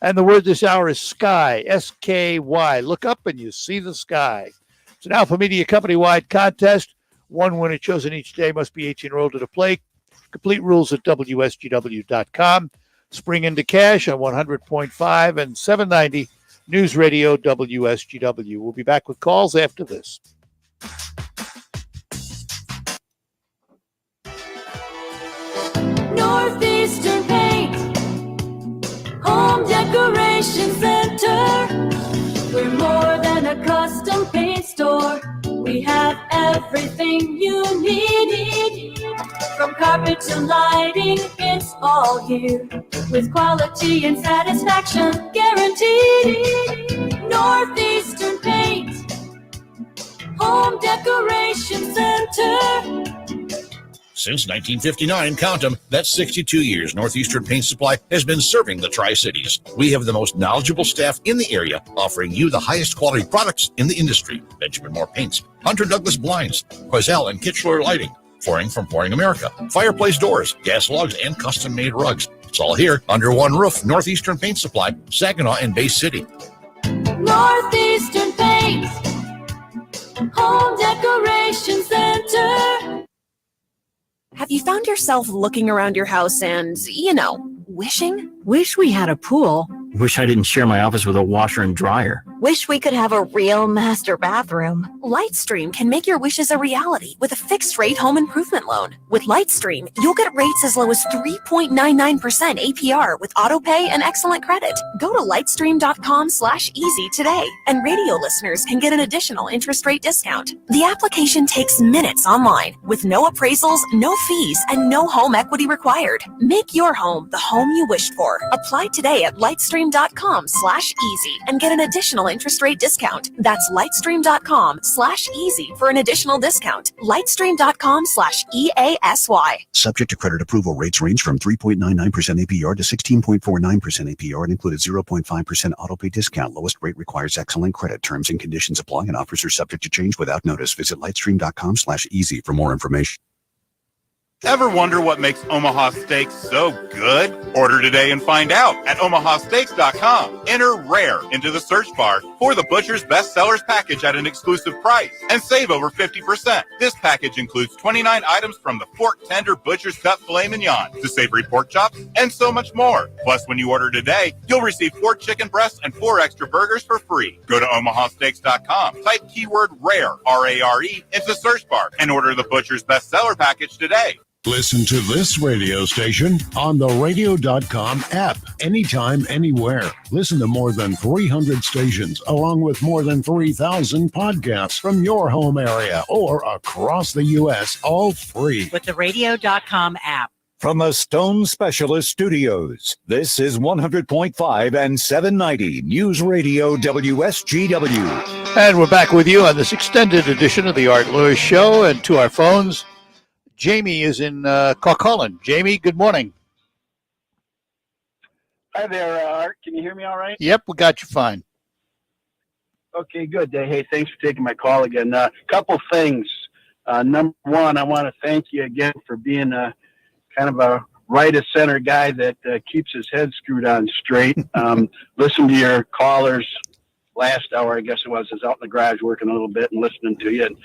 And the word this hour is sky, S-K-Y. Look up and you see the sky. It's an Alpha Media company-wide contest. One winner chosen each day must be 18 or older to play. Complete rules at WSGW.com. Spring into Cash on 100.5 and 790 News Radio WSGW. We'll be back with calls after this. Northeastern Paint, Home Decoration Center. We're more than a custom paint store. We have everything you need. From carpet to lighting, it's all here. With quality and satisfaction guaranteed. Northeastern Paint, Home Decoration Center. Since 1959, count them, that's 62 years, Northeastern Paint Supply has been serving the Tri-Cities. We have the most knowledgeable staff in the area, offering you the highest quality products in the industry. Benjamin Moore Paints, Hunter Douglas Blinds, Quazell and Kitchener Lighting, Flooring from Flooring America, fireplace doors, gas logs, and custom-made rugs. It's all here under one roof. Northeastern Paint Supply, Saginaw and Bay City. Northeastern Paint, Home Decoration Center. Have you found yourself looking around your house and, wishing? Wish we had a pool. Wish I didn't share my office with a washer and dryer. Wish we could have a real master bathroom. Lightstream can make your wishes a reality with a fixed-rate home improvement loan. With Lightstream, you'll get rates as low as 3.99% APR with autopay and excellent credit. Go to lightstream.com/easy today, and radio listeners can get an additional interest rate discount. The application takes minutes online with no appraisals, no fees, and no home equity required. Make your home the home you wished for. Apply today at lightstream.com/easy and get an additional interest rate discount. That's lightstream.com/easy for an additional discount. Lightstream.com/EASY. Subject to credit approval, rates range from 3.99% APR to 16.49% APR and included 0.5% autopay discount. Lowest rate requires excellent credit. Terms and conditions apply and offers are subject to change without notice. Visit lightstream.com/easy for more information. Ever wonder what makes Omaha Steaks so good? Order today and find out at omahasteaks.com. Enter RARE into the search bar for the Butcher's Best Sellers package at an exclusive price and save over 50%. This package includes 29 items from the fork tender Butcher's Cut Filet Mignon to savory pork chops and so much more. Plus, when you order today, you'll receive 4 chicken breasts and 4 extra burgers for free. Go to omahasteaks.com, type keyword RARE, R-A-R-E, into the search bar and order the Butcher's Best Seller package today. Listen to this radio station on the radio.com app anytime, anywhere. Listen to more than 300 stations along with more than 3,000 podcasts from your home area or across the U.S., all free. With the radio.com app. From the Stone Specialist Studios, this is 100.5 and 790 News Radio WSGW. And we're back with you on this extended edition of the Art Lewis Show. And to our phones, Jamie is in Caucaland. Jamie, good morning. Hi there, Art. Can you hear me all right? Yep, we got you fine. Okay, good. Hey, thanks for taking my call again. Couple things. Number one, I want to thank you again for being kind of a right-of-center guy that keeps his head screwed on straight. Listen to your callers last hour, I guess it was. I was out in the garage working a little bit and listening to you. And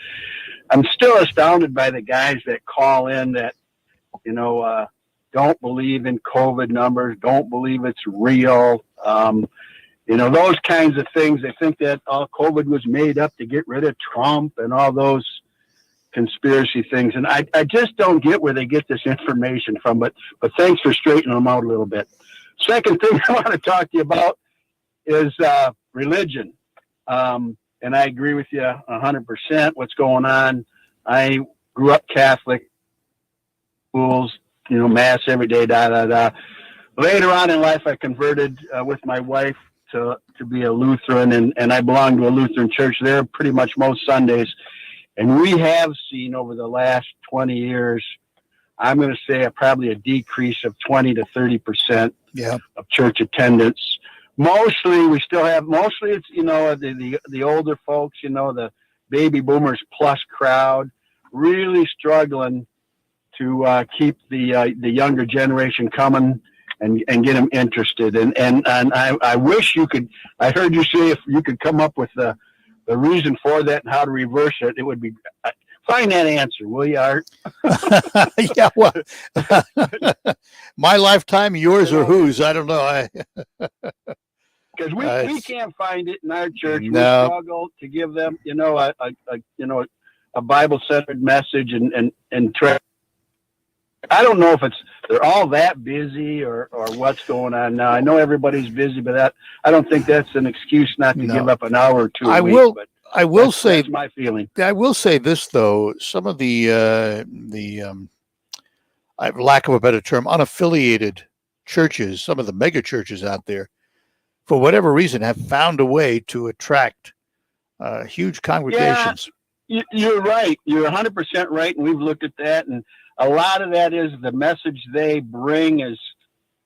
I'm still astounded by the guys that call in that, don't believe in COVID numbers, don't believe it's real. Those kinds of things. They think that COVID was made up to get rid of Trump and all those conspiracy things. And I just don't get where they get this information from, but thanks for straightening them out a little bit. Second thing I want to talk to you about is religion. And I agree with you 100% what's going on. I grew up Catholic, schools, mass every day, Later on in life, I converted with my wife to be a Lutheran, and I belong to a Lutheran church there pretty much most Sundays. And we have seen over the last 20 years, I'm going to say probably a decrease of 20 to 30% of church attendance. Mostly it's, the older folks, the baby boomers plus crowd, really struggling to keep the younger generation coming and get them interested. And I wish I heard you say if you could come up with the reason for that and how to reverse it, it would be, find that answer, will you, Art? Yeah, well, my lifetime, yours or whose? I don't know. Because we can't find it in our church. No. We struggle to give them, a Bible-centered message and try. I don't know if they're all that busy or what's going on now. I know everybody's busy, but I don't think that's an excuse not to give up an hour or two. I will say that's my feeling. I will say this though: some of the lack of a better term, unaffiliated churches, some of the mega churches out there, for whatever reason, have found a way to attract huge congregations. Yeah, you're right. You're 100% right, and we've looked at that, and a lot of that is the message they bring is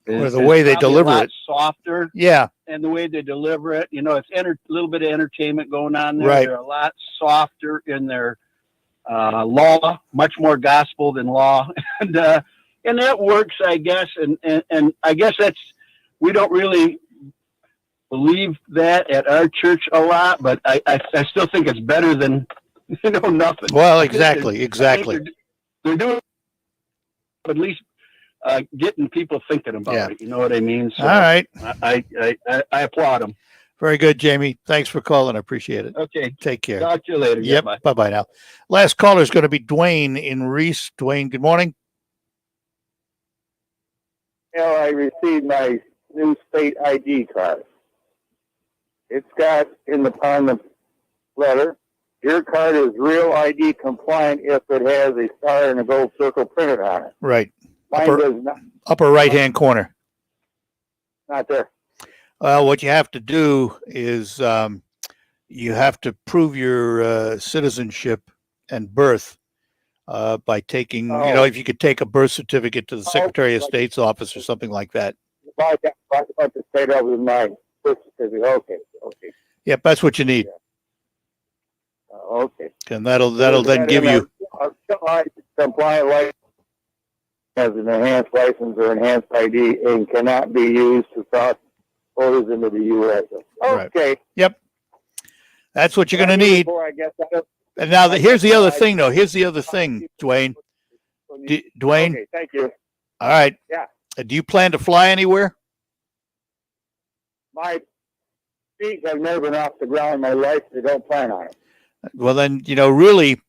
or the way they deliver it, softer. Yeah, and the way they deliver it, it's a little bit of entertainment going on there. Right. They're a lot softer in their law, much more gospel than law, and that works, I guess. And I guess we don't really believe that at our church a lot, but I still think it's better than nothing. Well, exactly. They're doing at least getting people thinking about it. You know what I mean? So all right. I applaud them. Very good, Jamie. Thanks for calling. I appreciate it. Okay. Take care. Talk to you later. Yep. Yeah, bye now. Last caller is going to be Dwayne in Reese. Dwayne, good morning. I received my new state ID card. It's got on the letter, your card is real ID compliant if it has a star and a gold circle printed on it. Right. Mine does not. Upper right-hand corner. Not there. Well, what you have to do is you have to prove your citizenship and birth by taking, if you could take a birth certificate to the Secretary of State's office or something like that. I got to state up with my birth certificate. Okay. Yep, that's what you need. Okay. And that'll then give you compliant license as an enhanced license or enhanced ID and cannot be used to cross borders into the U.S. Okay. Right. Yep. That's what you're going to need. And now here's the other thing, though. Here's the other thing, Dwayne. Dwayne. Okay, thank you. All right. Yeah. Do you plan to fly anywhere? My feet have never been off the ground in my life. They don't plan on it. Well, then, really,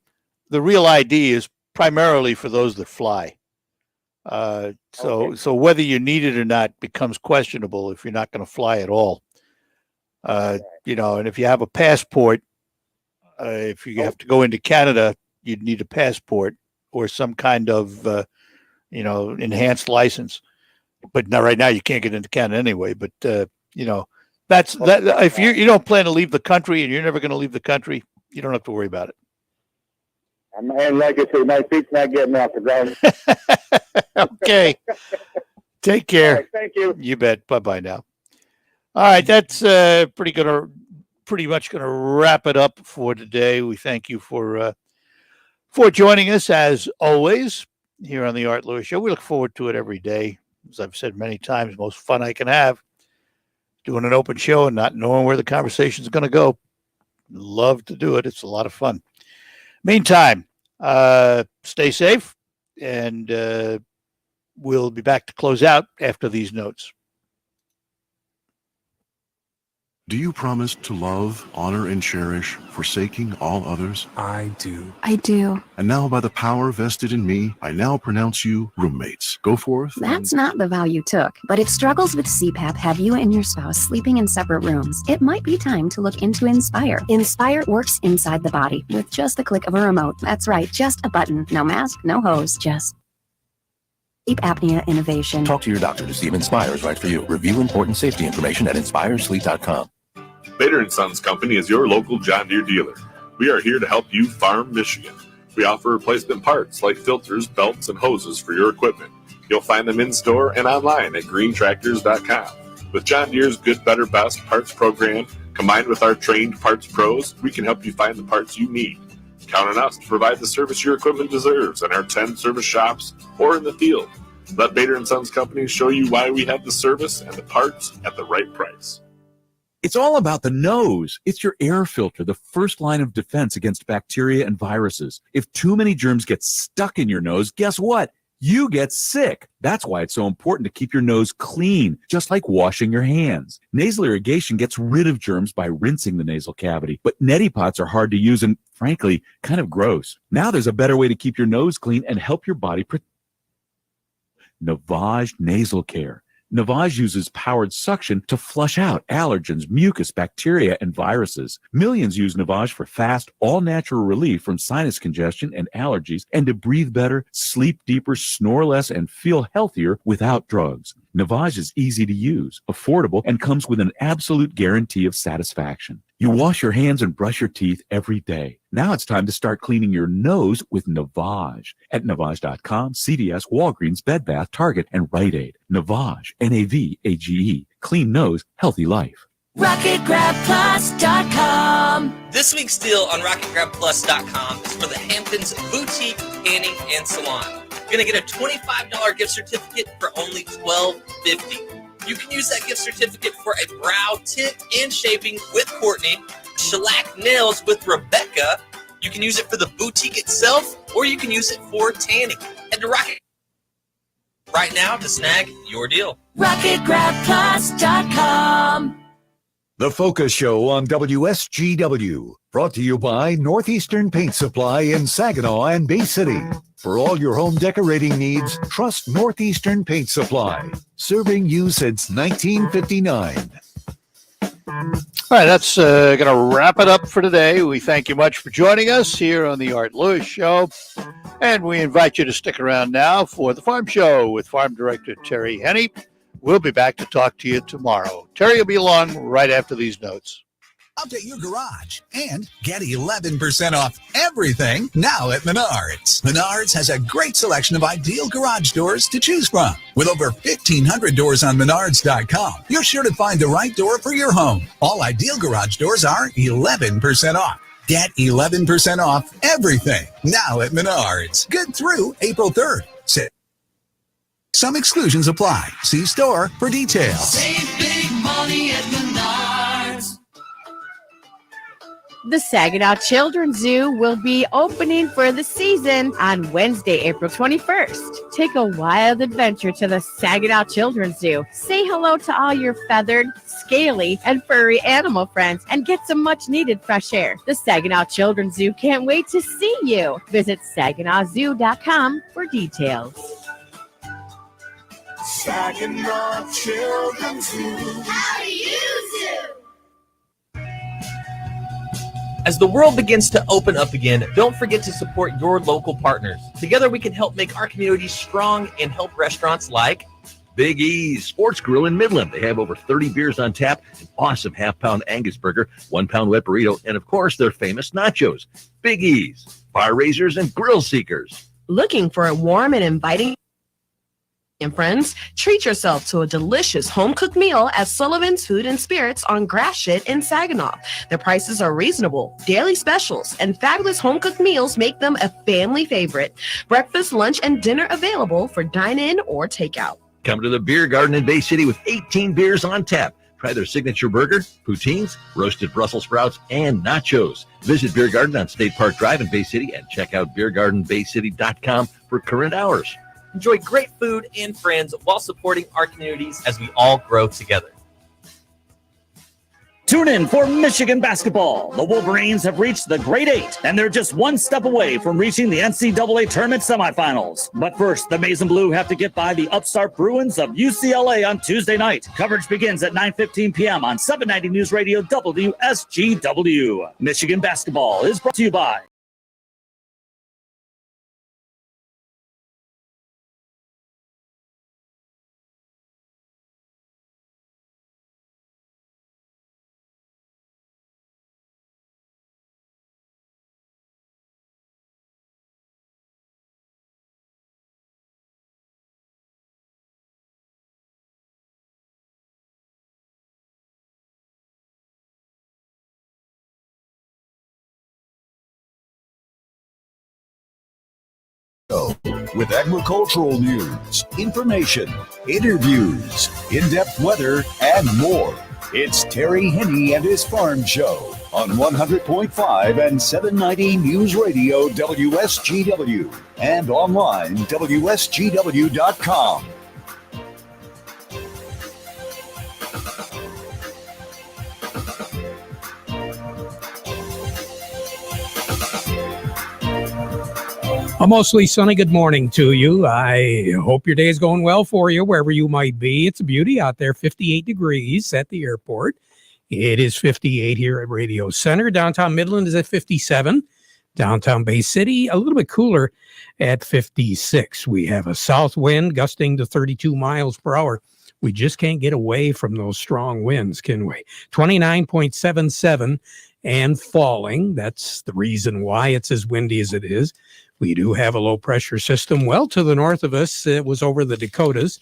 the real ID is primarily for those that fly. So whether you need it or not becomes questionable if you're not going to fly at all. And if you have a passport, if you have to go into Canada, you'd need a passport or some kind of, enhanced license. But now, right now, you can't get into Canada anyway. But that's that. If you don't plan to leave the country and you're never going to leave the country, you don't have to worry about it. And like I say, my feet's not getting off the ground. Okay. Take care. All right, thank you. You bet. Bye-bye now. All right. That's pretty much going to wrap it up for today. We thank you for joining us, as always, here on the Art Lewis Show. We look forward to it every day. As I've said many times, most fun I can have doing an open show and not knowing where the conversation is going to go. Love to do it. It's a lot of fun. Meantime, stay safe, and we'll be back to close out after these notes. Do you promise to love, honor, and cherish, forsaking all others? I do. I do. And now, by the power vested in me, I now pronounce you roommates. Go forth. That's not the vow you took. But if struggles with CPAP have you and your spouse sleeping in separate rooms, it might be time to look into Inspire. Inspire works inside the body with just the click of a remote. That's right, just a button. No mask, no hose, just sleep apnea innovation. Talk to your doctor to see if Inspire is right for you. Review important safety information at inspiresleep.com. Bader & Sons Company is your local John Deere dealer. We are here to help you farm Michigan. We offer replacement parts like filters, belts, and hoses for your equipment. You'll find them in store and online at greentractors.com. With John Deere's Good, Better, Best parts program, combined with our trained parts pros, we can help you find the parts you need. Count on us to provide the service your equipment deserves in our 10 service shops or in the field. Let Bader & Sons Company show you why we have the service and the parts at the right price. It's all about the nose. It's your air filter, the first line of defense against bacteria and viruses. If too many germs get stuck in your nose, guess what? You get sick. That's why it's so important to keep your nose clean, just like washing your hands. Nasal irrigation gets rid of germs by rinsing the nasal cavity, but neti pots are hard to use and, frankly, kind of gross. Now there's a better way to keep your nose clean and help your body protect. Navage Nasal Care. Navage uses powered suction to flush out allergens, mucus, bacteria, and viruses. Millions use Navage for fast, all-natural relief from sinus congestion and allergies, and to breathe better, sleep deeper, snore less, and feel healthier without drugs. Navage is easy to use, affordable, and comes with an absolute guarantee of satisfaction. You wash your hands and brush your teeth every day. Now it's time to start cleaning your nose with Navage. At Navage.com, CVS, Walgreens, Bed Bath, Target, and Rite Aid. Navage, N-A-V-A-G-E. Clean nose, healthy life. RocketGrabPlus.com. This week's deal on RocketGrabPlus.com is for the Hamptons Boutique Tanning and Salon. You're going to get a $25 gift certificate for only $12.50. You can use that gift certificate for a brow tint and shaving with Courtney, shellac nails with Rebecca. You can use it for the boutique itself, or you can use it for tanning. Head to Rocket right now to snag your deal. RocketGrabPlus.com. The Focus Show on WSGW, brought to you by Northeastern Paint Supply in Saginaw and Bay City. For all your home decorating needs, trust Northeastern Paint Supply, serving you since 1959. All right, that's going to wrap it up for today. We thank you much for joining us here on the Art Lewis Show, and we invite you to stick around now for the Farm Show with Farm Director Terry Henney. We'll be back to talk to you tomorrow. Terry will be along right after these notes. Update your garage and get 11% off everything now at Menards. Menards has a great selection of ideal garage doors to choose from. With over 1,500 doors on Menards.com, you're sure to find the right door for your home. All ideal garage doors are 11% off. Get 11% off everything now at Menards. Good through April 3rd. Some exclusions apply. See store for details. Save big money at Menards. The Saginaw Children's Zoo will be opening for the season on Wednesday, April 21st. Take a wild adventure to the Saginaw Children's Zoo. Say hello to all your feathered, scaly, and furry animal friends and get some much-needed fresh air. The Saginaw Children's Zoo can't wait to see you. Visit SaginawZoo.com for details. Saginaw Children's Zoo. How do you do? As the world begins to open up again, don't forget to support your local partners. Together we can help make our community strong and help restaurants like Big E's Sports Grill in Midland. They have over 30 beers on tap, an awesome half-pound Angus burger, 1-pound wet burrito, and of course their famous nachos. Big E's, fire raisers and grill seekers. Looking for a warm and inviting and friends, treat yourself to a delicious home-cooked meal at Sullivan's Food and Spirits on Gratiot in Saginaw. The prices are reasonable, daily specials, and fabulous home-cooked meals make them a family favorite. Breakfast, lunch, and dinner available for dine-in or takeout. Come to the Beer Garden in Bay City with 18 beers on tap. Try their signature burger, poutines, roasted Brussels sprouts, and nachos. Visit Beer Garden on State Park Drive in Bay City and check out beergardenbaycity.com for current hours. enjoy great food and friends while supporting our communities as we all grow together. Tune in for Michigan basketball. The Wolverines have reached the Grade 8, and they're just one step away from reaching the NCAA tournament semifinals. But first, the Maize and Blue have to get by the upstart Bruins of UCLA on Tuesday night. Coverage begins at 9:15 p.m. on 790 News Radio WSGW. Michigan basketball is brought to you by with agricultural news, information, interviews, in-depth weather, and more. It's Terry Henney and his Farm Show on 100.5 and 790 News Radio WSGW and online WSGW.com. A mostly sunny good morning to you. I hope your day is going well for you, wherever you might be. It's a beauty out there, 58 degrees at the airport. It is 58 here at Radio Center. Downtown Midland is at 57. Downtown Bay City, a little bit cooler at 56. We have a south wind gusting to 32 miles per hour. We just can't get away from those strong winds, can we? 29.77 and falling. That's the reason why it's as windy as it is. We do have a low pressure system well to the north of us. It was over the Dakotas.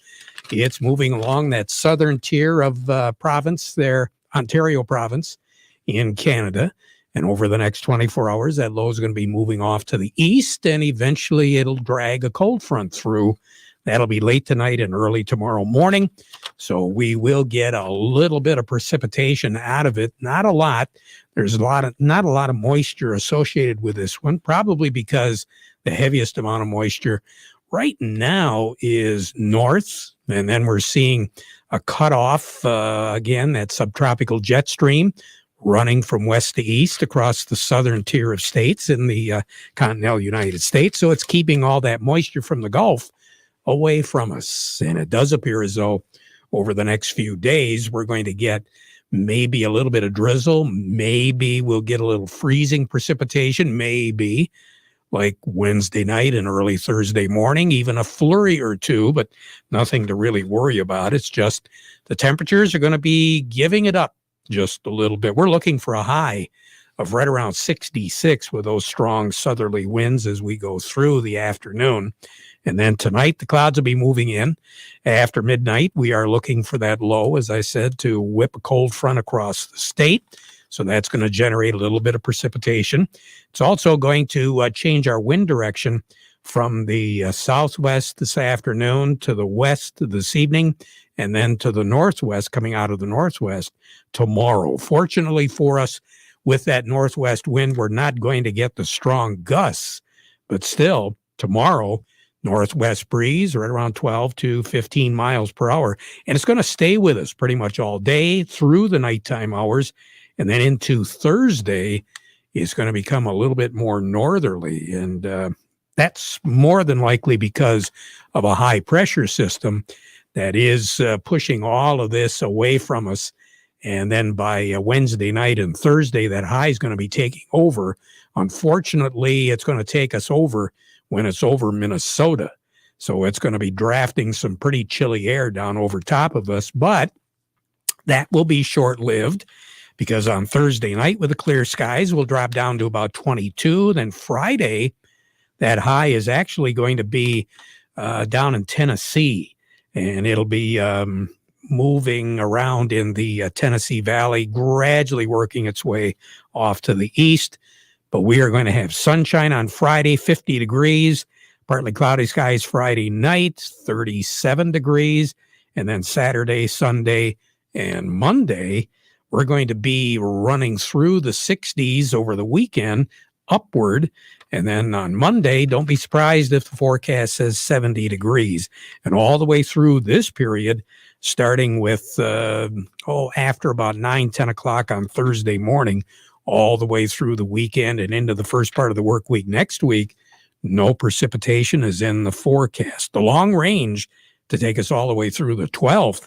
It's moving along that southern tier of province there, Ontario province in Canada. And over the next 24 hours, that low is going to be moving off to the east, and eventually it'll drag a cold front through. That'll be late tonight and early tomorrow morning. So we will get a little bit of precipitation out of it. Not a lot. There's not a lot of moisture associated with this one, probably because the heaviest amount of moisture right now is north. And then we're seeing a cutoff, again, that subtropical jet stream running from west to east across the southern tier of states in the continental United States. So it's keeping all that moisture from the Gulf away from us. And it does appear as though over the next few days, we're going to get maybe a little bit of drizzle. Maybe we'll get a little freezing precipitation, maybe like Wednesday night and early Thursday morning, even a flurry or two, but nothing to really worry about. It's just the temperatures are going to be giving it up just a little bit. We're looking for a high of right around 66 with those strong southerly winds as we go through the afternoon. And then tonight, the clouds will be moving in. After midnight, we are looking for that low, as I said, to whip a cold front across the state. So that's going to generate a little bit of precipitation. It's also going to change our wind direction from the southwest this afternoon to the west this evening, and then to the northwest, coming out of the northwest tomorrow. Fortunately for us, with that northwest wind, we're not going to get the strong gusts, but still, tomorrow, northwest breeze right around 12 to 15 miles per hour. And it's going to stay with us pretty much all day through the nighttime hours. And then into Thursday, it's going to become a little bit more northerly. And that's more than likely because of a high pressure system that is pushing all of this away from us. And then by Wednesday night and Thursday, that high is going to be taking over. Unfortunately, it's going to take us over when it's over Minnesota. So it's going to be drafting some pretty chilly air down over top of us. But that will be short-lived, because on Thursday night with the clear skies, we'll drop down to about 22. Then Friday, that high is actually going to be down in Tennessee, and it'll be moving around in the Tennessee Valley, gradually working its way off to the east. But we are going to have sunshine on Friday, 50 degrees, partly cloudy skies Friday night, 37 degrees. And then Saturday, Sunday, and Monday, we're going to be running through the 60s over the weekend, upward. And then on Monday, don't be surprised if the forecast says 70 degrees. And all the way through this period, starting with, after about 9, 10 o'clock on Thursday morning, all the way through the weekend and into the first part of the work week next week, no precipitation is in the forecast. The long range to take us all the way through the 12th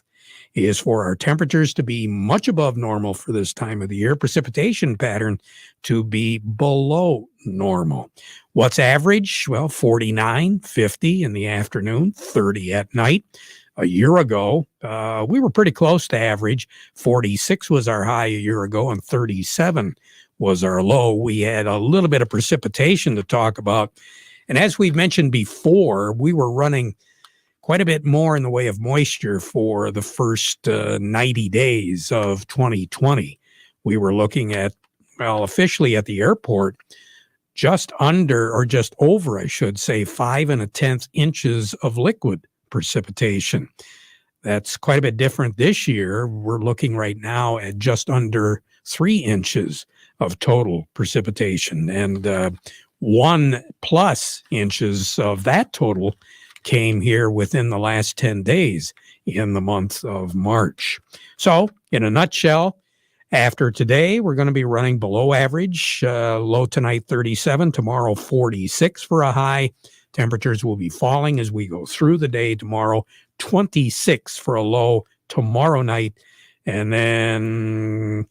is for our temperatures to be much above normal for this time of the year, precipitation pattern to be below normal. What's average? Well, 49, 50 in the afternoon, 30 at night. A year ago, we were pretty close to average. 46 was our high a year ago, and 37 was our low. We had a little bit of precipitation to talk about. And as we've mentioned before, we were running quite a bit more in the way of moisture for the first 90 days of 2020. We were looking at, well, officially at the airport, just under, or just over, I should say, 5 1/10 inches of liquid precipitation. That's quite a bit different this year. We're looking right now at just under 3 inches of total precipitation, and 1+ inches of that total came here within the last 10 days in the month of March. So in a nutshell, after today, we're going to be running below average. Low tonight, 37. Tomorrow, 46 for a high. Temperatures will be falling as we go through the day tomorrow. 26 for a low tomorrow night. And then,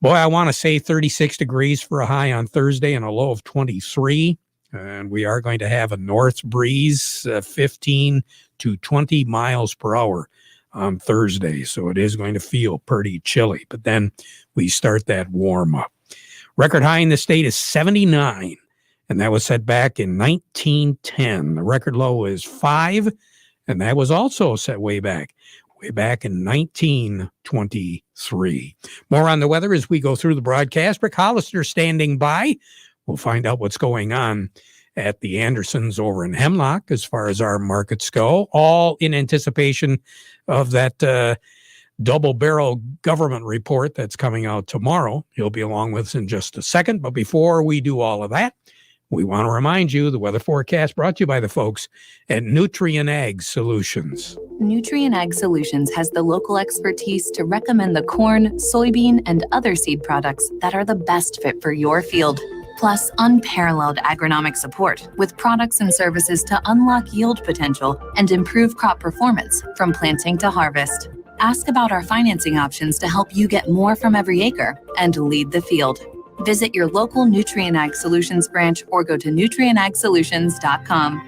boy, I want to say 36 degrees for a high on Thursday and a low of 23. And we are going to have a north breeze, 15 to 20 miles per hour on Thursday. So it is going to feel pretty chilly. But then we start that warm up. Record high in the state is 79. And that was set back in 1910. The record low is 5. And that was also set way back in 1923. More on the weather as we go through the broadcast. Rick Hollister standing by. We'll find out what's going on at the Andersons over in Hemlock as far as our markets go, all in anticipation of that double-barrel government report that's coming out tomorrow. He'll be along with us in just a second. But before we do all of that, we want to remind you the weather forecast brought to you by the folks at Nutrien Ag Solutions. Nutrien Ag Solutions has the local expertise to recommend the corn, soybean, and other seed products that are the best fit for your field. Plus, unparalleled agronomic support with products and services to unlock yield potential and improve crop performance from planting to harvest. Ask about our financing options to help you get more from every acre and lead the field. Visit your local Nutrien Ag Solutions branch or go to nutrienagsolutions.com.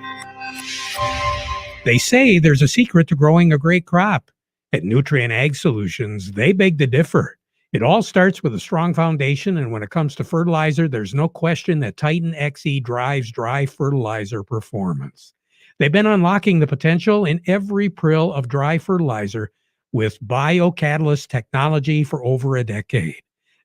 They say there's a secret to growing a great crop. At Nutrien Ag Solutions, they beg to differ. It all starts with a strong foundation, and when it comes to fertilizer, there's no question that Titan XE drives dry fertilizer performance. They've been unlocking the potential in every prill of dry fertilizer with biocatalyst technology for over a decade.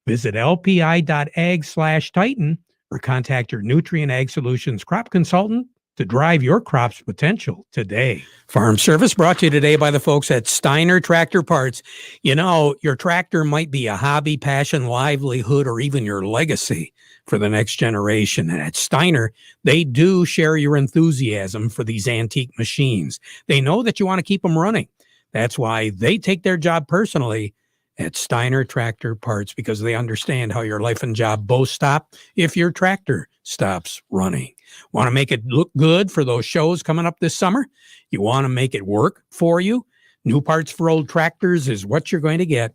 Visit lpi.ag/Titan or contact your Nutrien Ag Solutions crop consultant to drive your crop's potential today. Farm Service brought to you today by the folks at Steiner Tractor Parts. You know, your tractor might be a hobby, passion, livelihood, or even your legacy for the next generation. And at Steiner, they do share your enthusiasm for these antique machines. They know that you want to keep them running. That's why they take their job personally at Steiner Tractor Parts because they understand how your life and job both stop if your tractor stops running. Want to make it look good for those shows coming up this summer? You want to make it work for you? New Parts for Old Tractors is what you're going to get.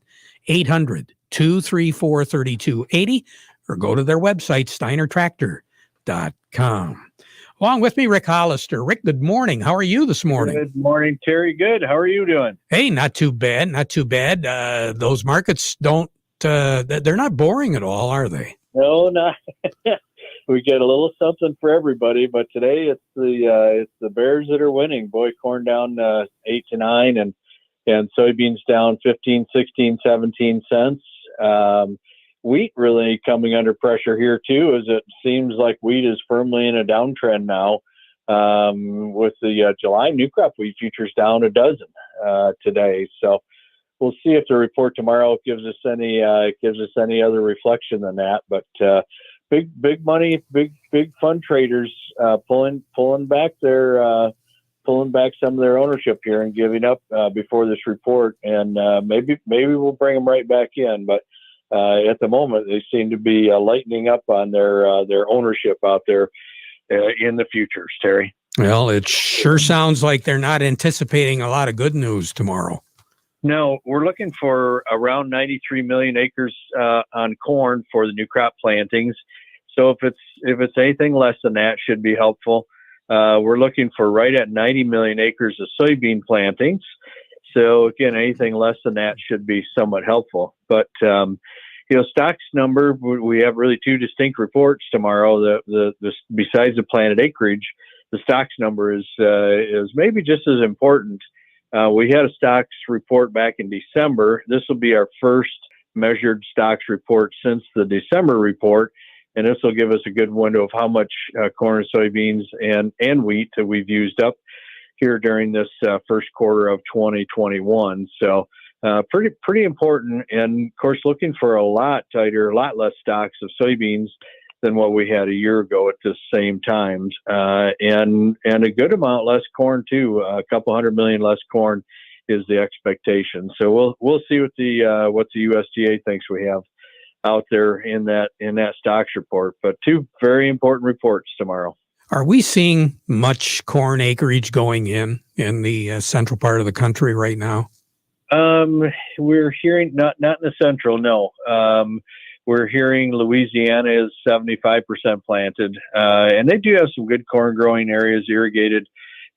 800-234-3280 or go to their website, steinertractor.com. Along with me, Rick Hollister. Rick, good morning. How are you this morning? Good morning, Terry. Good. How are you doing? Hey, not too bad. Not too bad. Those markets don't, they're not boring at all, are they? No, not. We get a little something for everybody, but today it's the Bears that are winning. Boy, corn down 8 to 9 and soybeans down 15, 16, 17 cents. Wheat really coming under pressure here too, as it seems like wheat is firmly in a downtrend now. With the July new crop wheat futures down a dozen today, so we'll see if the report tomorrow gives us any other reflection than that. But big money, big fund traders pulling back some of their ownership here and giving up before this report, and maybe we'll bring them right back in, but. At the moment, they seem to be lightening up on their ownership out there in the futures, Terry. Well, it sure sounds like they're not anticipating a lot of good news tomorrow. No, we're looking for around 93 million acres on corn for the new crop plantings. So if it's anything less than that, should be helpful. We're looking for right at 90 million acres of soybean plantings. So again, anything less than that should be somewhat helpful. But stocks number, we have really two distinct reports tomorrow. The besides the planted acreage, the stocks number is maybe just as important. We had a stocks report back in December. This will be our first measured stocks report since the December report, and this will give us a good window of how much corn and soybeans and wheat that we've used up here during this first quarter of 2021. So pretty important. And of course, looking for a lot less stocks of soybeans than what we had a year ago at this same time. And a good amount less corn too. A couple 100 million less corn is the expectation. So we'll see what the USDA thinks we have out there in that stocks report. But two very important reports tomorrow. Are we seeing much corn acreage going in the central part of the country right now? We're hearing not in the central, no. We're hearing Louisiana is 75% planted, and they do have some good corn growing areas irrigated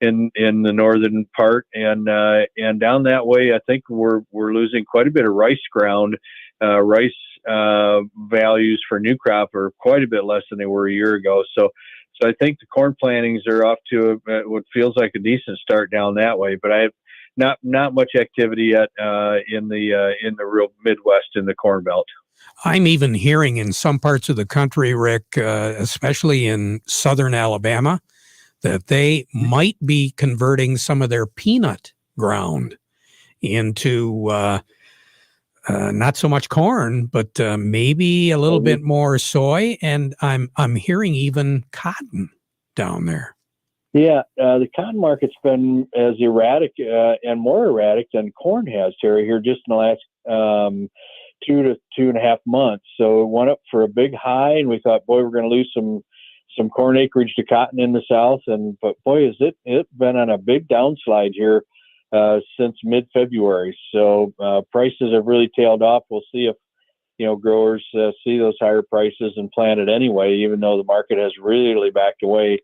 in the northern part, and down that way, I think we're losing quite a bit of rice ground. Rice values for new crop are quite a bit less than they were a year ago. So I think the corn plantings are off to what feels like a decent start down that way. But I have not much activity yet in the real Midwest in the Corn Belt. I'm even hearing in some parts of the country, Rick, especially in southern Alabama, that they might be converting some of their peanut ground into not so much corn, but maybe a little bit more soy, and I'm hearing even cotton down there. Yeah, the cotton market's been as erratic and more erratic than corn has, Terry, here just in the last 2 to 2.5 months. So it went up for a big high, and we thought, boy, we're going to lose some corn acreage to cotton in the south. But boy, has it been on a big downslide here since mid-February. So prices have really tailed off. We'll see if growers see those higher prices and plant it anyway, even though the market has really backed away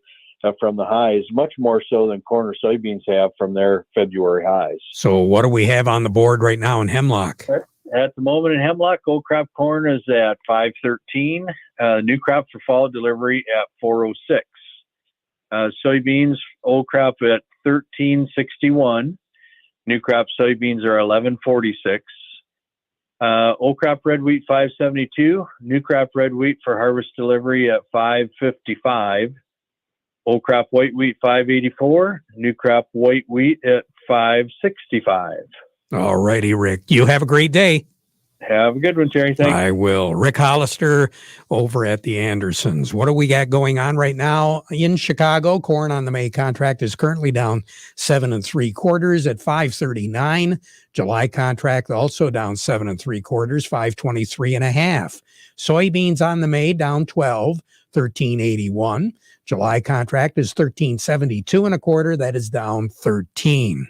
from the highs, much more so than corn or soybeans have from their February highs. So what do we have on the board right now in Hemlock? At the moment in Hemlock, old crop corn is at $5.13. New crop for fall delivery at $4.06. Soybeans, old crop at $13.61. New crop soybeans are $11.46. Old crop red wheat $5.72. New crop red wheat for harvest delivery at $5.55. Old crop white wheat $5.84. New crop white wheat at $5.65. All righty, Rick. You have a great day. Have a good one, Terry. Thanks. I will. Rick Hollister over at the Andersons. What do we got going on right now in Chicago? Corn on the May contract is currently down 7 3/4 at 5.39. July contract also down 7 3/4, 5.23.5. Soybeans on the May down 12, 13.81. July contract is 13.72 1/4. That is down 13.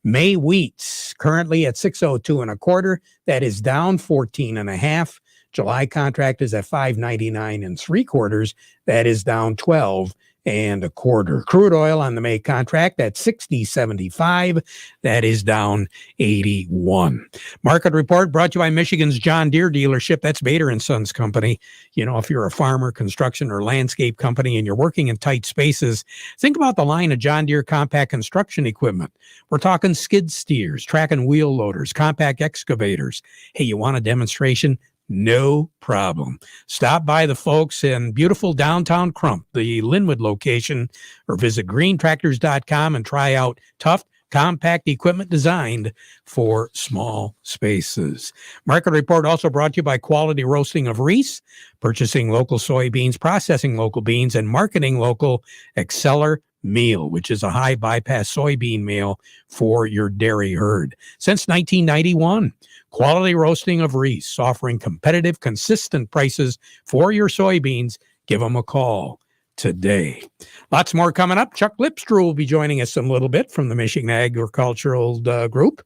May wheat currently at 6.02 1/4. That is down 14.5. July contract is at 5.99 3/4. That is down 12 1/4. Crude oil on the May contract at 60.75. That is down 81. Market report brought to you by Michigan's John Deere dealership. That's Bader and Sons Company. You know, if you're a farmer, construction, or landscape company and you're working in tight spaces, think about the line of John Deere compact construction equipment. We're talking skid steers, track and wheel loaders, compact excavators. Hey, you want a demonstration? No problem. Stop by the folks in beautiful downtown Crump, the Linwood location, or visit greentractors.com and try out tough, compact equipment designed for small spaces. Market report also brought to you by Quality Roasting of Reese, purchasing local soybeans, processing local beans, and marketing local Exceller meal, which is a high bypass soybean meal for your dairy herd. Since 1991, Quality Roasting of Reese, offering competitive, consistent prices for your soybeans. Give them a call today. Lots more coming up. Chuck Lipstrew will be joining us in a little bit from the Michigan Agricultural Group.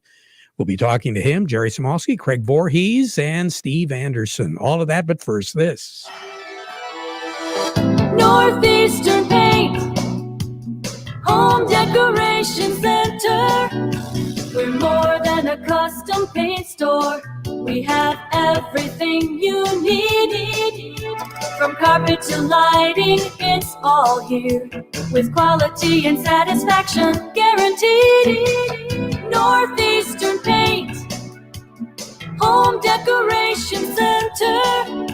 We'll be talking to him, Jerry Samolsky, Craig Voorhees, and Steve Anderson. All of that, but first this. Northeastern Paint, Home Decoration Center. We're more than a custom paint store. We have everything you need. From carpet to lighting, it's all here. With quality and satisfaction guaranteed. Northeastern Paint, Home Decoration Center.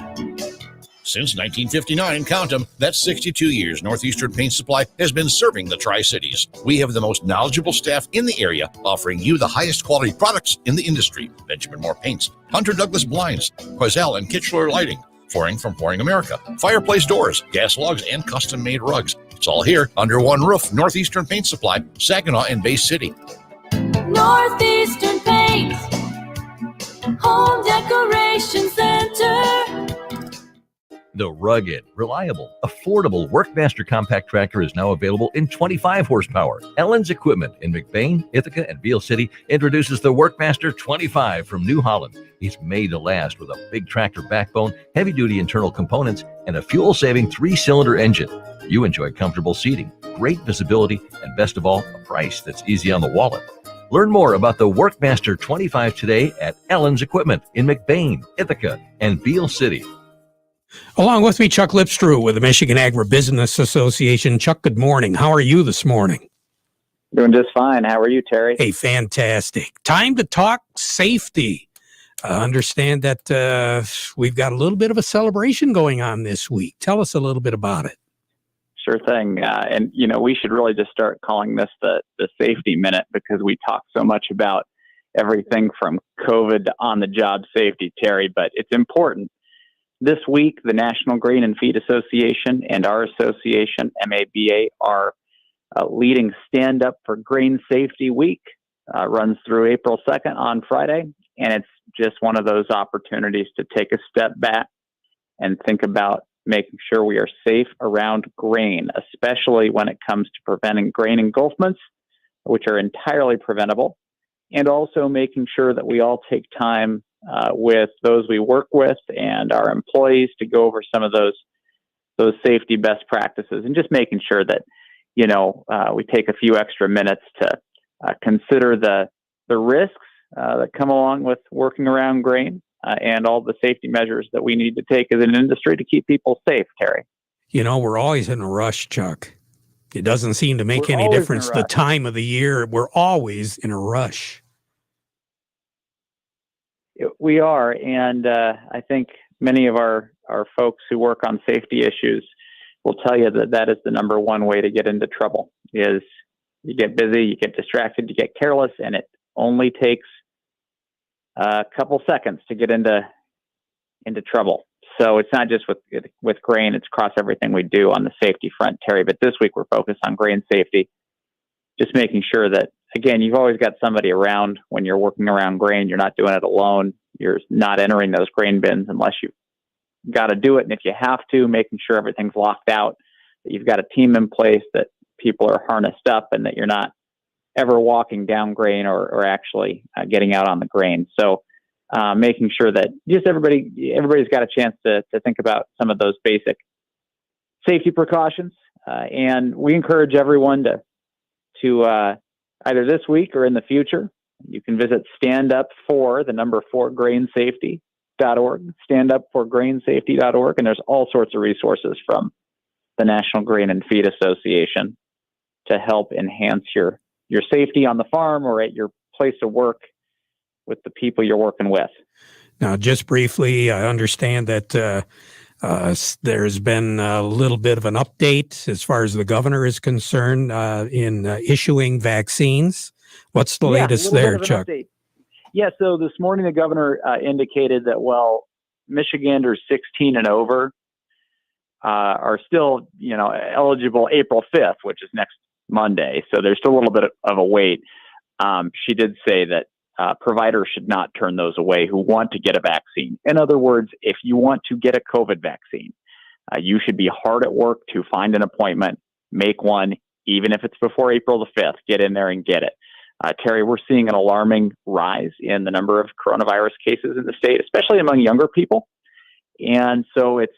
Since 1959, count them, that's 62 years, Northeastern Paint Supply has been serving the Tri-Cities. We have the most knowledgeable staff in the area, offering you the highest quality products in the industry. Benjamin Moore Paints, Hunter Douglas Blinds, Quazell and Kitchener Lighting, Flooring from Flooring America, fireplace doors, gas logs, and custom-made rugs. It's all here under one roof. Northeastern Paint Supply, Saginaw and Bay City. Northeastern Paint, Home Decoration Center. The rugged, reliable, affordable Workmaster compact tractor is now available in 25 horsepower. Ellen's Equipment in McBain, Ithaca, and Beale City introduces the Workmaster 25 from New Holland. It's made to last with a big tractor backbone, heavy-duty internal components, and a fuel-saving 3-cylinder engine. You enjoy comfortable seating, great visibility, and best of all, a price that's easy on the wallet. Learn more about the Workmaster 25 today at Ellen's Equipment in McBain, Ithaca, and Beale City. Along with me, Chuck Lipstrew with the Michigan Agribusiness Association. Chuck, good morning. How are you this morning? Doing just fine. How are you, Terry? Hey, fantastic. Time to talk safety. Understand that we've got a little bit of a celebration going on this week. Tell us a little bit about it. Sure thing. And, you know, we should really just start calling this the safety minute, because we talk so much about everything from COVID to on-the-job safety, Terry, but it's important. This week, the National Grain and Feed Association and our association, MABA, are leading Stand Up for Grain Safety Week. Runs through April 2nd on Friday, and it's just one of those opportunities to take a step back and think about making sure we are safe around grain, especially when it comes to preventing grain engulfments, which are entirely preventable, and also making sure that we all take time with those we work with and our employees to go over some of those safety best practices, and just making sure that, you know, we take a few extra minutes to consider the risks that come along with working around grain and all the safety measures that we need to take as an industry to keep people safe, Terry. You know, we're always in a rush, Chuck. It doesn't seem to make any difference the time of the year. We're always in a rush. We are, and I think many of our folks who work on safety issues will tell you that that is the number one way to get into trouble. Is you get busy, you get distracted, you get careless, and it only takes a couple seconds to get into trouble. So it's not just with grain, it's across everything we do on the safety front, Terry. But this week we're focused on grain safety, just making sure that, again, you've always got somebody around when you're working around grain. You're not doing it alone. You're not entering those grain bins unless you've got to do it. And if you have to, making sure everything's locked out, that you've got a team in place, that people are harnessed up, and that you're not ever walking down grain or actually getting out on the grain. So making sure that just everybody's got a chance to think about some of those basic safety precautions. And we encourage everyone to either this week or in the future, you can visit standup4grainsafety.org, standup4grainsafety.org, and there's all sorts of resources from the National Grain and Feed Association to help enhance your safety on the farm or at your place of work with the people you're working with. Now, just briefly, I understand that there's been a little bit of an update as far as the governor is concerned in issuing vaccines. What's the latest there, Chuck? Yeah, so this morning the governor indicated that, well, Michiganders 16 and over are still, eligible April 5th, which is next Monday. So there's still a little bit of a wait. She did say that providers should not turn those away who want to get a vaccine. In other words, if you want to get a COVID vaccine, you should be hard at work to find an appointment, make one, even if it's before April the 5th, get in there and get it. Terry, we're seeing an alarming rise in the number of coronavirus cases in the state, especially among younger people. And so it's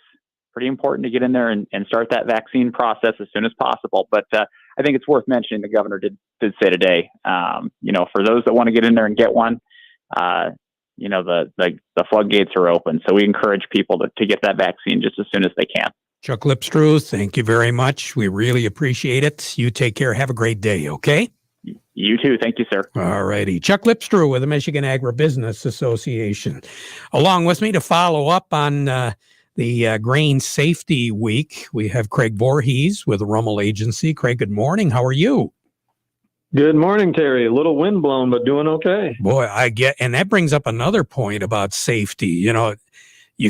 pretty important to get in there and start that vaccine process as soon as possible. But I think it's worth mentioning the governor did say today, for those that want to get in there and get one, the floodgates are open. So we encourage people to get that vaccine just as soon as they can. Chuck Lipstrew, thank you very much. We really appreciate it. You take care. Have a great day, okay? You too. Thank you, sir. All righty. Chuck Lipstrew with the Michigan Agribusiness Association. Along with me to follow up on the Grain Safety Week, we have Craig Voorhees with the Rummel Agency. Craig, good morning. How are you? Good morning, Terry. A little wind blown, but doing okay. Boy, and that brings up another point about safety. You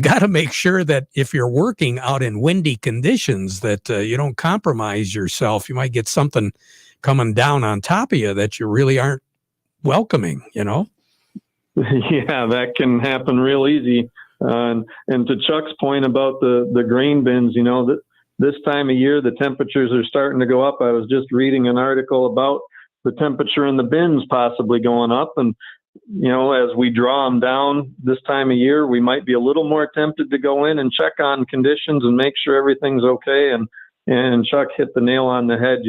got to make sure that if you're working out in windy conditions that you don't compromise yourself. You might get something coming down on top of you that you really aren't welcoming, Yeah, that can happen real easy. And to Chuck's point about the grain bins, this time of year, the temperatures are starting to go up. I was just reading an article about the temperature in the bins possibly going up. And, as we draw them down this time of year, we might be a little more tempted to go in and check on conditions and make sure everything's okay. And Chuck hit the nail on the head.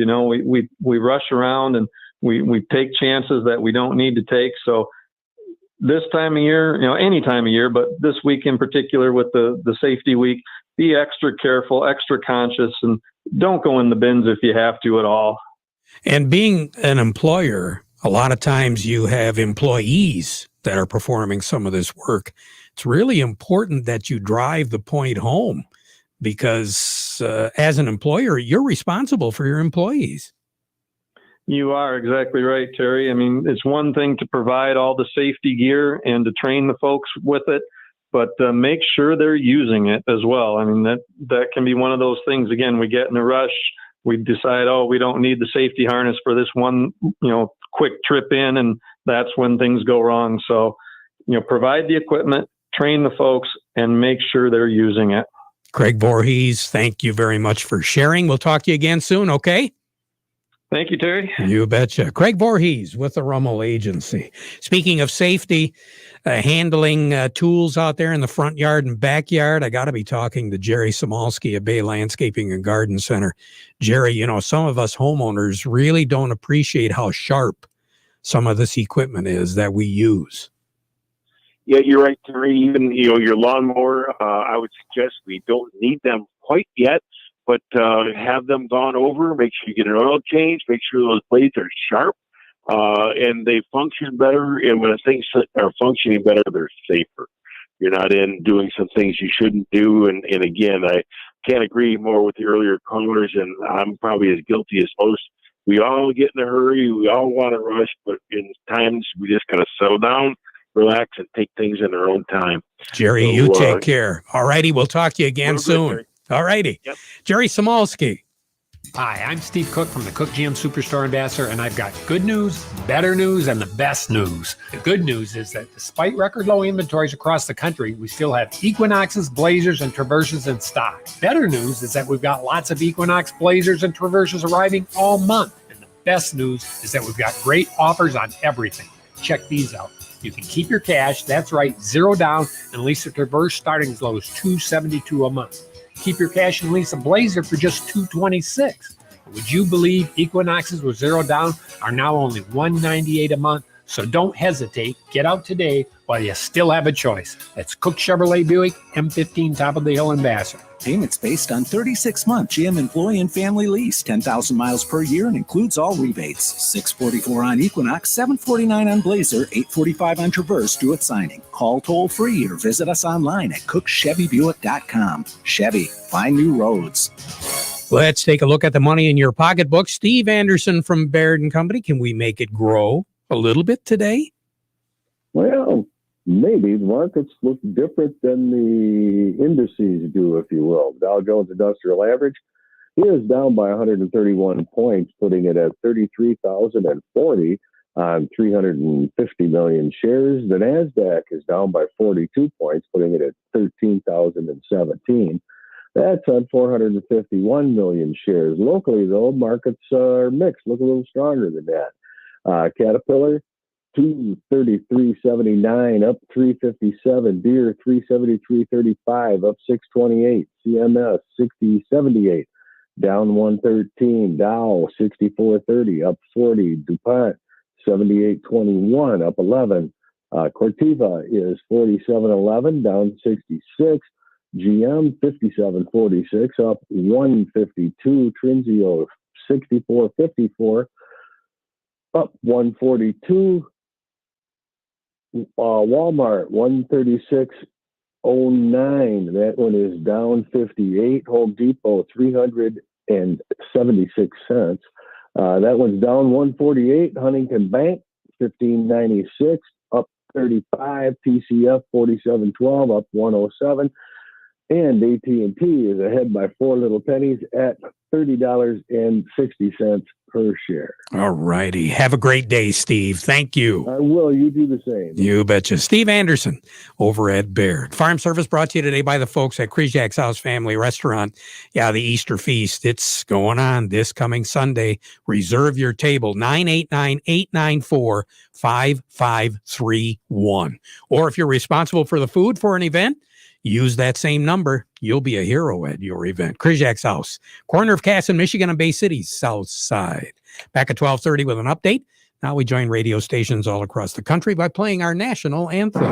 We rush around and we take chances that we don't need to take. So this time of year, any time of year, but this week in particular with the safety week, be extra careful, extra conscious, and don't go in the bins if you have to at all. And being an employer, a lot of times you have employees that are performing some of this work. It's really important that you drive the point home because as an employer, you're responsible for your employees. You are exactly right, Terry. I mean, it's one thing to provide all the safety gear and to train the folks with it, but make sure they're using it as well. I mean, that can be one of those things. Again, we get in a rush. We decide, we don't need the safety harness for this one, quick trip in, and that's when things go wrong. So, provide the equipment, train the folks, and make sure they're using it. Craig Voorhees, thank you very much for sharing. We'll talk to you again soon, okay? Thank you, Terry. You betcha. Craig Voorhees with the Rummel Agency. Speaking of safety, handling tools out there in the front yard and backyard, I got to be talking to Jerry Samalski at Bay Landscaping and Garden Center. Jerry, some of us homeowners really don't appreciate how sharp some of this equipment is that we use. Yeah, you're right, Terry. Even, your lawnmower, I would suggest we don't need them quite yet. But have them gone over, make sure you get an oil change, make sure those blades are sharp, and they function better. And when things are functioning better, they're safer. You're not doing some things you shouldn't do. And again, I can't agree more with the earlier callers, and I'm probably as guilty as most. We all get in a hurry. We all want to rush, but in times we just got to settle down, relax and take things in their own time. Jerry, So, you take care. All righty. We'll talk to you again soon. All righty. Yep. Jerry Samolsky. Hi, I'm Steve Cook from the Cook GM Superstore Ambassador, and I've got good news, better news, and the best news. The good news is that despite record low inventories across the country, we still have Equinoxes, Blazers, and Traverses in stock. Better news is that we've got lots of Equinox, Blazers, and Traverses arriving all month. And the best news is that we've got great offers on everything. Check these out. You can keep your cash, that's right, 0 down, and lease a Traverse starting as low as $272 a month. Keep your cash and lease a Blazer for just $226. Would you believe Equinoxes with 0 down are now only $198 a month? So don't hesitate. Get out today while you still have a choice. That's Cook Chevrolet Buick, M15 Top of the Hill Ambassador. Payments based on 36-month GM employee and family lease, 10,000 miles per year, and includes all rebates. $644 on Equinox, $749 on Blazer, $845 on Traverse due at signing. Call toll-free or visit us online at cookchevybuick.com. Chevy, find new roads. Let's take a look at the money in your pocketbook. Steve Anderson from Baird & Company. Can we make it grow a little bit today? Well, maybe the markets look different than the indices do, if you will. Dow Jones Industrial Average is down by 131 points, putting it at 33,040 on 350 million shares. The NASDAQ is down by 42 points, putting it at 13,017. That's on 451 million shares. Locally, though, markets are mixed, look a little stronger than that. Caterpillar, 233.79, up 357. Deere, 373.35, up 628. CMS, 60.78, down 113. Dow, 64.30, up 40. DuPont, 78.21, up 11. Corteva is 47.11, down 66. GM 57.46, up 152. Trinzio 64.54, up 142. Walmart 136.09. That one is down 58. Home Depot 376 cents. That one's down 148. Huntington Bank 15.96, up 35. TCF 47.12, up 107. And AT&T is ahead by 4 little pennies at $30.60 per share. All righty. Have a great day, Steve. Thank you. I will. You do the same. You betcha. Steve Anderson over at Baird. Farm Service brought to you today by the folks at Krizak's House Family Restaurant. Yeah, the Easter feast. It's going on this coming Sunday. Reserve your table, 989-894-5531. Or if you're responsible for the food for an event, use that same number. You'll be a hero at your event. Krizak's House, corner of Cass in Michigan and Bay City's south side. Back at 12:30 with an update. Now we join radio stations all across the country by playing our national anthem.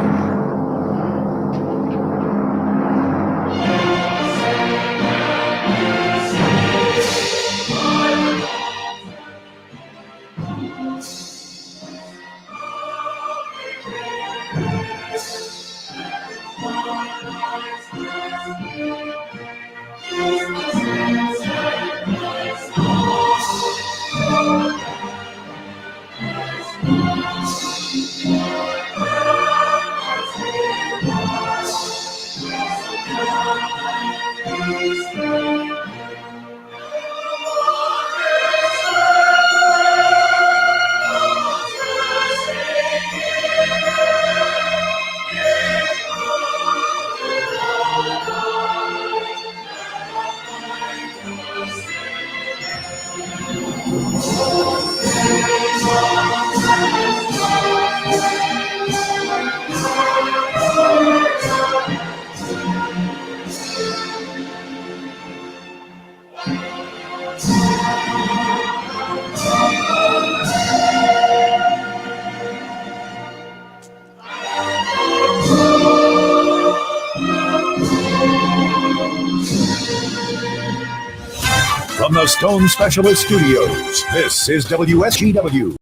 From the Stone Specialist Studios, this is WSGW.